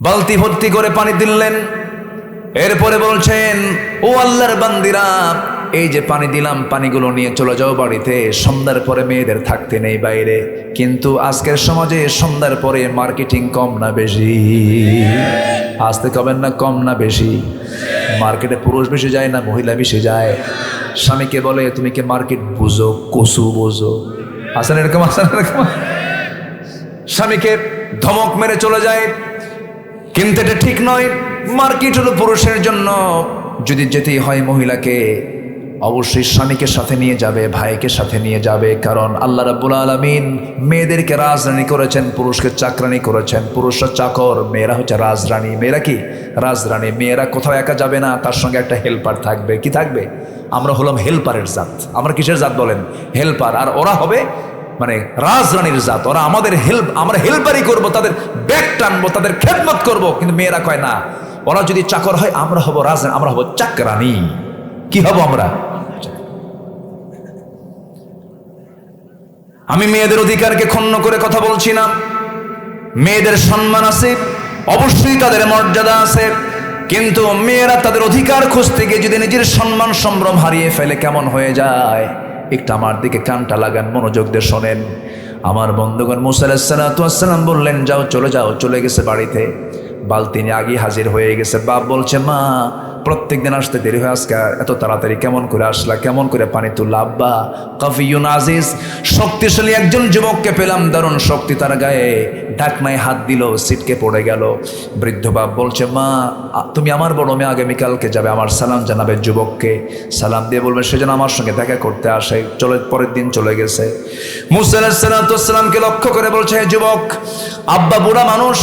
বালতি ভর্তি করে পানি দিলেন। এরপরে বলছেন, ও আল্লাহর বান্দিরা, এই যে পানি দিলাম, পানিগুলো নিয়ে চলে যাও বাড়িতে। সন্ধ্যার পরে মেয়েদের থাকতে নেই বাইরে। কিন্তু আজকের সমাজে সন্ধ্যার পরে মার্কেটিং কম না বেশি? আসতে কবেন না, কম না বেশি? মার্কেটে পুরুষ বেশি যায় না মহিলা বেশি যায়? স্বামীকে বলে, তুমি কি মার্কেট বুঝো, কসু বোঝো? আসেন এরকম, আসেন এরকম। স্বামীকে ধমক মেরে চলে যায়, কিন্তু এটা ঠিক নয়। মার্কেট হলো পুরুষের জন্য। যদি যেতেই হয় মহিলাকে, অবশ্যই স্বামীকে সাথে নিয়ে যাবে, ভাইকে সাথে নিয়ে যাবে। কারণ আল্লাহ রাব্বুল আলামিন মেয়েদেরকে রাজরানী করেছেন, পুরুষকে চাকরানী করেছেন। পুরুষরা চাকর, মেয়েরা হচ্ছে রাজরানী। মেয়েরা কি? রাজরানী। মেয়েরা কোথাও একা যাবে না, তার সঙ্গে একটা হেল্পার থাকবে। কি থাকবে? আমরা হলাম হেল্পারের জাত। আমরা কিসের জাত বলেন? হেল্পার। আর ওরা হবে মানে রাজরানীর জাত। ওরা আমাদের আমরা হেল্পারই করব, তাদের ব্যাগ টানবো, তাদের খেদমত করব। কিন্তু মেয়েরা কয় না, ওরা যদি চাকর হয় আমরা হব রাজরানী, আমরা হব চাকরানী। কি হব আমরা? আমি মেয়েদের অধিকারকে ক্ষুণ্ণ করে কথা বলছি না। মেয়েদের সম্মান আছে, অবশ্যই তাদের মর্যাদা আছে। কিন্তু মেয়েরা তাদের অধিকার খুঁজতে গিয়ে যদি নিজের সম্মান সম্ভ্রম হারিয়ে ফেলে, কেমন হয়ে যায়? একটু আমার দিকে কানটা লাগান, মনোযোগ দিয়ে শোনেন। আমার বন্ধুগণ, মুসা আলাইহিস সালাম বললেন, যাও, চলে যাও। চলে গেছে বাড়িতে, বালতি নিয়ে আগে হাজির হয়ে গেছে। বাপ বলছে, মা, প্রত্যেক দিন আসতে দেরি হয়, আজকে এত তাড়াতাড়ি কেমন করে আসলা, কেমন করে পানি তুললা? আব্বা, কাফিয়ুন আজিজ, শক্তিশালী একজন যুবককে পেলাম, দারুণ শক্তি তার গায়ে। ঢাকনায় হাত দিল, সিটকে পড়ে গেল। বৃদ্ধ বাপ বলছে, মা, তুমি আমার বড় মেয়ে, আগামীকালকে যাবে, আমার সালাম জানাবে যুবককে। সালাম দিয়ে বলবে সে যেন আমার সঙ্গে দেখা করতে আসে। পরের দিন চলে গেছে। মুসা আলাইহিস সালামকে লক্ষ্য করে বলছে, হে যুবক, আব্বা বুড়া মানুষ,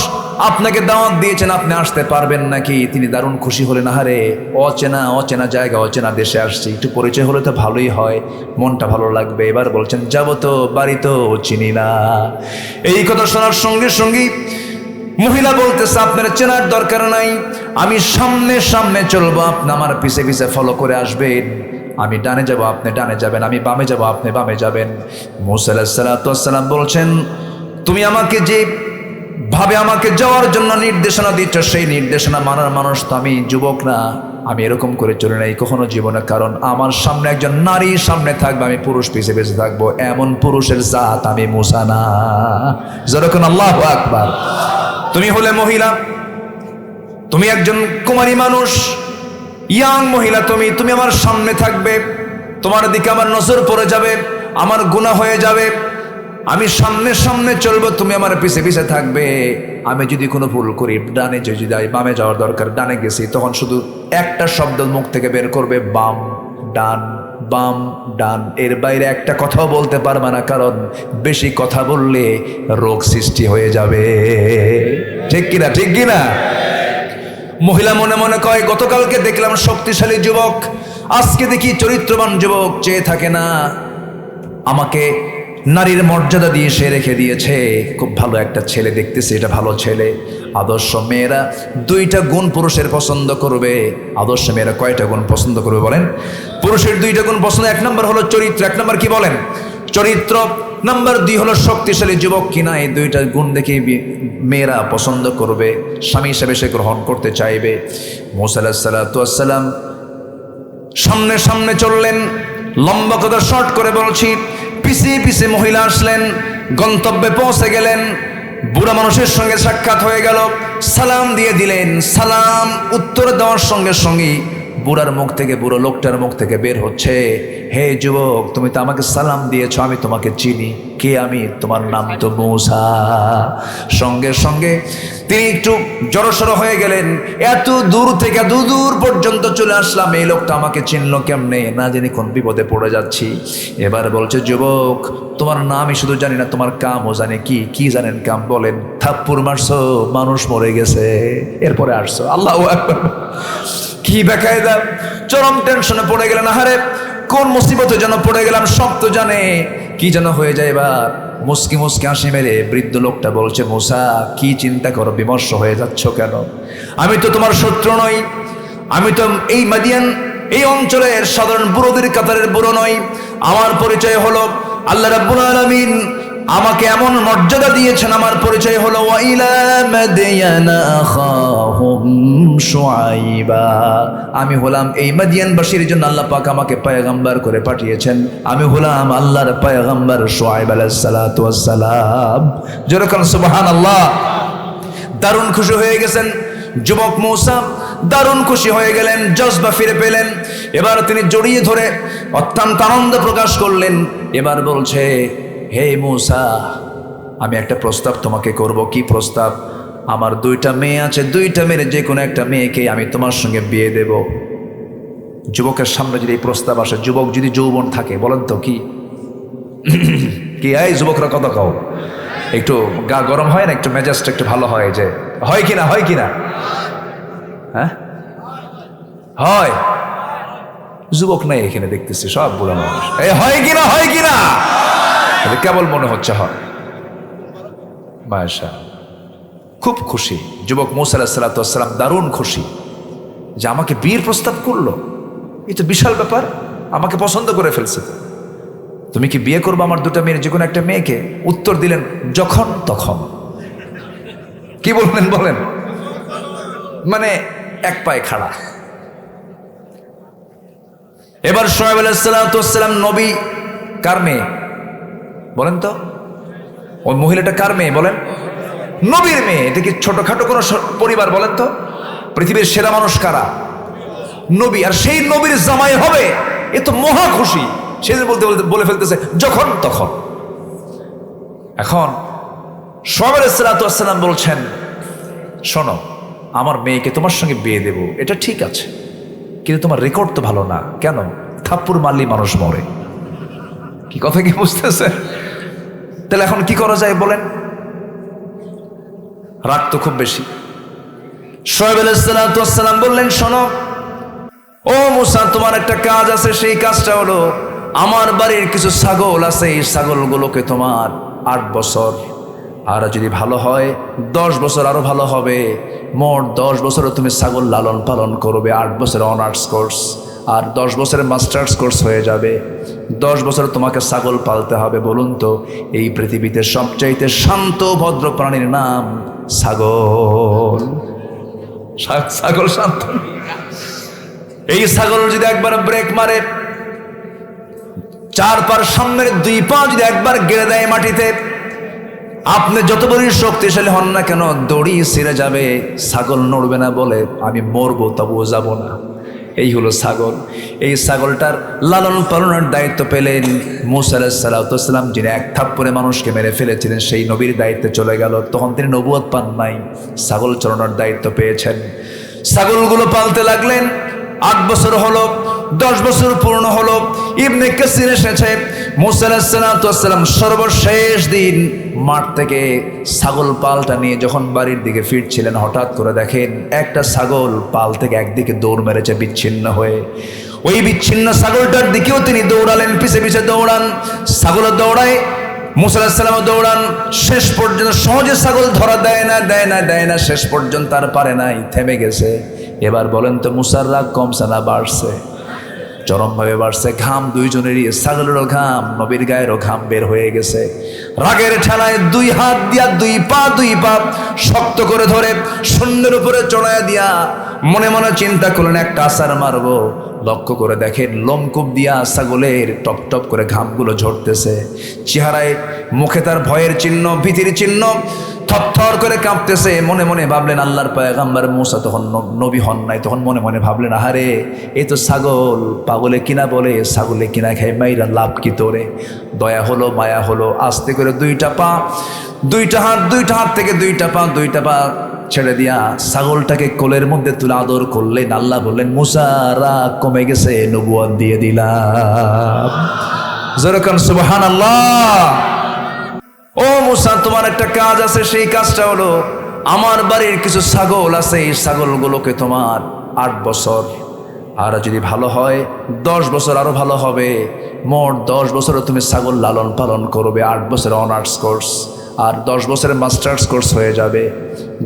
আপনাকে দাওয়াত দিয়েছেন, আপনি আসতে পারবেন নাকি? তিনি দারুণ খুশি হলেন। আহারে, অচেনা জায়গা, অচেনা দেশে আসছি, একটু পরিচয় হলে তো ভালোই হয়, মনটা ভালো লাগবে। এবার বলছেন, যাবো তো, বাড়ি তো চিনি না। এই কথা শোনার সঙ্গে সঙ্গেই মহিলা বলতেছে, আপনার চেনার দরকার নাই, আমি সামনে সামনে চলবো, আপনি আমার পিছে পিছে ফলো করে আসবেন। আমি ডানে যাব, আপনি ডানে যাবেন, আমি বামে যাব, আপনি বামে যাবেন। মুসা আলাইহিস সালাম বলছেন, তুমি আমাকে যে ভাবে আমাকে যাওয়ার জন্য নির্দেশনা দিচ্ছ, সেই নির্দেশনা মানার মানুষ তো আমি যুবক না। আমি এরকম করে চলে নাই কখনো জীবনে। কারণ আমার সামনে একজন নারী সামনে থাকবে, আমি পুরুষ পিছে পিছে থাকবো। এমন পুরুষের জাত আমি মুসা না। যেরকম আল্লাহু আকবার। তুমি হলে মহিলা, তুমি একজন কুমারী মানুষ, ইয়াং মহিলা, তুমি আমার সামনে থাকবে। তোমার দিকে আমার নজর পড়ে যাবে, আমার গুনাহ হয়ে যাবে। আমি সামনে সামনে চলবো, তুমি আমার পিছে পিছে থাকবে। আমি যদি কোনো ভুল করি, ডানে যদি যাই, বামে যাওয়ার দরকার, ডানে গেছি, তখন শুধু একটা শব্দ মুখ থেকে বের করবে, বাম ডান, বাম ডান। এর বাইরে একটা কথাও বলতে পারবে না, কারণ বেশি কথা বললে রোগ সৃষ্টি হয়ে যাবে। ঠিক কিনা? ঠিক কিনা? মহিলা মনে মনে কয়, গতকালকে দেখলাম শক্তিশালী যুবক, আজকে দেখি চরিত্রবান যুবক। চেয়ে থাকে না, আমাকে নারীর মর্যাদা দিয়ে সে রেখে দিয়েছে। খুব ভালো একটা ছেলে দেখতেছে, এটা ভালো ছেলে। আদর্শ মেয়েরা দুইটা গুণ পুরুষের পছন্দ করবে। আদর্শ মেয়েরা কয়টা গুণ পছন্দ করবে বলেন? পুরুষের দুইটা গুণ পছন্দ। এক নম্বর হলো চরিত্র। এক নম্বর কি বলেন? চরিত্র। নাম্বার 2 হলো শক্তিশালী যুবক কিনা। এই দুইটা গুণ দেখে মেয়েরা পছন্দ করবে, স্বামী হিসেবে সে গ্রহণ করতে চাইবে। মুসা আলাইহিস সালাম সামনে সামনে চললেন। লম্বা কথা শর্ট করে বলছি, পিছে পিছে মহিলা আসলেন, গন্তব্যে পৌঁছে গেলেন। বুড়া মানুষের সঙ্গে সাক্ষাৎ হয়ে গেল, সালাম দিয়ে দিলেন। সালাম উত্তর দেওয়ার সঙ্গে সঙ্গে বুড়ার মুখ থেকে, বুড়ো লোকটার মুখ থেকে বের হচ্ছে, হে যুবক, তুমি তো আমাকে সালাম দিয়েছ, আমি তোমাকে চিনি। কে আমি? তোমার নাম তো মুসা। সঙ্গে সঙ্গে তিনি একটু জড়সড় হয়ে গেলেন। এত দূর থেকে দূর পর্যন্ত চলে আসলাম, এই লোকটা আমাকে চিনল কেমনে? না জানি কোন বিপদে পড়ে যাচ্ছি। এবার বলছে, যুবক, তোমার নামই শুধু জানি না, তোমার কামও জানি। কি জানেন কাম? বলেন। থাপ্পড় মারছো, মানুষ মরে গেছে, এরপরে আসছো। আল্লাহু আকবার। কি বেকায়দা! চরম টেনশনে পড়ে গেলেন। আহারে, কোন মুসিবতে যেন পড়ে গেলাম, সব তো জানে, কি যেন হয়ে যায়। এবার মুসকি মুসকি হাসি মেরে বৃদ্ধ লোকটা বলছে, মুসা, কি চিন্তা করো, বিমর্ষ হয়ে যাচ্ছ কেন? আমি তো তোমার শত্রু নই, আমি তো এই মাদিয়ান, এই অঞ্চলের সাধারণ বুড়োদের কাতারের বুড়ো নই। আমার পরিচয় হলো আল্লাহ রাব্বুল আলামিন আমাকে এমন মর্যাদা দিয়েছেন, আমার পরিচয় হলো ওয়াইলা মাদিয়ানা আখাহুম শুআইবা, আমি হলাম এই মাদিয়ানবাসীর জন্য আল্লাহ পাক আমাকে পয়গম্বর করে পাঠিয়েছেন, আমি হলাম আল্লাহর পয়গম্বর শুআইব আলাইহিস সালাতু ওয়াস সালাম। যেরকম সুবহানাল্লাহ। দারুণ খুশি হয়ে গেছেন যুবক মূসা, দারুণ খুশি হয়ে গেলেন, জজবা ফিরে পেলেন। এবার তিনি জড়িয়ে ধরে অত্যন্ত আনন্দ প্রকাশ করলেন। এবার বলছে, হে মূসা, আমি একটা প্রস্তাব তোমাকে করব। কি প্রস্তাব? আমার 2টা মেয়ে আছে, 2টা মেয়ের যে কোনো একটা মেয়েকে আমি তোমার সঙ্গে বিয়ে দেব। যুবকের সামনে যদি এই প্রস্তাব আসে, যুবক যদি যৌবন থাকে, বলেন তো কি কি এই যুবকরা কথা কও, একটু গা গরম হয় না, একটু মেজাজটা একটু ভালো হয়, যে হয় কিনা, হয় কিনা? হ্যাঁ হয়। যুবক নাই এখানে, দেখতেছি সব বুড়া মানুষ। এই হয় কিনা, হয় কিনা? কেবল মনে হচ্ছে হয়। মাশা, খুব খুশি যুবক মূসা আলাইহিস সালাতু ওয়াস সালাম, দারুণ খুশি যে আমাকে বিয়ের প্রস্তাব করলো। এই তো বিশাল ব্যাপার, আমাকে পছন্দ করে ফেলছে। তুমি কি বিয়ে করবো আমার 2টা মেয়ের যে কোনো একটা মেয়েকে? উত্তর দিলেন, যখন তখন। কি বললেন বলেন? মানে এক পায়ে খাড়া। এবার শুআয়ব আলাইহিস সালাতু ওয়াস সালাম নবী, কার মেয়ে বলেন তো? ওই মহিলাটা কার মেয়ে বলেন? নবীর মেয়ে। এটা কি ছোটখাটো কোনো পরিবার বলেন তো? পৃথিবীর সেরা মানুষ কারা? নবী। আর সেই নবীর জামাই হবে, এ তো মহা খুশি। সেদিন বলতে বলতে বলে ফেলতেছে যখন তখন। এখন শুআয়ব আলাইহিস সালাতু ওয়াস সালাম বলছেন, শোনো, আমার মেয়েকে তোমার সঙ্গে বিয়ে দেব, এটা ঠিক আছে, কিন্তু তোমার রেকর্ড তো ভালো না। কেন? থাপ্পড় মারলেই মানুষ মরে। কি কথা কি বুঝতেছে? তাহলে এখন কি করা যায় বলেন? রাগ তো খুব বেশি। শুআয়ব আলাইহিস সালাতু ওয়াস সালাম বললেন, শোনো ও মূসা, তোমার একটা কাজ আছে। সেই কাজটা হলো, আমার বাড়ির কিছু ছাগল আছে, এই ছাগলগুলোকে তোমার 8 বছর, আর যদি ভালো হয় 10 বছর আরো ভালো হবে, মোট 10 বছরে তুমি ছাগল লালন পালন করবে। 8 বছরের অনার্স কোর্স আর 10 বছরের মাস্টার্স কোর্স হয়ে যাবে। 10 বছর তোমাকে ছাগল পালতে হবে। বলুন তো, এই পৃথিবীতে সবচাইতে শান্ত ভদ্র প্রাণীর নাম ছাগল। ছাগল শান্ত। এই ছাগল যদি একবার ব্রেক মারে, 4 পার সামনের 2 পা যদি একবার গেড়ে দেয় মাটিতে, আপনি যত বড়ই শক্তিশালী হন না কেন, দড়ি ছিঁড়ে যাবে, ছাগল নড়বে না, বলে আমি মরবো তবুও যাব না। এই হলো ছাগল। এই ছাগলটার লালন পালনের দায়িত্ব পেলেন মূসা আলাইহিস সালাতু ওয়াস সালাম, যিনি 1 থাপ্পড়ে মানুষকে মেরে ফেলেছিলেন। সেই নবীর দায়িত্বে চলে গেল। তখন তিনি নবুয়ত পান নাই, ছাগল চড়ানোর দায়িত্ব পেয়েছেন। ছাগলগুলো পালতে লাগলেন। 8 বছর হলো, 10 বছর পূর্ণ হলো। ইবনে কাসির এসেছে, মূসা আলাইহিস সালাতু ওয়াস সালাম সর্বশেষ দিন মাঠ থেকে ছাগল পালটা নিয়ে যখন বাড়ির দিকে ফিরছিলেন, হঠাৎ করে দেখেন একটা ছাগল পাল থেকে একদিকে দৌড় মেরেছে বিচ্ছিন্ন হয়ে। ওই বিচ্ছিন্ন ছাগলটার দিকেও তিনি দৌড়ালেন, পিছে পিছে দৌড়ান। ছাগল দৌড়ায়, মূসা আলাইহিস সালাম দৌড়ান। শেষ পর্যন্ত সহজে ছাগল ধরা দেয় না, শেষ পর্যন্ত আর পারে নাই, থেমে গেছে। এবার বলেন তো, মূসার রাগ কমছে না বাড়ছে? চরমভাবে বাড়ছে। ঘাম দুইজনেরই, ছাগলেরও ঘাম, নবীর গায়েরও ঘাম বের হয়ে গেছে। রাগের ঠেলায় 2 হাত দিয়া 2 পা শক্ত করে ধরে শূন্যের উপরে চড়াইয়া দিয়া মনে মনে চিন্তা করলেন একটা আছাড় মারবো। লক্ষ্য করে দেখেন লোমকূপ দিয়া ছাগলের টপ টপ করে ঘামগুলো ঝরতেছে। চেহারায় মুখে তার ভয়ের চিহ্ন, ভীতির চিহ্ন, থরথর করে কাঁপতেছে। মনে মনে ভাবলেন আল্লাহর পয়গম্বর মূসা তখন নবী হন নাই। তখন মনে মনে ভাবলেন, আহারে এই তো ছাগল, পাগলে কিনা বলে ছাগলে কিনা খাই, মাইরা লাভ কি তোরে? দয়া হলো, মায়া হলো, আস্তে করে 2টা পা, 2টা হাত থেকে 2টা পা ছেড়ে দিয়া ছাগলটাকে কোলের মধ্যে তুলে আদর করলেন। আল্লাহ বললেন, মূসা রাগ কমে গেছে, নবুয়ত দিয়ে দিলাম। যেরকম সুবহানাল্লাহ। ও মূসা, তোমার একটা কাজ আছে। সেই কাজটা হলো, আমার বাড়ির কিছু ছাগল আছে, এই ছাগলগুলোকে তোমার 8 বছর, আর যদি ভালো হয় 10 বছর আরো ভালো হবে, মোট 10 বছরে তুমি ছাগল লালন পালন করবে। 8 বছরের অনার্স কোর্স আর 10 বছরের মাস্টার্স কোর্স হয়ে যাবে।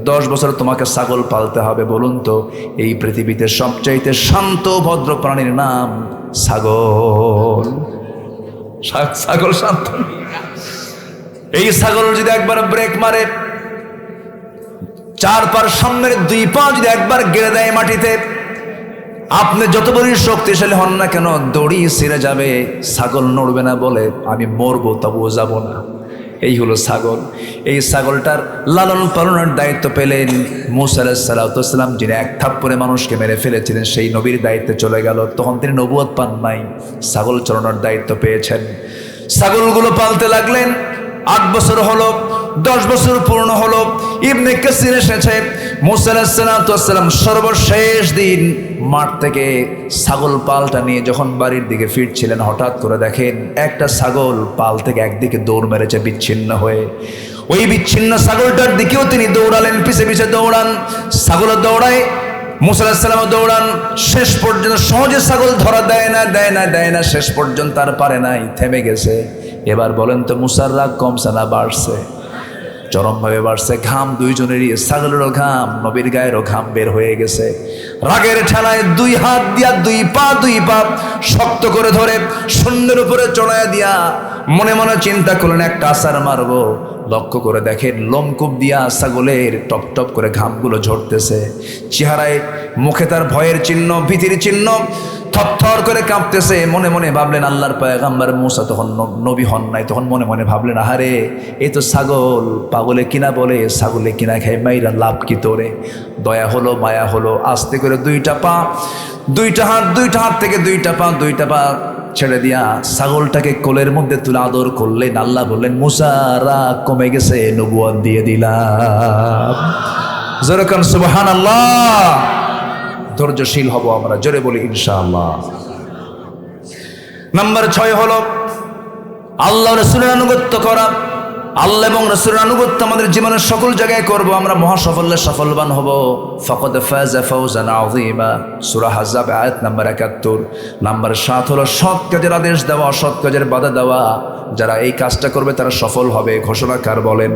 10 বছর তোমাকে ছাগল পালতে হবে। বলুন তো, এই পৃথিবীতে সবচাইতে শান্ত ভদ্র প্রাণীর নাম ছাগল। ছাগল শান্ত। এই ছাগল যদি একবার ব্রেক মারে, চার পার সামনের দুই পা যদি একবার গেড়ে দেয় মাটিতে, আপনি যত বড় শক্তিশালী হন না কেন দড়ি ছিঁড়ে যাবে, ছাগল নড়বে না বলে আমি মরবো তবুও যাব না। এই হলো ছাগল। এই ছাগলটার লালন পালনের দায়িত্ব পেলেন মূসা আলাইহিস সালাম, যিনি এক থাপ্পড়ে মানুষকে মেরে ফেলেছিলেন। সেই নবীর দায়িত্বে চলে গেল। তখন তিনি নবুয়ত পান নাই, ছাগল চড়ানোর দায়িত্ব পেয়েছেন। ছাগলগুলো পালতে লাগলেন। 8 বছর হলো, 10 বছর পূর্ণ হলো। ইবনে কাসির এসেছে মূসা আলাইহিস সালাম সর্বশেষ দিন মাঠ থেকে ছাগল পালটা নিয়ে যখন বাড়ির দিকে ফিরছিলেন, হঠাৎ করে দেখেন একটা ছাগল পাল থেকে একদিকে দৌড় মেরেছে বিচ্ছিন্ন হয়ে। ওই বিচ্ছিন্ন ছাগলটার দিকেও তিনি দৌড়ালেন, পিছে পিছে দৌড়ান। ছাগল দৌড়ায়, মূসা আলাইহিস সালাম দৌড়ান। শেষ পর্যন্ত সহজে ছাগল ধরা দেয় না, শেষ পর্যন্ত আর পারে নাই, থেমে গেছে। এবার বলেন তো মূসার রাগ কমছে না বাড়ছে? চরমভাবে বাড়ছে। ঘাম দুইজনেরই, ছাগলেরও ঘাম, নবীর গায়েরও ঘাম বের হয়ে গেছে। রাগের ঠেলায় 2 হাত দিয়া 2 পা শক্ত করে ধরে শূন্যের উপরে চড়াইয়া দিয়া মনে মনে চিন্তা করলেন একটা আছাড় মারবো। লক্ষ্য করে দেখেন লোমকূপ দিয়া ছাগলের টপ টপ করে ঘামগুলো ঝরতেছে। চেহারায় মুখে তার ভয়ের চিহ্ন, ভীতির চিহ্ন, থরথর করে কাঁপতেছে। মনে মনে ভাবলেন আল্লাহর পয়গম্বর মূসা তখন নবী হন নাই, তখন মনে মনে ভাবলেন আহারে এই তো ছাগল, পাগলে কিনা বলে ছাগলে কিনা খাই, মাইরা লাভ কি তোরে। দয়া হলো, মায়া হলো, আস্তে করে 2টা পা, 2টা হাত থেকে 2টা পা ছেড়ে দিয়া ছাগলটাকে কোলের মধ্যে তুলে আদর করলেন। আল্লাহ বললেন মূসা রাগ কমে গেছে, নবুয়ত দিয়ে দিলাম। জোরে কান সুবহানাল্লাহ। ধৈর্যশীল হব আমরা, জোরে বলি ইনশাআল্লাহ। নাম্বার 6 হলো আল্লাহ রাসূলের আনুগত্য করা। আল্লাহ এবং রাসূলের আনুগত্য আমাদের জীবনের সকল জায়গায় করব, আমরা মহাসাফল্যে সফলবান হব। ফাকাদ ফাযা ফাওজান আযীমা, সূরা আহজাব আয়াত নাম্বার 71। নাম্বার 7 হলো সৎ কাজের আদেশ দেওয়া, অসৎ কাজের বাধা দেওয়া। যারা এই কাজটা করবে তারা সফল হবে। ঘোষণাকার বলেন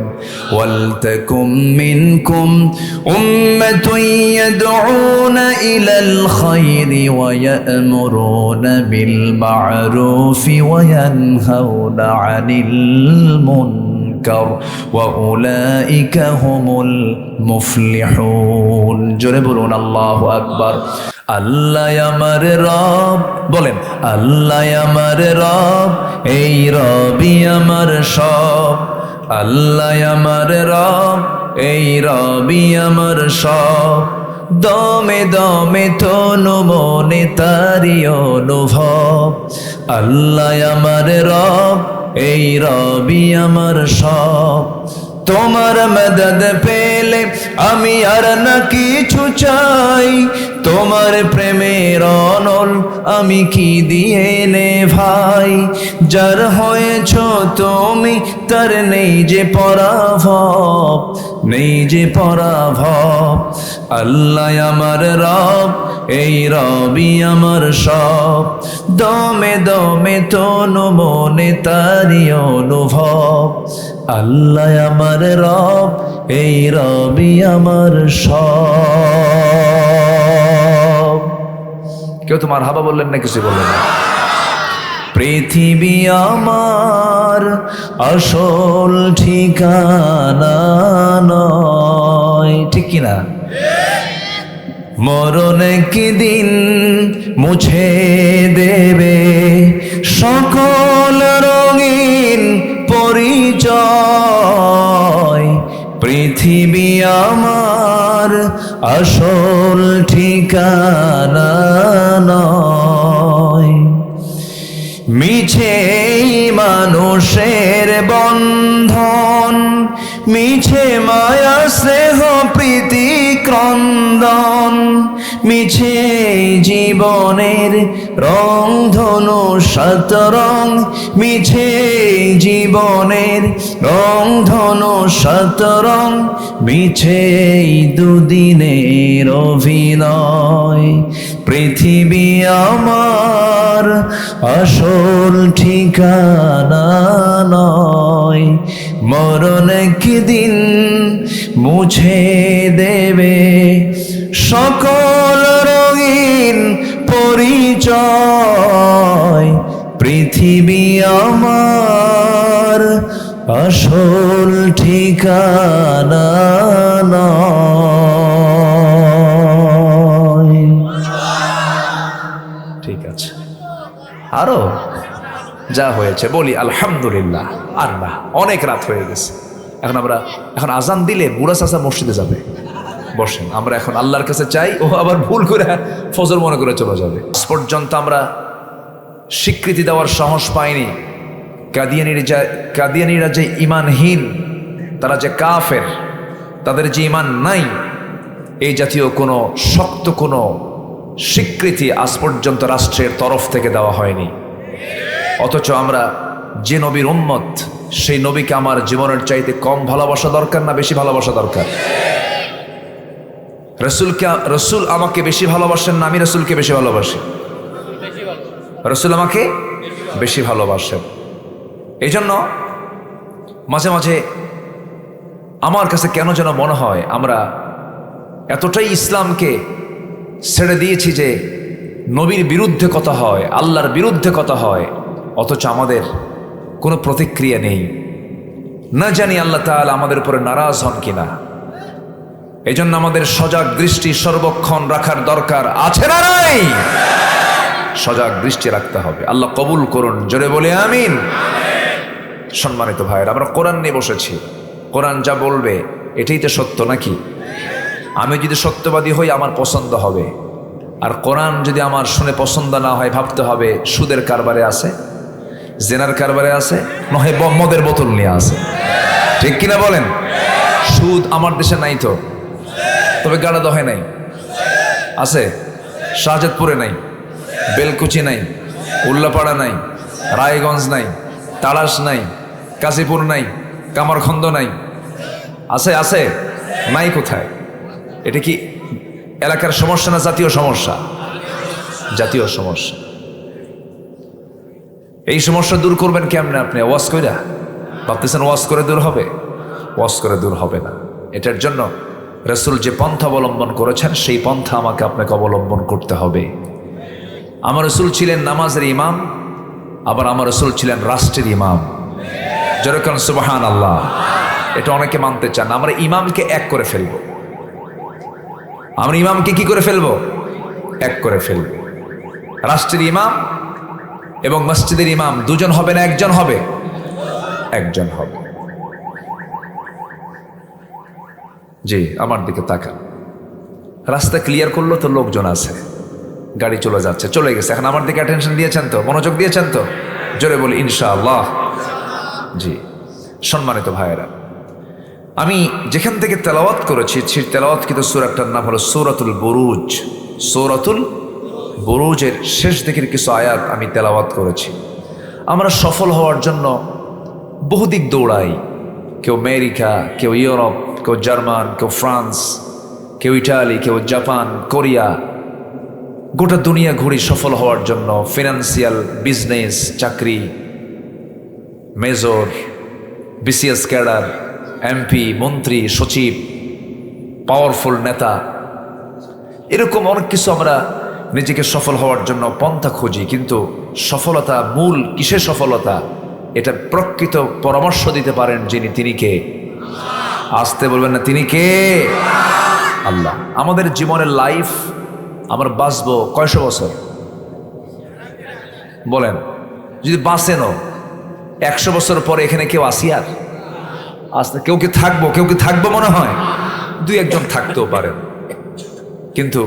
ওয়াল তাকুম মিনকুম উম্মাতুন ইয়াদউনা ইলাল খায়রি ওয়া ইয়া'মুরুনা বিল মা'রুফি ওয়া ইয়ানহাউনা আনিল মুনকার ওয়া উলাইকা হুমুল মুফলিহুন। জোরে বলুন আল্লাহু আকবার। আল্লাহ আমার রব, বলেন আল্লাহ আমার রব, এই রবি আমার সব। আল্লাহ আমার রব, এই রবি আমার সব। দমে দমে তনু মনে তারি অনুভব। আল্লাহ আমার রব, এই রবি আমার সব। তোমার মদদ পেলে আমি আর না কিছু চাই, তোমার প্রেমের অনল আমি কি দিয়ে নে ভাই। যার হয়েছ তুমি তার নেই যে পরাভব, নেই যে পরাভব। আল্লাহ আমার রব, এই রবি আমার সব। দমে দমে তনু মনে তারি অনুভব। আল্লাহ আমার রব, এই রবি আমার সব। কেউ তো মারহাবা বললেন না, কিছু বললেন না। পৃথিবী আমার আসল ঠিকানা নয়, ঠিক কিনা? মরণ একদিন মুছে দেবে সকল রঙিন পরিচয়। পৃথিবী আমার আসল ঠিকানা নয়। মিছে মানুষের বন্ধন, মিছে মায়া স্নেহ প্রীতি ক্রন্দন। মিছে জীবনের রং ধনু শতরং, মিছে জীবনের রং ধনু শতরং। মিছে দুদিনের অভিনয়। পৃথিবী আমার আসল ঠিকানা নয়। মরণ একদিন মুছে দেবে সকল রঙিন পরিচয়। পৃথিবী আমার আসল ঠিকানা নয়। ঠিক আছে, আরো যা হয়েছে বলি আলহামদুলিল্লাহ। আর না, অনেক রাত হয়ে গেছে। এখন আজান দিলে বুড়া চাচা মসজিদে যাবে, বসেন। আমরা এখন আল্লাহর কাছে চাই, ও আবার ভুল করে ফজর মনে করে চলে যাবে। আজ পর্যন্ত আমরা স্বীকৃতি দেওয়ার সাহস পাইনি কাদিয়ানিরা যে ইমানহীন, তারা যে কাফের, তাদের যে ইমান নাই, এই জাতীয় কোনো শক্ত কোনো স্বীকৃতি আজ পর্যন্ত রাষ্ট্রের তরফ থেকে দেওয়া হয়নি। অথচ আমরা যে নবীর উম্মত, সেই নবীকে আমার জীবনের চাইতে কম ভালোবাসা দরকার না বেশি ভালোবাসা দরকার? রসুল আমাকে বেশি ভালোবাসেন না আমি রসুলকে বেশি ভালোবাসি? রসুল আমাকে বেশি ভালোবাসেন। এই জন্য মাঝে মাঝে আমার কাছে কেন যেন মনে হয় আমরা এতটাই ইসলামকে ছেড়ে দিয়েছি যে নবীর বিরুদ্ধে কথা হয়, আল্লাহর বিরুদ্ধে কথা হয়, অথচ আমাদের কোনো প্রতিক্রিয়া নেই। না জানি আল্লাহ তাআলা আমাদের উপরে নারাজ হন কিনা। এই জন্য আমাদের সজাগ দৃষ্টি সর্বক্ষণ রাখার দরকার আছে না নাই? সজাগ দৃষ্টি রাখতে হবে। আল্লাহ কবুল করুন, জোরে বলে আমিন। সম্মানিত ভাইয়েরা, আমরা কোরআন নিয়ে বসেছি। কোরআন যা বলবে এটাই তো সত্য নাকি? আমি যদি সত্যবাদী হই আমার পছন্দ হবে, আর কোরআন যদি আমার শুনে পছন্দ না হয় ভাবতে হবে সুদের কারবারে আছে, জেনার কারবারে আছে, নহে মদের বোতল নিয়ে আছে। ঠিক কিনা বলেন? সুদ আমার দেশে নাই তো, তবে গাড়া দহে নাই, আছে। শাহজাদপুরে নাই, বেলকুচি নাই, উল্লাপাড়া নাই, রায়গঞ্জ নাই, তাড়াশ নাই, কাশীপুর নাই, কামারখন্দ নাই, আছে? আছে নাই কোথায়? এটা কি এলাকার সমস্যা না জাতীয় সমস্যা? জাতীয় সমস্যা। এই সমস্যা দূর করবেন কেমনে আপনি? ওয়াজ কইরা ভাবতেছেন ওয়াজ করে দূর হবে? ওয়াজ করে দূর হবে না। এটার জন্য রাসূল যে পন্থা অবলম্বন করেছেন সেই পন্থা আমাকে আপনাকে অবলম্বন করতে হবে। আমার রাসূল ছিলেন নামাজের ইমাম, আবার আমার রাসূল ছিলেন রাষ্ট্রের ইমাম। যেরকম সুবহানাল্লাহ। এটা অনেকে মানতে চান। আমরা ইমামকে এক করে ফেলব। আমরা ইমামকে কি করে ফেলব? এক করে ফেলব। রাষ্ট্রের ইমাম এবং মসজিদের ইমাম দুজন হবে না একজন হবে? একজন হবে। জি, আমার দিকে তাকান। রাস্তা ক্লিয়ার করলো তো লোকজন আছে, গাড়ি চলে যাচ্ছে, চলে গেছে। এখন আমার দিকে অ্যাটেনশন দিয়েছেন তো, মনোযোগ দিয়েছেন তো? জোরে বলি ইনশাআল্লাহ। জি, সম্মানিত ভাইয়েরা, আমি যেখান থেকে তেলাওয়াত করেছি সেই তেলাওয়াতকৃত সূরাটার নাম হলো সূরাতুল বুরুজ। সূরাতুল বুরুজের শেষ দিকের কিছু আয়াত আমি তেলাওয়াত করেছি। আমরা সফল হওয়ার জন্য বহুদিক দৌড়াই। কেউ আমেরিকা, কেউ ইউরোপ, কেউ জার্মান, কেউ ফ্রান্স, কেউ ইটালি, কেউ জাপান, কোরিয়া, গোটা দুনিয়া ঘুরি সফল হওয়ার জন্য। ফিনান্সিয়াল, বিজনেস, চাকরি, মেজর, বিসিএস ক্যাডার, এমপি, মন্ত্রী, সচিব, পাওয়ারফুল নেতা, এরকম অনেক কিছু আমরা নিজেকে সফল হওয়ার জন্য পন্থা খুঁজি। কিন্তু সফলতা মূল কিসের সফলতা, এটা প্রকৃত পরামর্শ দিতে পারেন যিনি, তিনি কে? আসতে বলবেন না, তিনি কে? আল্লাহ। আমাদের জীবনের লাইফ আমরা বাঁচবো কয়শো বছর বলেন? যদি বাঁচেনও 100 বছর পরে এখানে কেউ আসি? আর আসতে কেউ কি থাকবো? কেউ কি থাকবো? মনে হয় 2-1 থাকতেও পারেন, কিন্তু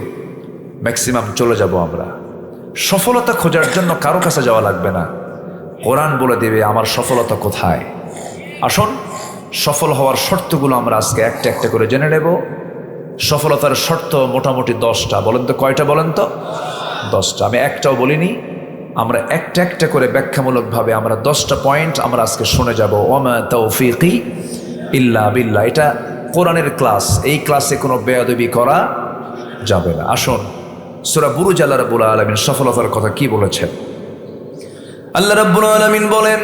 ম্যাক্সিমাম চলে যাব আমরা। সফলতা খোঁজার জন্য কারো কাছে যাওয়া লাগবে না, কোরআন বলে দেবে আমার সফলতা কোথায়। আসুন সফল হওয়ার শর্তগুলো আমরা আজকে একটা একটা করে জেনে নেব। সফলতার শর্ত মোটামুটি 10টা। বলেন তো কয়টা? বলেন তো 10টা। আমি একটাও বলিনি, আমরা একটা একটা করে ব্যাখ্যামূলকভাবে আমরা 10টা পয়েন্ট আমরা আজকে শুনে যাব। ওয়ামা তাওফীকি ইল্লা বিল্লাহ। এটা কোরআনের ক্লাস, এই ক্লাসে কোনো বেয়াদবি করা যাবে না। আসুন সূরা বুরুজ আল্লাহ রাব্বুল আলামিন সফলতার কথা কি বলেছেন। আল্লাহ রাব্বুল আলামিন বলেন,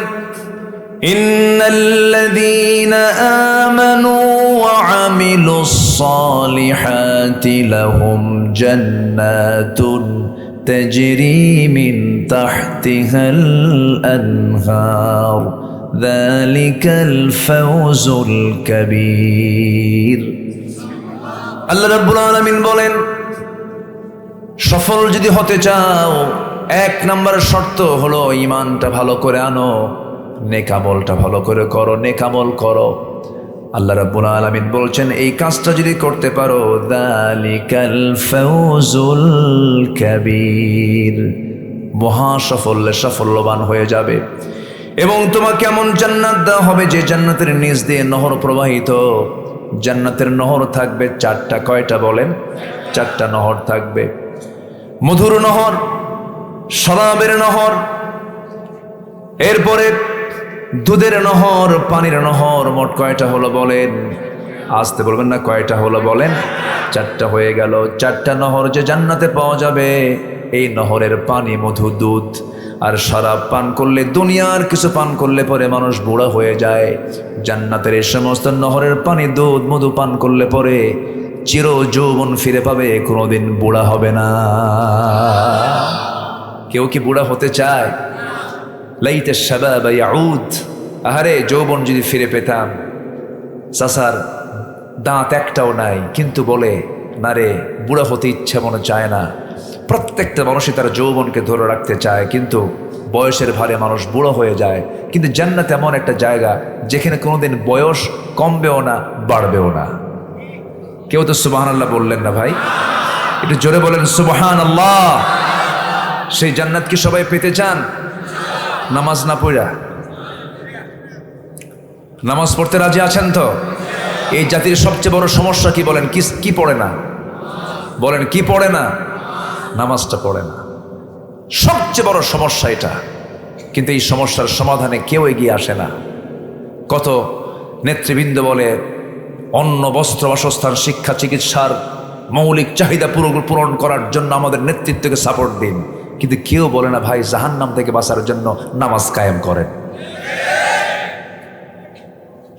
ইন্নাল্লাযীনা আমানু ওয়া আমিলুস সালিহাতি লাহুম জান্নাতুন তাজরি মিন তাহতিহাল আনহার যালিকাল ফাওজুল কাবীর। আল্লাহ রাব্বুল আলামিন বলেন, সফল যদি হতে চাও, এক নম্বর শর্ত হলো ঈমানটা ভালো করে আনো, নেকামলটা ভালো করে করো, নেকামল করো। আল্লাহ রাব্বুল আলামিন বলছেন, এই কাজটা যদি করতে পারো, যালিকাল ফাওজুল কাবীর, মহা সাফল্যে সাফল্যবান হয়ে যাবে। এবং তোমাকে এমন জান্নাত দেওয়া হবে যে জান্নাতের নিচ দিয়ে নহর প্রবাহিত। জান্নাতের নহর থাকবে চারটা। কয়টা বলেন? চারটা নহর থাকবে। মধুর নহর, শরাবের নহর, এরপরে দুধের নহর, পানির নহর। মোট কয়টা হলো বলেন? আসতে বলবেন না, কয়টা হলো বলেন? চারটা হয়ে গেল। চারটা নহর যে জান্নাতে পাওয়া যাবে, এই নহরের পানি, মধু, দুধ আর শরাব পান করলে, দুনিয়ার কিছু পান করলে পরে মানুষ বুড়া হয়ে যায়। জান্নাতের এই সমস্ত নহরের পানি, দুধ, মধু পান করলে পরে চির যৌবন ফিরে পাবে, কোনোদিন বুড়া হবে না। কেউ কি বুড়া হতে চায়? লাইতা শাবাব ইয়াউদ, আহারে যৌবন যদি ফিরে পেতাম। চাচার দাঁত একটাও নাই, কিন্তু বলে না রে, বুড়া হতে ইচ্ছা মনে চায় না। প্রত্যেকটা মানুষই তার যৌবনকে ধরে রাখতে চায়, কিন্তু বয়সের ভারে মানুষ বুড়ো হয়ে যায়। কিন্তু জান্নাত এমন একটা জায়গা যেখানে কোনোদিন বয়স কমবেও না, বাড়বেও না। কেউ তো সুবহানাল্লাহ বললেন না ভাই? একটু জোরে বলেন সুবহানাল্লাহ। সেই জান্নাত কি সবাই পেতে চান? নামাজ না পড়া, নামাজ পড়তে রাজি আছেন তো? এই জাতির সবচেয়ে বড় সমস্যা কি বলেন? কি পড়ে না? বলেন, কি পড়ে না? নামাজটা পড়ে না। সবচেয়ে বড় সমস্যা এটা। কিন্তু এই সমস্যার সমাধানে কেউ এগিয়ে আসে না। কত নেতৃবৃন্দ বলে অন্ন, বস্ত্র, বাসস্থান, শিক্ষা, চিকিৎসার মৌলিক চাহিদা পূরণ করার জন্য আমাদের নেতৃত্বকে সাপোর্ট দিন, কিন্তু কেউ বলে না ভাই জাহান্নাম থেকে বাঁচার জন্য নামাজ কায়েম করেন।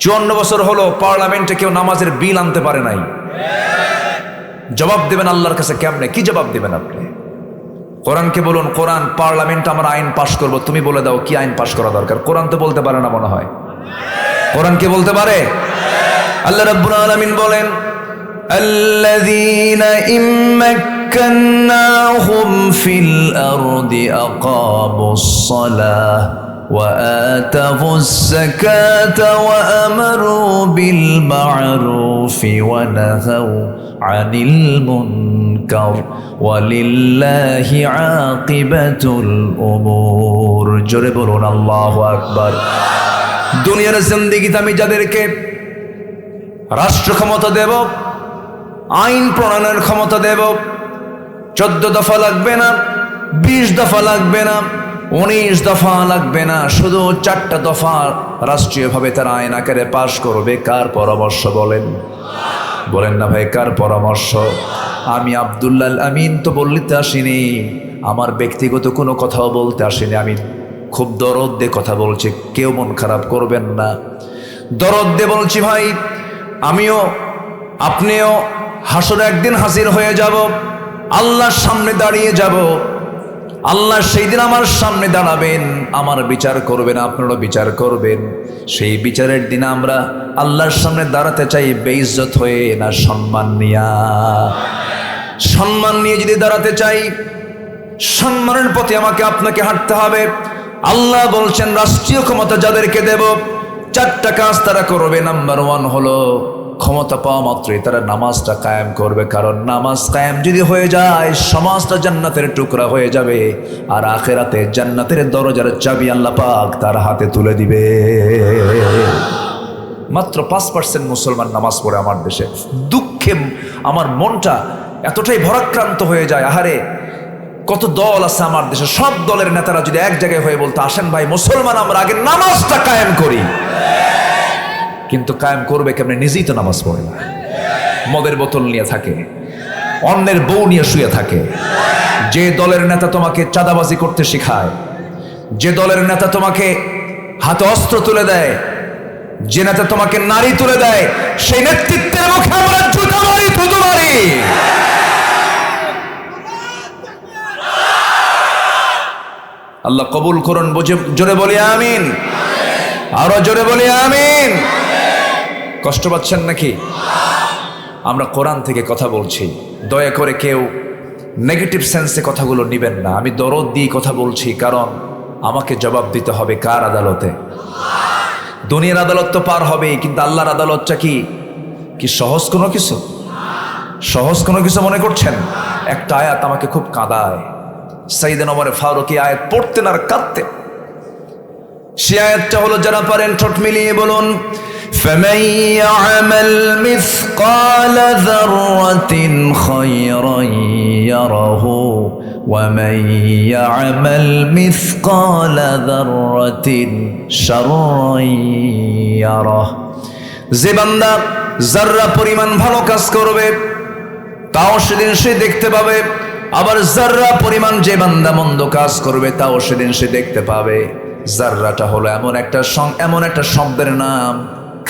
54 বছর হলো পার্লামেন্টে কেউ নামাজের বিল আনতে পারে নাই। জবাব দেবেন আল্লাহর কাছে কেমনে? কি জবাব দেবেন আপনি? কোরআনকে বলুন, কোরআন, পার্লামেন্ট আমরা আইন পাশ করব, তুমি বলে দাও কি আইন পাশ করা দরকার। কোরআন তো বলতে পারে না মনে হয়। কোরআন কি বলতে পারে? আল্লাহ রাব্বুল আলামিন বলেন, আল্লাযীনা ইম্মাক্কান্নাহুম ফিল আরদি আকামুস সালাহ ওয়া আতাউস যাকাতা ওয়া আমারু বিল মা'রুফি ওয়া নাহাউ আনিল মুনকার ওয়ালিল্লাহি আকিবাতুল উমুর। জোরে বলুন আল্লাহু আকবার। দুনিয়ার জিন্দেগিতে আমি যাদেরকে রাষ্ট্র ক্ষমতা দেব, আইন প্রণয়নের ক্ষমতা দেব, 14 দফা লাগবে না, 20 দফা লাগবে না, 19 দফা লাগবে না, শুধু 4টা দফা রাষ্ট্রীয়ভাবে তারা আইন আকারে পাশ করবে। কার পরামর্শ বলেন? বলেন না ভাই, কার পরামর্শ? আমি আব্দুল্লাহ আমিন তো বলতে আসিনি, আমার ব্যক্তিগত কোনো কথাও বলতে আসিনি। আমি খুব দরদ দিয়ে কথা বলছি, কেউ মন খারাপ করবেন না। দরদ দিয়ে বলছি ভাই, আমিও আপনিও হাসরে একদিন হাজির হয়ে যাব, আল্লাহর সামনে দাঁড়িয়ে যাব। আল্লাহ সেই দিন আমার সামনে দাঁড়াবেন, আমার বিচার করবেন, আপনারও বিচার করবেন। সেই বিচারের দিন আমরা আল্লাহর সামনে দাঁড়াতে চাই বেইজ্জত হয়ে, না সম্মান নিয়া? সম্মান নিয়ে যদি দাঁড়াতে চাই, সম্মানের পথে আমাকে আপনাকে হাঁটতে হবে। আল্লাহ বলছেন রাষ্ট্রীয় ক্ষমতা যাদেরকে দেব, 4টা কাজ তারা করবে। নাম্বার 1 হলো ক্ষমতা পাওয়া মাত্রই তারা নামাজটা কায়েম করবে। কারণ নামাজ কায়েম যদি হয়ে যায়, সমাজটা জান্নাতের টুকরা হয়ে যাবে, আর আখেরাতে জান্নাতের দরজার চাবি আল্লাহ পাক তার হাতে তুলে দিবে। মাত্র 5% মুসলমান নামাজ পড়ে আমার দেশে। দুঃখে আমার মনটা এতটাই ভরাক্রান্ত হয়ে যায়। আহারে, কত দল আছে আমার দেশে, সব দলের নেতারা যদি এক জায়গায় হয়ে বলতো, আসেন ভাই মুসলমান আমরা আগে নামাজটা কায়েম করি, কিন্তু কায়েম করবে কেমনে? নিজেই তো নামাজ পড়ে না, মদের বোতল নিয়ে থাকে, অন্যের বউ নিয়ে শুয়ে থাকে। যে দলের নেতা তোমাকে চাঁদাবাজি করতে শেখায়, যে দলের নেতা তোমাকে হাতে অস্ত্র তুলে দেয়, যে নেতা তোমাকে নারী তুলে দেয়, সেই নেতৃত্বের মুখে আমরা জুতা মারি, থুতু মারি। আল্লাহ কবুল করুন, বুঝে জোরে বলি আমিন। আরো জোরে বলি আমিন। কষ্ট পাচ্ছেন নাকি? আমরা কোরআন থেকে কথা বলছি, দয়া করে কেউ নেগেটিভ সেন্সে কথাগুলো নেবেন না। আমি দরদ দিয়ে কথা বলছি, কারণ আমাকে জবাব দিতে হবে কার আদালতে? দুনিয়ার আদালত তো পার হবে, কিন্তু আল্লাহর আদালতটা কি সহজ কোনো কিছু? সহজ কোনো কিছু মনে করছেন? একটা আয়াত আমাকে খুব কাঁদায়। সাইয়েদনা ওমর ফারুক এই আয়াত পড়তেন আর কাঁদতেন। সে আয়াতটা হলো, যারা পারেন ঠোঁট মিলিয়ে বলুন, فَمَن يَعْمَلْ مِثْقَالَ ذَرَّةٍ خَيْرًا يَرَهُ وَمَن يَعْمَلْ مِثْقَالَ ذَرَّةٍ شَرًّا يَرَهُ। যে বান্দা যাররা পরিমাণ ভালো কাজ করবে তাও সেদিন সে দেখতে পাবে, আবার যাররা পরিমাণ যে বান্দা মন্দ কাজ করবে তাও সেদিন সে দেখতে পাবে। যাররাটা হলো এমন একটা শব্দের নাম,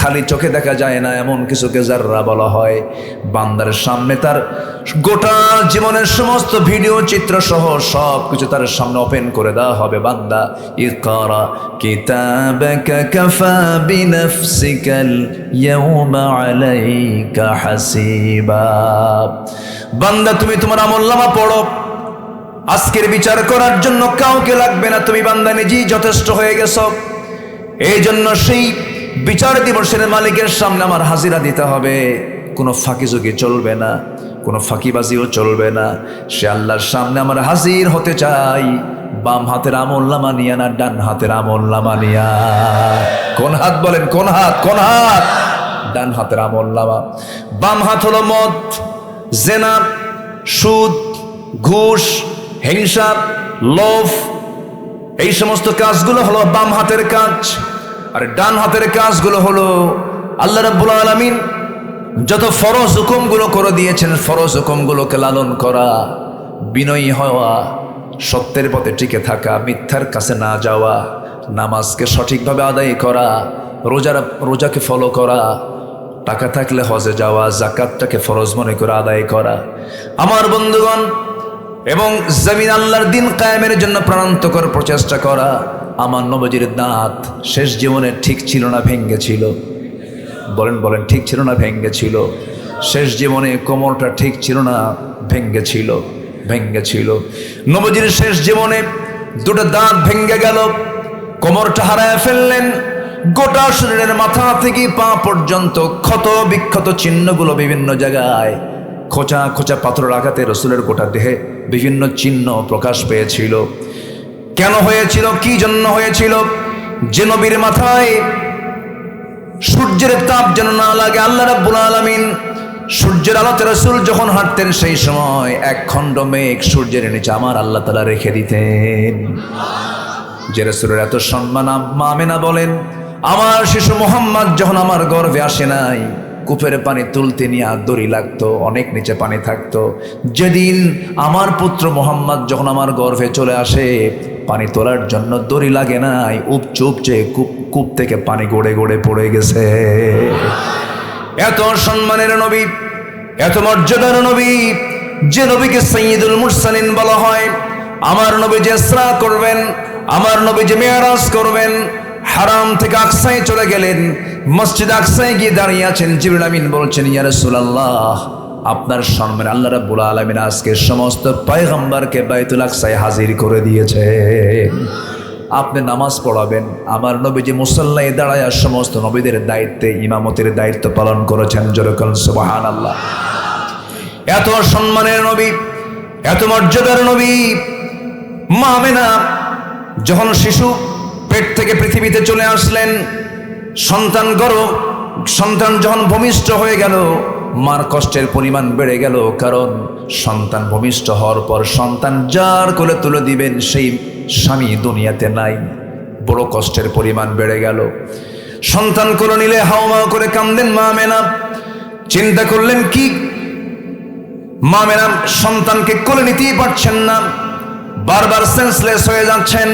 খালি চোখে দেখা যায় না, এমন কিছুকে যাররা বলা হয়। বান্দার সামনে তার গোটা জীবনের সমস্ত ভিডিও চিত্র সহ সব কিছু তার সামনে ওপেন করে দেওয়া হবে। বান্দা, ইকরা কিতাবাকা কাফা বিনাফসিকাল ইয়াওমা আলাইকা হাসিবা। বান্দা, তুমি তোমার আমলনামা পড়ো, আজকের বিচার করার জন্য কাউকে লাগবে না, তুমি বান্দা নিজেই যথেষ্ট হয়ে গেছো। এই জন্য সেই বিচার দিবসের মালিকের সামনে আমার হাজিরা দিতে হবে। কোনো ফাঁকিঝুঁকি চলবে না, কোনো ফাঁকিবাজিও চলবে না। সে আল্লাহর সামনে আমার হাজির হতে চাই, বাম হাতের আমলনামা নিয়া না ডান হাতের আমলনামা নিয়া? কোন হাত বলেন? কোন হাত? কোন হাত? ডান হাতের আমলনামা। বাম হাত হলো মদ, জেনা, সুদ, ঘুষ, হিংসা, লোভ, এই সমস্ত কাজগুলো হলো বাম হাতের কাজ। আর ডান হাতের কাজগুলো হলো আল্লাহ রাব্বুল আলামিন যত ফরজ হুকুমগুলো করে দিয়েছেন, ফরজ হুকুমগুলোকে লালন করা, বিনয়ী হওয়া, সত্যের পথে টিকে থাকা, মিথ্যার কাছে না যাওয়া, নামাজকে সঠিকভাবে আদায় করা, রোজাকে ফলো করা, টাকা থাকলে হজে যাওয়া, যাকাতটাকে ফরজ মনে করে আদায় করা। আমার বন্ধুগণ, এবং জমিন আল্লাহর দিন কায়েমের জন্য প্রাণান্তকর প্রচেষ্টা করা। আমার নবীজির দাঁত শেষ জীবনে ঠিক ছিল না ভেঙ্গে ছিল? বলেন ঠিক ছিল না ভেঙ্গে ছিল? শেষ জীবনে কোমরটা ঠিক ছিল না ভেঙ্গে ছিল? নবীজির শেষ জীবনে দুটো দাঁত ভেঙ্গে গেল, কোমরটা হারায় ফেললেন। গোটা শরীরের মাথা থেকে পা পর্যন্ত ক্ষত বিক্ষত চিহ্নগুলো বিভিন্ন জায়গায়, খোঁচা খোঁচা পাথরের আঘাতে রসুলের গোটা দেহে বিভিন্ন চিহ্ন প্রকাশ পেয়েছিল। কেন হয়েছিল? কি জন্য হয়েছিল? যে নবীর মাথায় সূর্যের তাপ যেন না লাগে। আল্লাহ রাব্বুল আলামিন সূর্যের আলোতে রসুল যখন হাঁটতেন, সেই সময় এক খণ্ড মেঘ সূর্যের নিচে আমার আল্লাহ তাআলা রেখে দিতেন। যে রসুলের এত সম্মান, মা আমেনা বলেন, আমার শিশু মুহাম্মদ যখন আমার গর্ভে আসে নাই, কূপের পানি তুলতে নিয়ে দড়ি লাগতো, অনেক নিচে পানি থাকতো। যেদিন আমার পুত্র মুহাম্মদ যখন আমার গর্ভে চলে আসে, পানি তোলার জন্য দড়ি লাগে নাই, উপচে কূপ থেকে পানি গড়ে গড়ে পড়ে গেছে। এত সম্মানের নবী, এত মর্যাদার নবী, যে নবীকে সাইয়্যিদুল মুরসালিন বলা হয়। আমার নবী যে ইসরা করবেন, আমার নবী যে মেরাজ করবেন, হারাম থেকে আকসায় চলে গেলেন, মসজিদ আকসায় গিয়ে দাঁড়িয়ে আছেন। জিবরিল আমিন বলছেন, ইয়া রাসূলুল্লাহ, আপনার সম্মানে আল্লাহ রাব্বুল আলামিন আজকে সমস্ত পয়গম্বরকে বাইতুল আকসায় হাজির করে দিয়েছেন। আপনি নামাজ পড়াবেন, আমার নবীজি মুসাল্লায় দাঁড়ায় সমস্ত নবীদের দায়িত্বে ইমামতের দায়িত্ব পালন করেছেন। জোরে বলুন সুবহানাল্লাহ। এত সম্মানের নবী, এত মর্যাদার নবী। মা আমেনা যখন শিশু পেট থেকে পৃথিবীতে চলে আসলেন, সন্তান যখন ভূমিষ্ঠ হয়ে গেল, মার কষ্টের পরিমাণ বেড়ে গেল। কারণ সন্তান ভূমিষ্ঠ হওয়ার পর সন্তান যার কোলে তুলে দিবেন, সেই স্বামী দুনিয়াতে নাই। বড় কষ্টের পরিমাণ বেড়ে গেল। সন্তান কোলে নিলে হাওমাও করে কান্দেন মা আমেনা। চিন্তা করলেন কি, মা আমেনা সন্তানকে কোলে নিতেই পারছেন না, বারবার সেন্সলেস হয়ে যাচ্ছেন।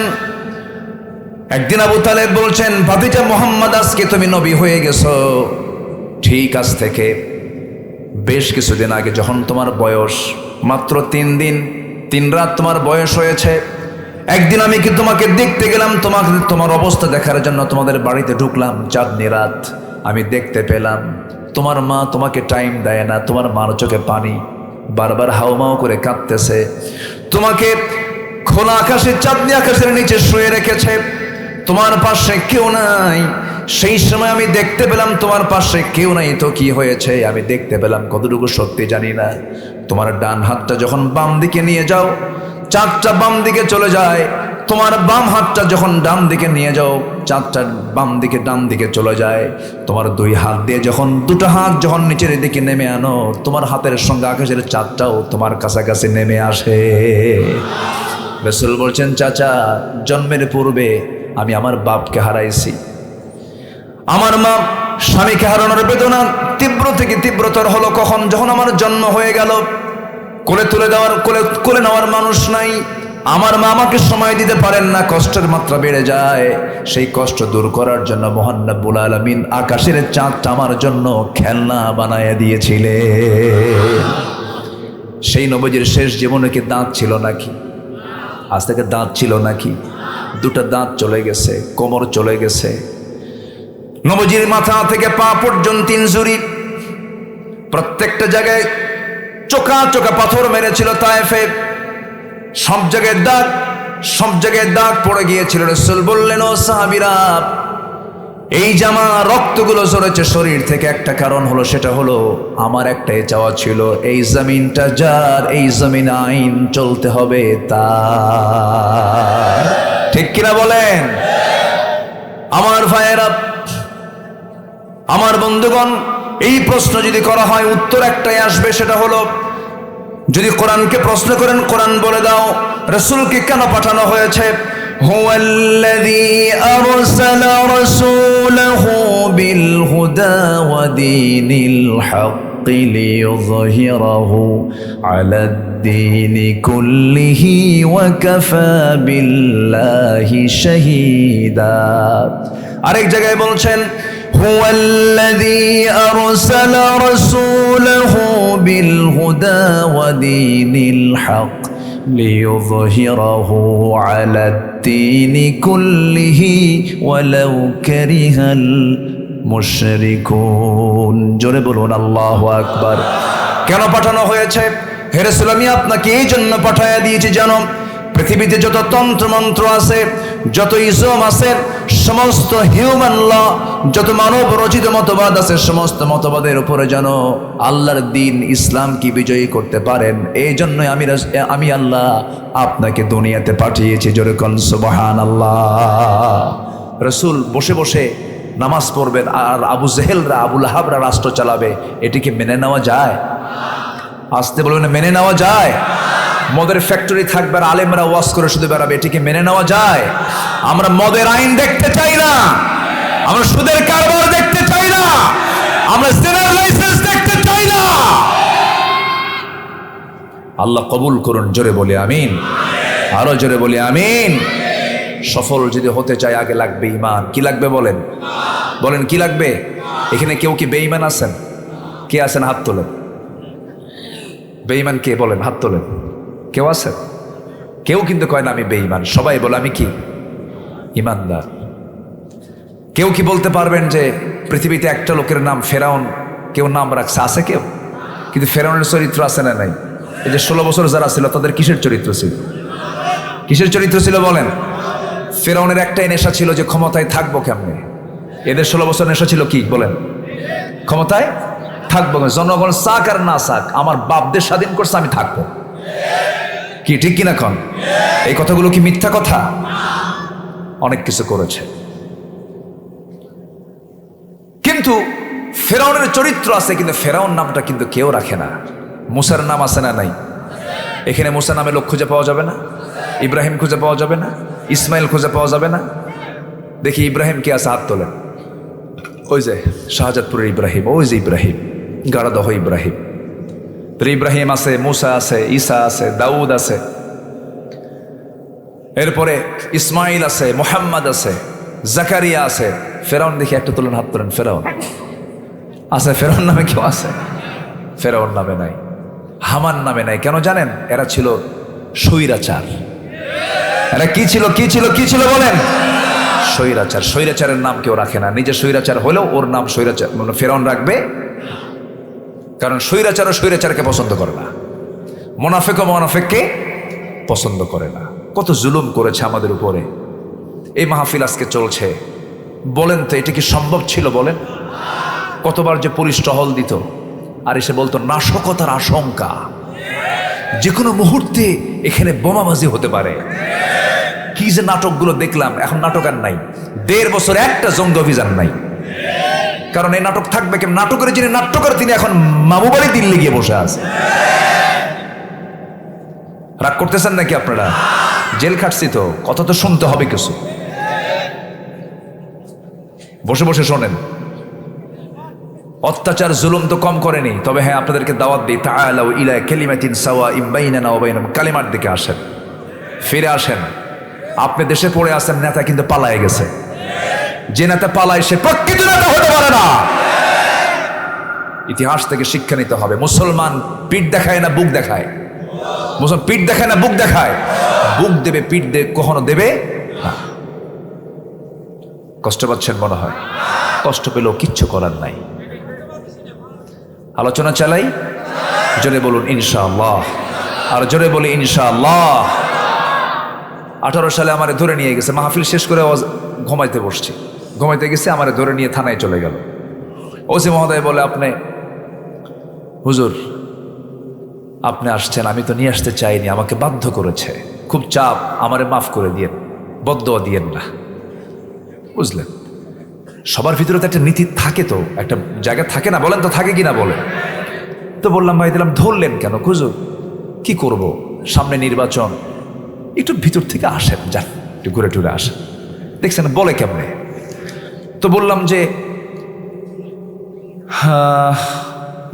একদিন আবু তালেব বলছেন, ভাতিজা মুহাম্মদ, আজকে তুমি নবী হয়ে গেছো। ঠিক আজ থেকে বেশ কিছুদিন আগে যখন তোমার বয়স মাত্র 3 দিন 3 রাত তোমার বয়স হয়েছে, একদিন আমি কি তোমাকে দেখতে গেলাম, তোমার অবস্থা দেখার জন্য তোমাদের বাড়িতে ঢুকলাম, চাঁদনি রাত। আমি দেখতে পেলাম তোমার মা তোমাকে টাইম দেয় না, তোমার মার চোখে পানি, বারবার হাউমাউ করে কাঁদতেছে। তোমাকে খোলা আকাশে, চাঁদনি আকাশের নিচে শুয়ে রেখেছে, তোমার পাশে কেউ নাই। সেই সময় আমি দেখতে পেলাম তোমার পাশে কেউ নাই, তো কি হয়েছে? আমি দেখতে পেলাম, কতটুকু সত্যি জানি না, তোমার ডান হাতটা যখন বাম দিকে নিয়ে যাও, চাঁদটা বাম দিকে চলে যায়। তোমার বাম হাতটা যখন ডান দিকে নিয়ে যাও, চাঁদটা বাম দিকে ডান দিকে চলে যায়। তোমার দুই হাত দিয়ে যখন, দুটো হাত যখন নিচের দিকে নেমে আনো, তোমার হাতের সঙ্গে আকাশের চাঁদটাও তোমার কাছাকাছি নেমে আসে। রাসূল বলছেন, চাচা, জন্মের পূর্বে আমি আমার বাপকে হারাইছি। আমার মা স্বামীকে হারানোর বেদনা তীব্র থেকে তীব্রতর হলো কখন? যখন আমার জন্ম হয়ে গেল। কোলে নেওয়ার মানুষ নাই। আমার মা আমাকে সময় দিতে পারেন না, কষ্টের মাত্রা বেড়ে যায়। সেই কষ্ট দূর করার জন্য মহান রব্বুল আলামিন আকাশের চাঁদটা আমার জন্য খেলনা বানায় দিয়েছিলে। সেই নবীজির শেষ জীবনে কি দাঁত ছিল নাকি? আজ থেকে দাঁত ছিল নাকি? দুটো দাঁত চলে গেছে, কোমর চলে গেছে। নবীজির মাথা থেকে পা পর্যন্ত ইনজুরি, প্রত্যেকটা জায়গায় চোখা চোখা পাথর মেরেছিল তায়েফে, সব জায়গায় দাগ পড়ে গিয়েছিল। রাসূল বললেন, ও সাহাবীরা, এই জামা রক্তগুলো ঝরেছে শরীর থেকে, একটা কারণ হলো, সেটা হলো আমার একটাই চাওয়া ছিল, এই জমিনটা যার, এই জমিন আইন চলতে হবে তার। ঠিক কিনা বলেন? আমার ভাইয়েরা, আমার বন্ধুগণ, এই প্রশ্ন যদি করা হয়, উত্তর একটাই আসবে, সেটা হলো, যদি কোরআনকে প্রশ্ন করেন, কোরআন বলে দাও রাসূলকে কেন পাঠানো হয়েছে। হুয়াল্লাযী আরসালা রাসূলাহু বিল হুদা ওয়া দীনিল হাক্কি লিইয়ুযহিরাহু আলাদ-দীনি কুল্লিহি ওয়া কাফা বিল্লাহি শাহীদা। আরেক জায়গায় বলছেন, هو الذي أرسل رسوله بالهدى ودين الحق ليظهره على الدين كله ولو كره المشركون। জোরে বলুন আল্লাহু আকবার। কেন পাঠানো হয়েছে? হে রাসূল, আমি আপনাকে এই জন্য পাঠায়া দিয়েছি জানো, পৃথিবীতে যত তন্ত্র মন্ত্র আছে, যত ইসম আছে, সমস্ত হিউম্যান ল, যত মানব রচিত মতবাদ আছে, সমস্ত মতবাদের উপরে যেন আল্লাহর দ্বীন ইসলাম কি বিজয়ী করতে পারেন, এই জন্যই আমি আল্লাহ আপনাকে দুনিয়াতে পাঠিয়েছি। জোরে কোন সুবহানাল্লাহ। রাসূল বসে বসে নামাজ পড়বেন আর আবু জেহেলরা, আবু লাহাবরা রাষ্ট্র চালাবে, এটিকে মেনে নেওয়া যায়? আসতে বলবেন, মেনে নেওয়া যায়? মদের ফ্যাক্টরি থাকবে আর আলেমরা ওয়াজ করে শুধু বেড়াবে, এটিকে মেনে নেওয়া যায়? আমরা মদের আইন দেখতে চাই না, আমরা সুদের কারবার দেখতে চাই না, আমরা জেনার লাইসেন্স দেখতে চাই না। আল্লাহ কবুল করুন। জোরে বলি আমিন, আরো জোরে বলি আমিন। সফল যদি হতে চাই, আগে লাগবে ঈমান। কি লাগবে বলেন? বলেন কি লাগবে? এখানে কেউ কি বেঈমান আছেন? কে আছেন? হাত তোলেন। বেঈমান কে বলেন? হাত তোলেন। কেউ আছে? কেউ কিন্তু কয় না আমি বেঈমান, সবাই বলে আমি কি? ঈমানদার। কেউ কি বলতে পারবেন যে পৃথিবীতে একটা লোকের নাম ফেরাউন কেউ নাম রাখছে? আছে কেউ? কিন্তু ফেরাউনের চরিত্র আছে না নাই? এই যে 16 বছর যারা ছিল তাদের কিসের চরিত্র ছিল? কিসের চরিত্র ছিল বলেন? ফেরাউনের একটাই নেশা ছিল যে ক্ষমতায় থাকবো কেমনে। এদের 16 বছর নেশা ছিল কি বলেন? ক্ষমতায় থাকবো। জনগণ চাক আর না চাক, আমার বাপদের স্বাধীন করছে, আমি থাকবো। কি ঠিক কিনা কন? এই কথাগুলো কি মিথ্যা কথা? অনেক কিছু করেছে, কিন্তু ফেরাউনের চরিত্র আছে, কিন্তু ফেরাউন নামটা কিন্তু কেউ রাখে না। মুসার নাম আছে না নাই? এখানে মুসা নামে লোক খুঁজে পাওয়া যাবে না? ইব্রাহিম খুঁজে পাওয়া যাবে না? ইসমাইল খুঁজে পাওয়া যাবে না? দেখি ইব্রাহিম কে আছে? হাত তোলেন। ওই যে শাহজাদপুরের ইব্রাহিম, ওই যে ইব্রাহিম, গাড়াদহ ইব্রাহিম। ইব্রাহিম আছে, মুসা আছে, ঈসা আছে, দাউদ আছে, এরপরে ইসমাইল আছে, মুহাম্মদ আছে, জাকারিয়া আছে। ফেরাউন দেখি একটা তোলেন, হাত তোলেন। ফেরাউন আছে? ফেরাউন নামে কেউ আছে? ফেরাউন নামে নাই, হামান নামে নাই। কেন জানেন? এরা ছিল স্বৈরাচার। এটা কি ছিল কি ছিল কি ছিল বলেন? স্বৈরাচার। স্বৈরাচারের নাম কেউ রাখে না, নিজে স্বৈরাচার হলেও ওর নাম স্বৈরাচার মানে ফেরাউন রাখবে, কারণ স্বৈরাচারও স্বৈরাচারকে পছন্দ করে না, মুনাফিকও মুনাফিককে পছন্দ করে না। কত জুলুম করেছে আমাদের উপরে। এই মাহফিল আজকে চলছে, বলেন তো এটা কি সম্ভব ছিল বলেন? কতবার যে পুলিশ টহল দিত আর এসে বলতো নাশকতার আশঙ্কা, যে কোনো মুহূর্তে এখানে বোমাবাজি হতে পারে। কি যে নাটকগুলো দেখলাম, এখন নাটক আর নাই। 1.5 বছর একটা জঙ্গি অভিযান নাই, কারণ এই নাটক থাকবে কেন? নাটকের যিনি নাট্যকার তিনি এখন মামু বাড়ি দিল্লি গিয়ে বসে আছে। রাগ করতেছেন নাকি আপনারা? জেল খাটছি তো, কথা তো শুনতে হবে কিছু। বসে বসে শোনেন। অত্যাচার জুলুম তো কম করেনি, তবে হ্যাঁ আপনাদেরকে দাওয়াত দিই, তাআলাউ ইলা কালিমাতিন সাওয়াইন বাইনানা ওয়া বাইনাকুম, কালিমার দিকে আসেন, ফিরে আসেন। আপনি দেশে পড়ে আছেন, নেতা কিন্তু পালায়ে গেছে। যে নেতা পালায় সে প্রকৃত নেতা হতে পারে না। ইতিহাস থেকে শিক্ষা নিতে হবে। মুসলমান পিঠ দেখায় না বুক দেখায়, মুসলমান পিঠ দেখায় না বুক দেখায়। বুক দেবে, পিঠ দেবে কখনো দেবে না। কষ্ট পাচ্ছেন মনে হয়? কষ্ট পেলেও কিচ্ছু করার নাই। আলোচনা চালাই, জোরে বলুন ইনশাআল্লাহ। আর জোরে বলি ইনশাআল্লাহ। 18 সালে আমারে ধরে নিয়ে গেছে, মাহফিল শেষ করে ঘুমাইতে বসছি, ঘুমাইতে গেছে, আমারে ধরে নিয়ে থানায় চলে গেল। ওসি মহোদয় বলে, আপনি হুজুর আপনি আসছেন, আমি তো নিয়ে আসতে চাইনি, আমাকে বাধ্য করেছে, খুব চাপ, আমারে মাফ করে দিয়েন, বদদোয়া দিয়েন না। বুঝলেন? সবার ভিতরে তো একটা নীতি থাকে, তো একটা জায়গা থাকে না, বলেন তো থাকে কিনা বলেন? তো বললাম ভাই দিলাম, ধরলেন কেন? হুজুর কি করব, সামনে নির্বাচন, একটু ভিতর থেকে আসেন, যান একটু ঘুরে টুরে আসেন। দেখছেন বলে কেমনে? তো বললাম যে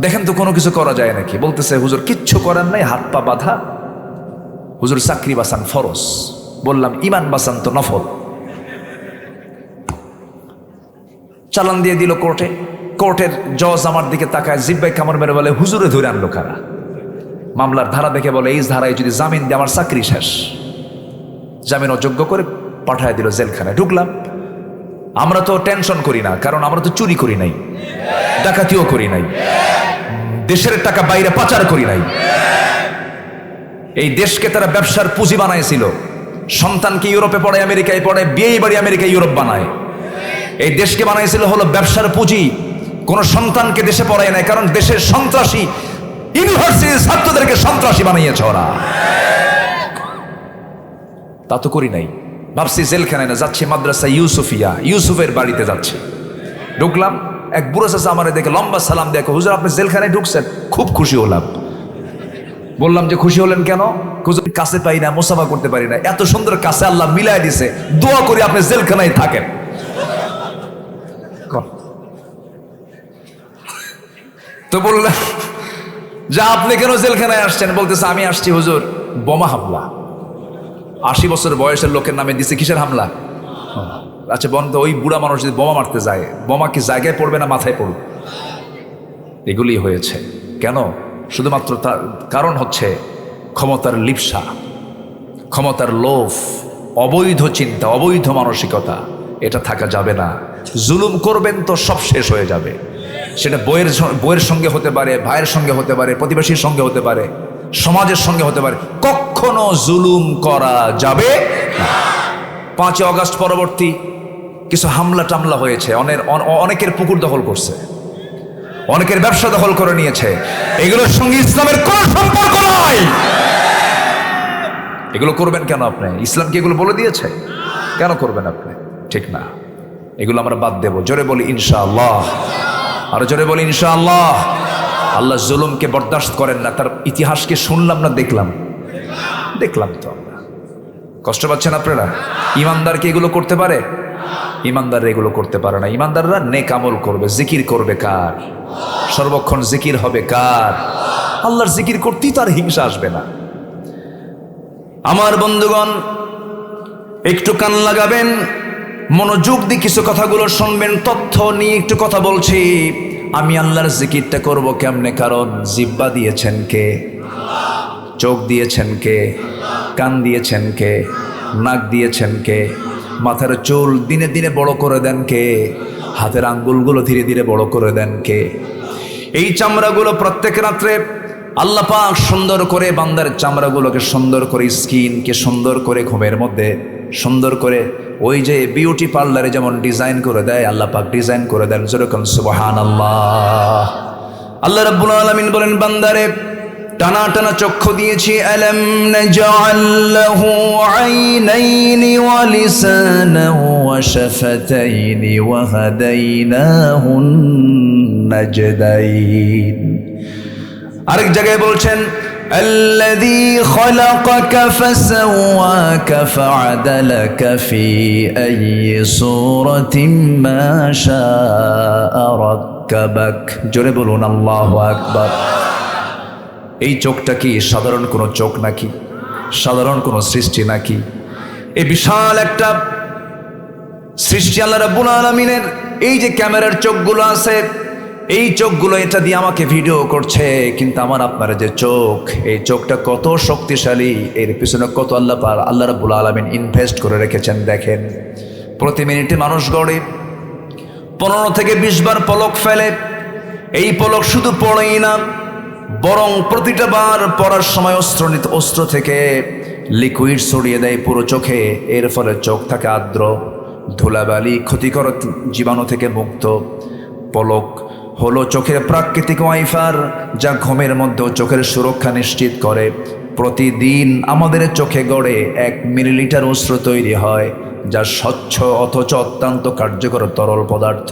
দেখেন তো কোনো কিছু করা যায় নাকি? বলতেছে হুজুর কিচ্ছু করার নাই, হাত পা বাঁধা। হুজুর চাকরি বাঁচান ফরজ। বললাম ইমান বাঁচান তো নফল। চালান দিয়ে দিল কোর্টে। কোর্টের জজ আমার দিকে তাকায়, জিব্বাই কামড় মেরে বলে, হুজুরে ধরে আনলো কারা? মামলার ধারা দেখে বলে, এই ধারায় যদি জামিন দিয়ে আমার চাকরি শেষ। জামিন অযোগ্য করে পাঠায় দিল জেলখানায়। ঢুকলাম। আমরা তো টেনশন করি না, কারণ আমরা তো চুরি করি নাই, ডাকাতিও করি নাই, দেশের টাকা বাইরে পাচার করি নাই। এই দেশকে তারা ব্যবসার পুঁজি বানাইছিল। সন্তানকে ইউরোপে পড়ে, আমেরিকায় পড়ে, বিয়ে বাড়ি আমেরিকায় ইউরোপ বানায়। এই দেশকে বানাইছিল হলো ব্যবসার পুঁজি, কোন সন্তানকে দেশে পড়ায় নাই, কারণ দেশের সন্ত্রাসী ইউনিভার্সিটির ছাত্রদেরকে সন্ত্রাসী বানিয়েছে ওরা। তা তো করি নাই। ভাবছি জেলখানায় না, যাচ্ছি মাদ্রাসা ইউসুফিয়া, ইউসুফের বাড়িতে যাচ্ছি। ঢুকলাম, এক বুড়ো চাচা আমারে দেখে লম্বা সালাম দেখো, হুজুর আপনি জেলখানায় ঢুকছেন? খুব খুশি হলাম। বললাম যে খুশি হলেন কেন? হুজুর কাছে পাই না, মুসাফা করতে পারি না, এত সুন্দর কাছে আল্লাহ মিলাই দিছে, দোয়া করি আপনি জেলখানায় থাকেন। তো বললাম যে আপনি কেন জেলখানায় আসছেন? বলতেছে আমি আসছি হুজুর বোমা হামলা, 80 বছর বয়সের লোকের নামে দিছে, কিসের হামলা? আচ্ছা বন্ধ, ওই বুড়া মানুষ যদি বোমা মারতে যায়, বোমা কি জায়গায় পড়বে না মাথায় পড়বে? এগুলি হয়েছে কেন? শুধুমাত্র তার কারণ হচ্ছে ক্ষমতার লিপ্সা, ক্ষমতার লোভ, অবৈধ চিন্তা, অবৈধ মানসিকতা। এটা থাকা যাবে না। জুলুম করবেন তো সব শেষ হয়ে যাবে। সেটা বইয়ের সঙ্গে হতে পারে, ভাইয়ের সঙ্গে হতে পারে, প্রতিবেশীর সঙ্গে হতে পারে, সমাজের সঙ্গে হতে পারে। কখনো জুলুম করা যাবে না। 5 আগস্ট পরবর্তী কিছু হামলা টামলা হয়েছে, অনেকের পুকুর দখল করছে, অনেকের ব্যবসা দখল করে নিয়েছে। এগুলোর সঙ্গে ইসলামের কোনো সম্পর্ক নয়। এগুলো করবেন কেন আপনি? ইসলাম কি এগুলো বলে দিয়েছে? কেন করবেন আপনি? ঠিক না। এগুলো আমরা বাদ দেব। জোরে বলি ইনশাআল্লাহ। আর জোরে বলি ইনশাআল্লাহ। আল্লাহ জুলুমকে বরদাস্ত করেন না। তার ইতিহাসকে শুনলাম না দেখলাম? দেখলাম তো আমরা। কষ্ট পাচ্ছেন আপনারা? ইমানদারকে এগুলো করতে পারে? ইমানদাররা এগুলো করতে পারে না। ইমানদাররা নেক আমল করবে, জিকির করবে কার? সর্বক্ষণ জিকির হবে কার? আল্লাহর জিকির করতেই তার হিংসা আসবে না। আমার বন্ধুগণ একটু কান লাগাবেন, মনোযোগ দিয়ে কিছু কথাগুলো শুনবেন। তথ্য নিয়ে একটু কথা বলছি। আমি আল্লাহর জিকিরটা করব কেমনে? কারণ জিহ্বা দিয়েছেন কে? চোখ দিয়েছেন কে? কান দিয়েছেন কে? নাক দিয়েছেন কে? মাথার চুল দিনে দিনে বড় করে দেন কে? হাতের আঙ্গুলগুলো ধীরে ধীরে বড় করে দেন কে? এই চামড়াগুলো প্রত্যেক রাত্রে আল্লাহ পাক সুন্দর করে বান্দার চামড়াগুলোকে সুন্দর করে, স্কিনকে সুন্দর করে ঘুমের মধ্যে সুন্দর করে ওই যে বিউটি পার্লারে যেমন ডিজাইন করে দেয়, আল্লাহ পাক ডিজাইন করে দেন। যেরকম সুবহানাল্লাহ। আল্লাহ রাব্বুল আলামিন বলেন, বান্দারে টানা টানা চক্ষু দিয়েছি। আলাম নাজআল লাহু আইনাইনি ওয়া লিসানান ওয়া শাফাতাইনি ওয়া হাদাইনাহুন নাজদাইন। আরেক জায়গায় বলছেন, আল্লাযী খালাকাকা ফাসাওয়াকা ফাআদালাকা ফি আইয়ি সূরাতিন মা শাআ রাক্কাবাক। জোরে বলুন আল্লাহু আকবার। এই চোখটা কি সাধারণ কোনো চোখ নাকি? সাধারণ কোনো সৃষ্টি নাকি? এই বিশাল একটা সৃষ্টি আল্লাহ রাব্বুল আলামিনের। এই যে ক্যামেরার চোখগুলো আছে, এই চোখগুলো এটা দিয়ে আমাকে ভিডিও করছে, কিন্তু আমার আপনার যে চোখ, এই চোখটা কত শক্তিশালী, এর পিছনে কত আল্লাহ রাব্বুল আলামিন ইনভেস্ট করে রেখেছেন দেখেন। প্রতি মিনিটে মানুষ গড়ে 15 থেকে 20 বার পলক ফেলে। এই পলক শুধু পড়েই না, বরং প্রতিটা বার পড়ার সময় অস্ত্র থেকে লিকুইড ছড়িয়ে দেয় পুরো চোখে। এর ফলে চোখ থাকে আর্দ্র, ধুলাবালি, ক্ষতিকর জীবাণু থেকে মুক্ত। পলক হলো চোখের প্রাকৃতিক ওয়াইফার, যা ঘুমের মধ্যেও চোখের সুরক্ষা নিশ্চিত করে। প্রতিদিন আমাদের চোখে গড়ে 1 মিলিলিটার অশ্রু তৈরি হয়, যা স্বচ্ছ অথচ অত্যন্ত কার্যকর তরল পদার্থ।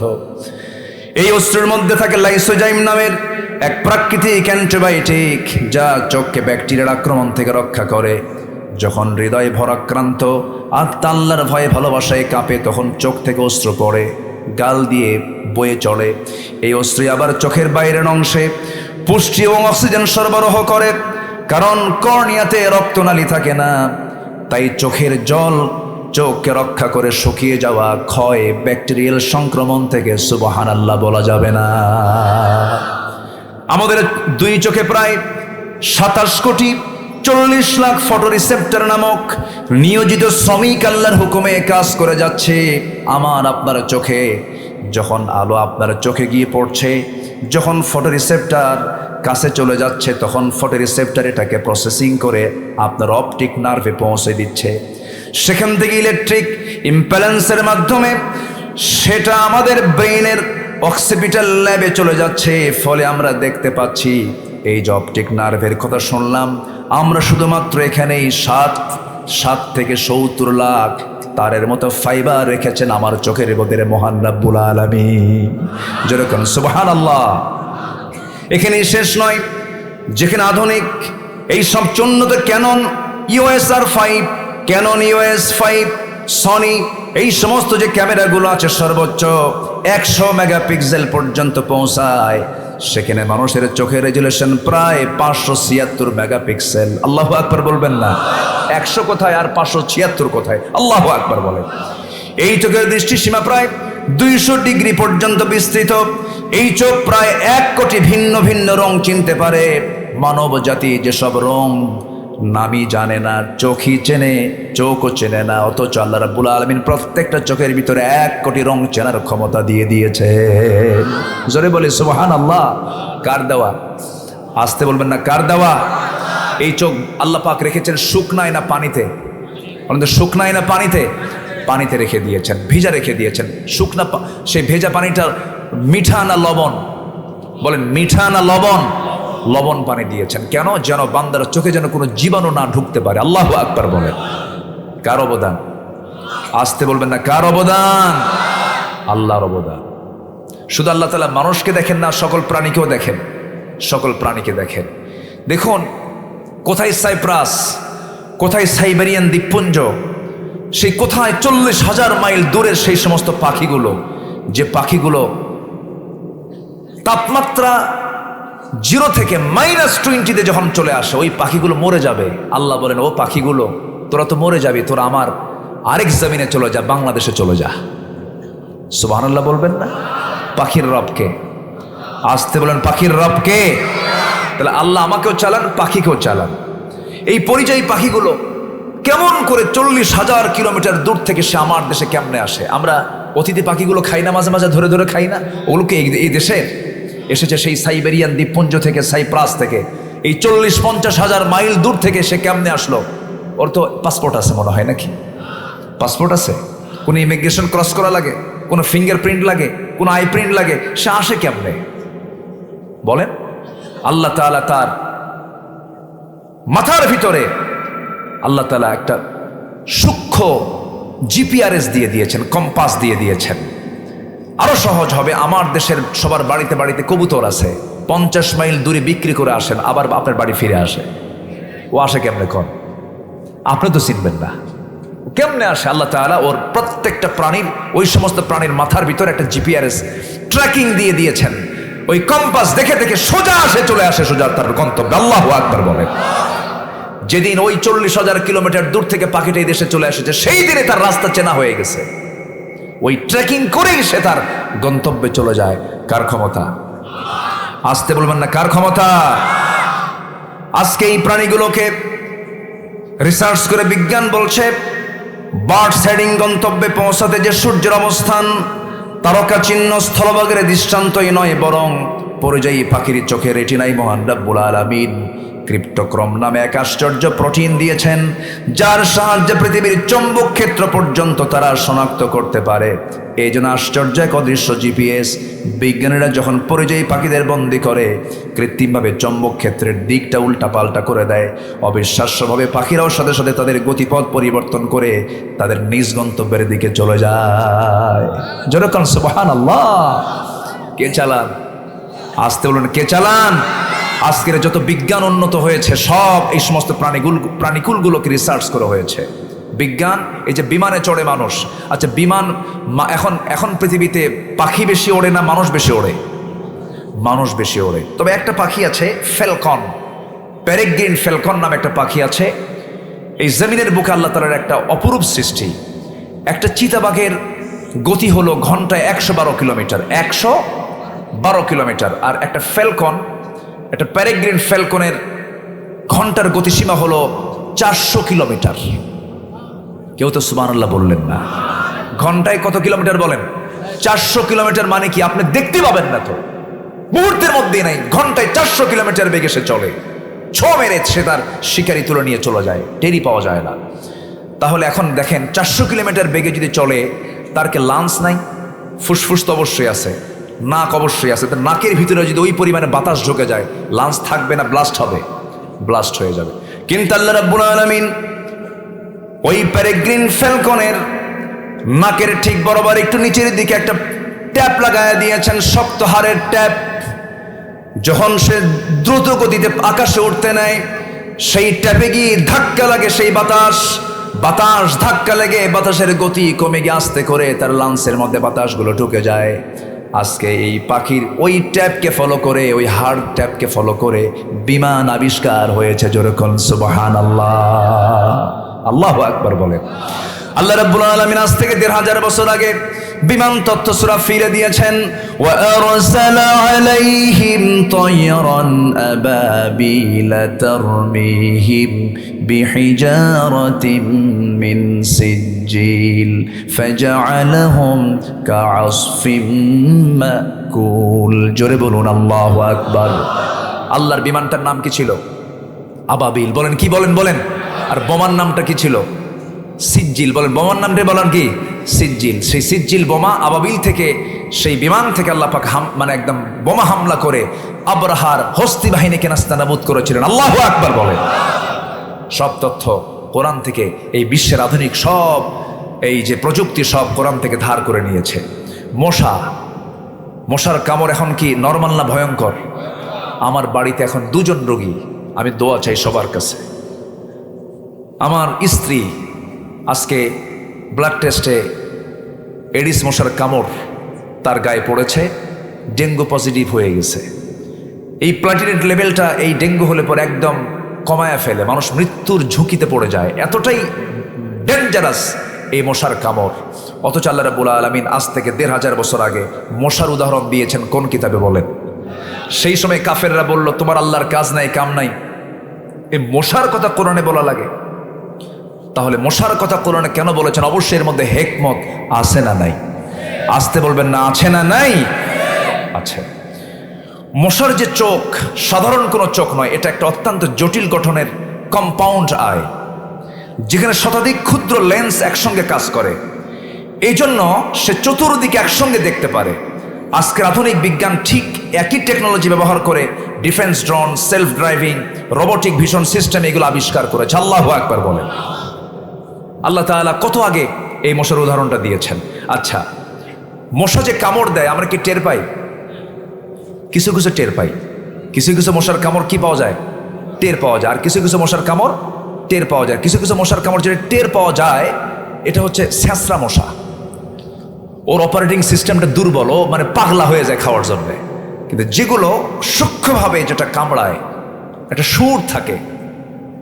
এই অস্ত্রের মধ্যে থাকে লাইসোজাইম নামের এক প্রাকৃতিক অ্যান্টিবায়োটিক, যা চোখকে ব্যাকটেরিয়ার আক্রমণ থেকে রক্ষা করে। যখন হৃদয় ভরাক্রান্ত আত্মা আল্লাহর ভয়ে ভালোবাসায় কাঁপে, তখন চোখ থেকে অশ্রু পড়ে, গাল দিয়ে বয়ে চলে। এই অশ্রু আবার চোখের বাইরের অংশে পুষ্টি এবং অক্সিজেন সরবরাহ করে, কারণ কর্নিয়াতে রক্তনালী থাকে না। তাই চোখের জল চোখকে রক্ষা করে শুকিয়ে যাওয়া, ক্ষয়, ব্যাকটেরিয়াল সংক্রমণ থেকে সুবহানাল্লাহ বলা যাবে না। আমাদের 2 চোখে প্রায় 27 কোটি 40 লাখ ফটোরিসেপ্টর নামক নিয়োজিত শ্রমিক আল্লাহর হুকুমে কাজ করে যাচ্ছে। আমার আপনার চোখে যখন আলো আপনার চোখে গিয়ে পড়ছে, যখন ফটোরিসেপ্টর কাছে চলে যাচ্ছে, তখন ফটোরিসেপ্টর এটাকে প্রসেসিং করে আপনার অপটিক নার্ভে পৌঁছে দিচ্ছে। সেখান থেকে ইলেকট্রিক ইম্প্যালেন্সের মাধ্যমে সেটা আমাদের ব্রেইনের অক্সিপিটাল ল্যাবে চলে যাচ্ছে। ফলে আমরা দেখতে পাচ্ছি, এই যে অপটিক নার্ভের কথা শুনলাম, আমরা শুধুমাত্র এখানেই 7 থেকে 70 লাখ তারের মতো ফাইবার রেখেছেন আমার চোখের মধ্যে মহান রাব্বুল আলামিন। যেরকম সুবহানাল্লাহ। এখানেই শেষ নয়, যেখানে আধুনিক এই সব উন্নত Canon EOS R5, Canon EOS 5, Sony, এই সমস্ত যে ক্যামেরাগুলো আছে সর্বোচ্চ 100 মেগাপিক্সেল পর্যন্ত পৌঁছায়। সেখানে মানুষের চোখের রেজুলেশন প্রায় 576 মেগাপিক্সেল। আল্লাহু আকবার বলবেন না? 100 কোথায় আর 576 কোথায়? আল্লাহু আকবার বলে। এই চোখের দৃষ্টিসীমা প্রায় 200 ডিগ্রি পর্যন্ত বিস্তৃত। এই চোখ প্রায় 1 কোটি ভিন্ন ভিন্ন রং চিনতে পারে। মানব জাতি যেসব রং নামই জানে না, চোখই চেনে, চোখও চেনে না, অথচ আল্লাহ রাব্বুল আলামিন প্রত্যেকটা চোখের ভিতরে 1 কোটি রং চেনার ক্ষমতা দিয়ে দিয়েছে। জোরে বলি সুবহানাল্লাহ। কার দেওয়া? আসতে বলবেন না, কার দেওয়া? এই চোখ আল্লাহ পাক রেখেছেন শুকনায় না পানিতে? শুকনায় না পানিতে? পানিতে রেখে দিয়েছেন, ভিজা রেখে দিয়েছেন। শুকনা সেই ভেজা পানিটা মিঠা না লবণ? বলেন, মিঠা না লবণ? লবণ পানি দিয়েছেন। কেন? যেন বান্দার চোখে যেন কোনো জীবাণু না ঢুকতে পারে। আল্লাহু আকবার বলেন। কার অবদান? আসতে বলবেন না, কার অবদান? আল্লাহর অবদান। শুধু আল্লাহ তাআলা মানুষকে দেখেন না, সকল প্রাণীকেও দেখেন। সকল প্রাণীকে দেখেন। দেখুন, কোথায় সাইপ্রাস, কোথায় সাইবেরিয়ান দ্বীপপুঞ্জ, সেই কোথায় 40,000 মাইল দূরের সেই সমস্ত পাখিগুলো, যে পাখিগুলো তাপমাত্রা 0 থেকে -20-তে যখন চলে আসে, ওই পাখিগুলো মরে যাবে। আল্লাহ বলেন, ও পাখিগুলো, তোরা তো মরে যাবি, তোরা আমার আরেক জমিনে চলে যা, বাংলাদেশে চলে যা। সুবহানাল্লাহ বলবেন না? পাখির রবকে আসতে বলেন, পাখির রবকে। তাহলে আল্লাহ আমাকেও চালান, পাখিকেও চালান। এই পরিযায়ী পাখিগুলো কেমন করে 40,000 কিলোমিটার দূর থেকে সে আমার দেশে কেমনে আসে? আমরা অতিথি পাখিগুলো খাই না, মাঝে মাঝে ধরে ধরে খাই না? ওগুলোকে এই দেশে এসেছে সেই সাইবেরিয়ান দ্বীপপুঞ্জ থেকে, সাইপ্রাস থেকে, এই 40-50 হাজার মাইল দূর থেকে সে কেমনে আসলো? ওর তো পাসপোর্ট আছে মনে হয়, নাকি? পাসপোর্ট আছে? কোনো ইমিগ্রেশন ক্রস করা লাগে? কোনো ফিঙ্গারপ্রিন্ট লাগে? কোনো আই প্রিন্ট লাগে? সে আসে কেমনে বলেন? আল্লাহ তাআলা তার মাথার ভিতরে আল্লাহ তাআলা একটা সূক্ষ্ম জিপিআরএস দিয়ে দিয়েছেন, কম্পাস দিয়ে দিয়েছেন। আরো সহজ হবে, আমার দেশের সবার বাড়িতে বাড়িতে কবুতর আছে, 50 মাইল দূরে বিক্রি করে আসেন, আবার আপনার বাড়ি ফিরে আসে। ও আসে কেমনে কোন? আপনি তো চিনবেন না কেমনে আসে। আল্লাহ তাআলা ওর প্রত্যেকটা প্রাণীর, ওই সমস্ত প্রাণীর মাথার ভিতরে একটা জিপিআরএস ট্র্যাকিং দিয়ে দিয়েছেন। ওই কম্পাস দেখে দেখে সোজা আসে, চলে আসে সোজা তার গন্তব্যে। আল্লাহু আকবার বলে। যেদিন ওই 40,000 কিলোমিটার দূর থেকে পাখিটা এই দেশে চলে এসেছে, সেই দিনে তার রাস্তা চেনা হয়ে গেছে। ওই ট্রেকিং করেই সে তার গন্তব্যে চলে যায়। কার ক্ষমতা? আসতে বলবেন না, কার ক্ষমতা? আজকে এই প্রাণীগুলোকে রিসার্চ করে বিজ্ঞান বলছে, বার্ড হেডিং গন্তব্যে পৌঁছাতে যে সূর্যের অবস্থান তারকা চিহ্ন স্থলভাগের দৃষ্টান্তই নয়, বরং পরিযায়ী পাখির চোখে রেটিনাই মহান রব্বুল আলামিন ক্রিপ্টোক্রম নামে এক আশ্চর্য প্রোটিন দিয়েছেন, যার সাহায্যে পৃথিবীর চৌম্বক ক্ষেত্র পর্যন্ত তারা শনাক্ত করতে পারে। এই জন্য আশ্চর্য এক অদৃশ্য জিপিএস বিজ্ঞানীরা যখন পরিযায়ী পাখিদের বন্দি করে, কৃত্রিমভাবে চৌম্বক ক্ষেত্রের দিকটা উল্টা পাল্টা করে দেয়। অবিশ্বাস্যভাবে পাখিরাও সাথে সাথে তাদের গতিপথ পরিবর্তন করে তাদের নিজ গন্তব্যের দিকে চলে যায়। যেরকম সুবহানাল্লাহ। কে চালান? আসতে বলুন, কে চালান? আজকের যত বিজ্ঞান উন্নত হয়েছে, সব এই সমস্ত প্রাণীকুলগুলোকে রিসার্চ করা হয়েছে। বিজ্ঞান, এই যে বিমানে চড়ে মানুষ, আচ্ছা বিমান এখন পৃথিবীতে পাখি বেশি ওড়ে না মানুষ বেশি ওড়ে? মানুষ বেশি ওড়ে। তবে একটা পাখি আছে ফ্যালকন, প্যারেগ্রিন ফ্যালকন নামে একটা পাখি আছে। এই জমিনের বুকে আল্লাহ তাআলার একটা অপরূপ সৃষ্টি। একটা চিতাবাঘের গতি হলো ঘন্টায় 112 কিলোমিটার, 112 কিলোমিটার। আর একটা ফ্যালকন, একটা প্যারেগ্রিন ফ্যালকনের ঘন্টার গতিসীমা হলো 400 কিলোমিটার। কেউ তো সুবহানাল্লাহ বললেন না। ঘন্টায় কত কিলোমিটার বলেন? 400 কিলোমিটার। মানে কি? আপনি দেখতে পাবেন না তো, মুহূর্তের মধ্যেই নাই, ঘন্টায় 400 কিলোমিটার বেগে সে চলে। ছো মেরে সে তার শিকারি তুলে নিয়ে চলে যায়, টেরি পাওয়া যায় না। তাহলে এখন দেখেন, 400 কিলোমিটার বেগে যদি চলে, তার কি লাঞ্চ নাই? ফুসফুস তো অবশ্যই আছে, নাক অবশ্যই আছে। তার নাকের ভিতরে যদি ওই পরিমাণে বাতাস ঢুকে যায়, লাঞ্চ থাকবে না, ব্লাস্ট হবে, ব্লাস্ট হয়ে যাবে। কিন্তু আল্লাহ রাব্বুল আলামিন ওই প্যারেগ্রিন ফ্যালকনের নাকের ঠিক বরাবর একটু নিচের দিকে একটা ট্যাপ লাগায় দিয়েছেন, শক্ত হাড়ের ট্যাপ। যখন সে দ্রুত গতিতে আকাশে উঠতে নেয়, সেই ট্যাপে গিয়ে ধাক্কা লাগে সেই বাতাস ধাক্কা লেগে বাতাসের গতি কমে গিয়ে আস্তে করে তার লাঞ্চের মধ্যে বাতাসগুলো ঢুকে যায়। আজকে এই পাখির ওই ট্যাপকে ফলো করে, ওই হার্ড ট্যাপকে ফলো করে বিমান আবিষ্কার হয়েছে। যেরকম সুবহানাল্লাহ, আল্লাহু আকবার বলেন। আল্লাহ রাব্বুল আলামিন আজ থেকে 1500 বছর আগে বিমান তথ্য সূরা ফিরে দিয়েছেন। ওয়া আরসালা আলাইহিম তায়রান আবাবিলা তারমিহিম বিহিজারাতিন মিন সিজ্জিল ফাজআলাহুম কাআসফিম মাকুল। জোরে বলুন আল্লাহু আকবার। আল্লাহর বিমানটার নাম কি ছিল? আবাবিল। বলেন কি? বলেন। আর বোমার নামটা কি ছিল? সিজ্জিল। বলেন বোমার নামটা বলেন কি? সিজ্জিল। সেই সিজ্জিল বোমা, আবাবিল থেকে, সেই বিমান থেকে আল্লাহ পাক মানে একদম বোমা হামলা করে আবরাহার হস্তি বাহিনীকে নাস্তানাবুদ করেছিলেন। আল্লাহু আকবার বলে। সব তথ্য কোরআন থেকে, এই বিশ্বের আধুনিক সব এই যে প্রযুক্তি, সব কোরআন থেকে ধার করে নিয়েছে। মশার কামড় এখন কি নরমাল না ভয়ঙ্কর? আমার বাড়িতে এখন 2 জন রোগী। আমি দোয়া চাই সবার কাছে। আমার স্ত্রী আজকে ব্লাড টেস্টে এডিস মশার কামড় তার গায়ে পড়েছে, ডেঙ্গু পজিটিভ হয়ে গেছে। এই প্লাটিলেট লেভেলটা এই ডেঙ্গু হলে পরে একদম কমায়া ফেলে, মানুষ মৃত্যুর ঝুঁকিতে পড়ে যায়। এতটাই ডেঞ্জারাস এই মশার কামড়। অথচ আল্লাহ রাব্বুল আলামিন আজ থেকে 1500 বছর আগে মশার উদাহরণ দিয়েছেন কোন কিতাবে বলেন? সেই সময় কাফেররা বলল, তোমার আল্লাহর কাজ নাই, কাম নাই, এই মশার কথা কোরআনে বলা লাগে? তাহলে মশার কথা কোরআনে কেন বলেছেন? অবশ্যই এর মধ্যে হেকমত আছে না নাই? আসতে বলবেন না, আছে না নাই? আছে। মশার যে চোখ সাধারণ কোনো চোখ নয়, এটা একটা অত্যন্ত জটিল গঠনের কম্পাউন্ড আই, যেখানে শতাধিক ক্ষুদ্র লেন্স একসঙ্গে কাজ করে। এই জন্য সে চতুর্দিকে একসঙ্গে দেখতে পারে। আজকের আধুনিক বিজ্ঞান ঠিক একই টেকনোলজি ব্যবহার করে defence drone, self driving, robotic vision system এগুলো আবিষ্কার করেছে। আল্লাহু আকবার বলেন। আল্লাহ তাআলা কত আগে এই মশার উদাহরণটা দিয়েছেন। আচ্ছা, মশা যে কামড় দেয় আমরা কি টের পাই? কিছু কিছু টের পাই। কিছু কিছু মশার কামড় কি পাওয়া যায়? টের পাওয়া যায়। আর কিছু কিছু মশার কামড় টের পাওয়া যায়। কিছু কিছু মশার কামড় যেটা টের পাওয়া যায় এটা হচ্ছে ছ্যাঁচড়া মশা। ওর অপারেটিং সিস্টেমটা দুর্বল, ও মানে পাগলা হয়ে যায় খাওয়ার জন্যে। কিন্তু যেগুলো সূক্ষ্মভাবে যেটা কামড়ায়, একটা সুর থাকে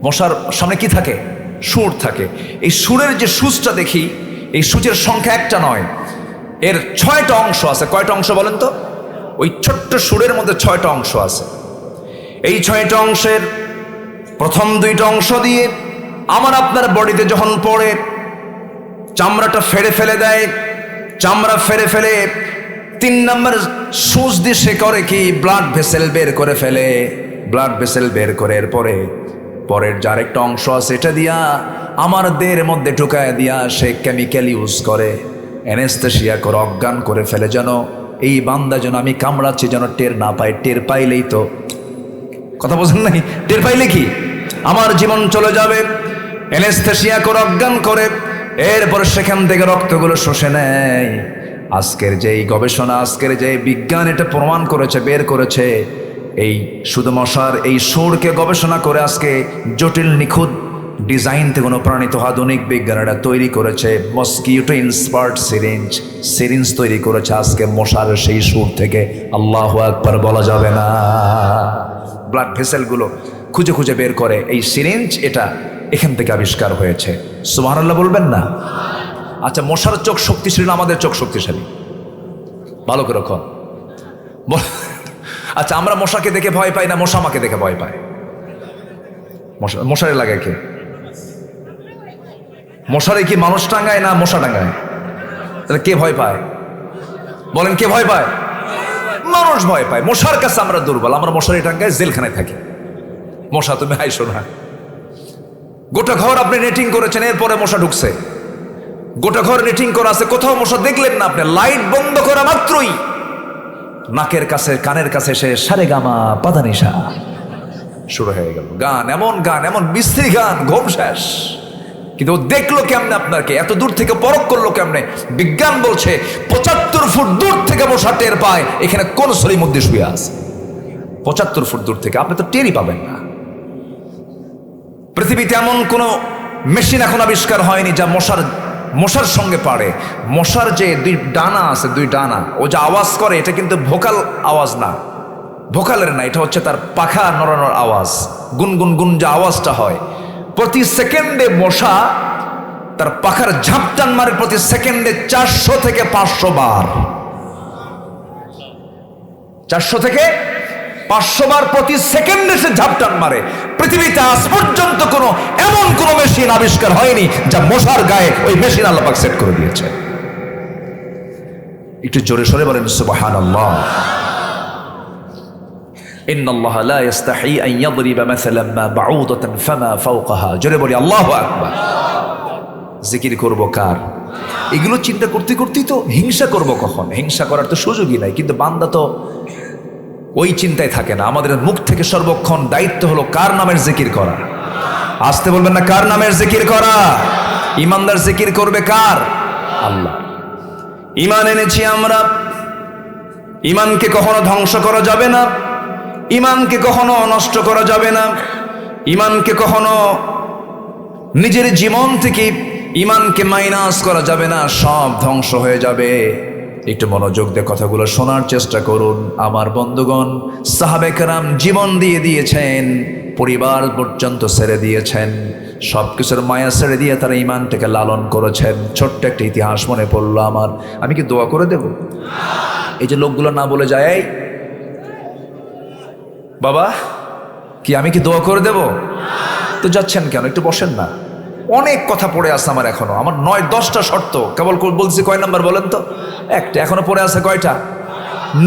মশার সামনে, কি থাকে? সুর থাকে। এই সুরের যে সুচটা দেখি, এই সুচের সংখ্যা একটা নয়, এর 6টা অংশ আছে। কয়টা অংশ বলেন তো? ওই ছোট্ট সুরের মধ্যে 6টা অংশ আছে। এই 6টা অংশের প্রথম 2টা অংশ দিয়ে আমার আপনার বডিতে যখন পড়ে চামড়াটা ফেড়ে ফেলে দেয়। চামড়া ফেড়ে ফেলে 3 নম্বর সুচ দিয়ে সে করে কি? ব্লাড ভেসেল বের করে ফেলে। ব্লাড ভেসেল বের করে এরপরে পরের যার একটা অংশ আছে এটা দিয়া আমার দেহের মধ্যে ঢুকায় দিয়া সে কেমিক্যাল ইউজ করে, অ্যানেস্থেসিয়া করে অজ্ঞান করে ফেলে, যেন এই বান্দা যেন আমি কামড়াচ্ছি যেন টের না পাই। টের পাইলেই তো, কথা বোঝেন নাই? টের পাইলে কি আমার জীবন চলে যাবে। অ্যানেস্থেসিয়া করে অজ্ঞান করে এরপর সেখান থেকে রক্তগুলো শুষে নেয়। আজকের যেই গবেষণা, আজকের যে বিজ্ঞান এটা প্রমাণ করেছে, বের করেছে, এই শুধু মশার এই সুরকে গবেষণা করে আজকে জটিল নিখুঁত ডিজাইন থেকে অনুপ্রাণিত আধুনিক বিজ্ঞানীরা তৈরি করেছে মস্কিউটো ইন্সপায়ার্ড সিরিঞ্জ। সিরিঞ্জ তৈরি করেছে আজকে মশার সেই সুর থেকে। আল্লাহু আকবার বলা যাবে না। ব্লাড ভেসেলগুলো খুঁজে খুঁজে বের করে এই সিরিঞ্জ, এটা এখান থেকে আবিষ্কার হয়েছে। সুবহানাল্লাহ বলবেন না? আচ্ছা, মশার চোখ শক্তিশালী না আমাদের চোখ শক্তিশালী? ভালো করে কন। আচ্ছা, আমরা মশাকে দেখে ভয় পাই না মশা আমাকে দেখে ভয় পায়? মশারে লাগে কে? মশারে কি মানুষ টাঙ্গায় না মশা টাঙ্গায়? তাহলে কে ভয় পায়? বলেন, কে ভয় পায়? মানুষ ভয় পায়। মশার কাছে আমরা দুর্বল। আমরা মশারি টাঙ্গায় জেলখানায় থাকি। মশা তুমি আইসো না। গোটা ঘর আপনি নেটিং করেছেন, এরপরে মশা ঢুকছে। গোটা ঘর নেটিং করা আছে, কোথাও মশা দেখলেন না আপনি। লাইট বন্ধ করা মাত্রই নাকের কাছে কানের কাছে সে সারেগামা পাদানিসা শুরু হয়ে গেল। গান, এমন বিশ্রী গান, ঘুম শেষ। কিন্তু ও দেখলো কেমনে আপনাকে? এত দূর থেকে পরখ করলো কেমনে? বিজ্ঞান বলছে 75 ফুট দূর থেকে মশা টের পায় এখানে কোন সলির মধ্যে শুয়ে আছে। 75 ফুট দূর থেকে আপনি তো টেরই পাবেন না। পৃথিবীতে এমন কোন মেশিন এখন আবিষ্কার হয়নি যা মশার সঙ্গে পারে। মশার যে 2 ডানা আছে, 2 ডানা, ও যে আওয়াজ করে এটা কিন্তু ভোকাল আওয়াজ না, ভোকালের না, এটা হচ্ছে তার পাখা নড়ানোর আওয়াজ। গুনগুন গুন যে আওয়াজটা হয়, প্রতি সেকেন্ডে মশা তার পাখার ঝাপটান মারে প্রতি সেকেন্ডে 400 থেকে 500 বার। 400 থেকে 500 বার প্রতি সেকেন্ডে সে ঝাপটান মারে। পৃথিবীতে আজ পর্যন্ত এমন কোন মেশিন আবিষ্কার হয়নি যা মশার গায়ে ওই মেশিন আল্লাহ পাক সেট করে দিয়েছে। একটু জোরে সরে বলেন সুবহানাল্লাহ। ইন্নাল্লাহা লা ইস্তাহি আন ইয়াদরিবা মাসালান মা বাউদাতান ফামা ফাওকাহা। জোরে বলি আল্লাহু আকবার। জিকির করব কার? এগুলো চিন্তা করতে করতেই তো হিংসা করব কখন? হিংসা করার তো সুযোগই নাই। কিন্তু বান্দা তো ওই চিন্তায় থাকে না। আমাদের মুখ থেকে সর্বক্ষণ দায়িত্ব হলো কার নামের জিকির করা। আসতে বলবেন না, কার নামের জিকির করা? ইমানদার জিকির করবে কার? আল্লাহ। ঈমান এনেছি আমরা, ঈমানকে কখনো ধ্বংস করা যাবে না, ঈমানকে কখনো নষ্ট করা যাবে না, ঈমানকে কখনো নিজের জীবন থেকে ঈমানকে মাইনাস করা যাবে না, সব ধ্বংস হয়ে যাবে। একটু মনোযোগ দিয়ে কথাগুলো শোনার চেষ্টা করুন। আমার বন্ধুগণ, সাহাবে কেরাম জীবন দিয়ে দিয়েছেন, পরিবার পর্যন্ত ছেড়ে দিয়েছেন, সবকিছুর মায়া ছেড়ে দিয়ে তারা ঈমানটাকে লালন করেছেন। ছোট্ট একটা ইতিহাস মনে পড়লো আমার। আমি কি দোয়া করে দেব? এই যে লোকগুলো না বলে যায়, এই বাবা কি আমি কি দোয়া করে দেব? তো যাচ্ছেন কেন? একটু বসেন না। অনেক কথা পড়ে আছে আমার এখনো, আমার 9-10টা শর্ত, কেবল বলছি কয় নাম্বার বলেন তো? একটা। এখনো পড়ে আছে কয়টা?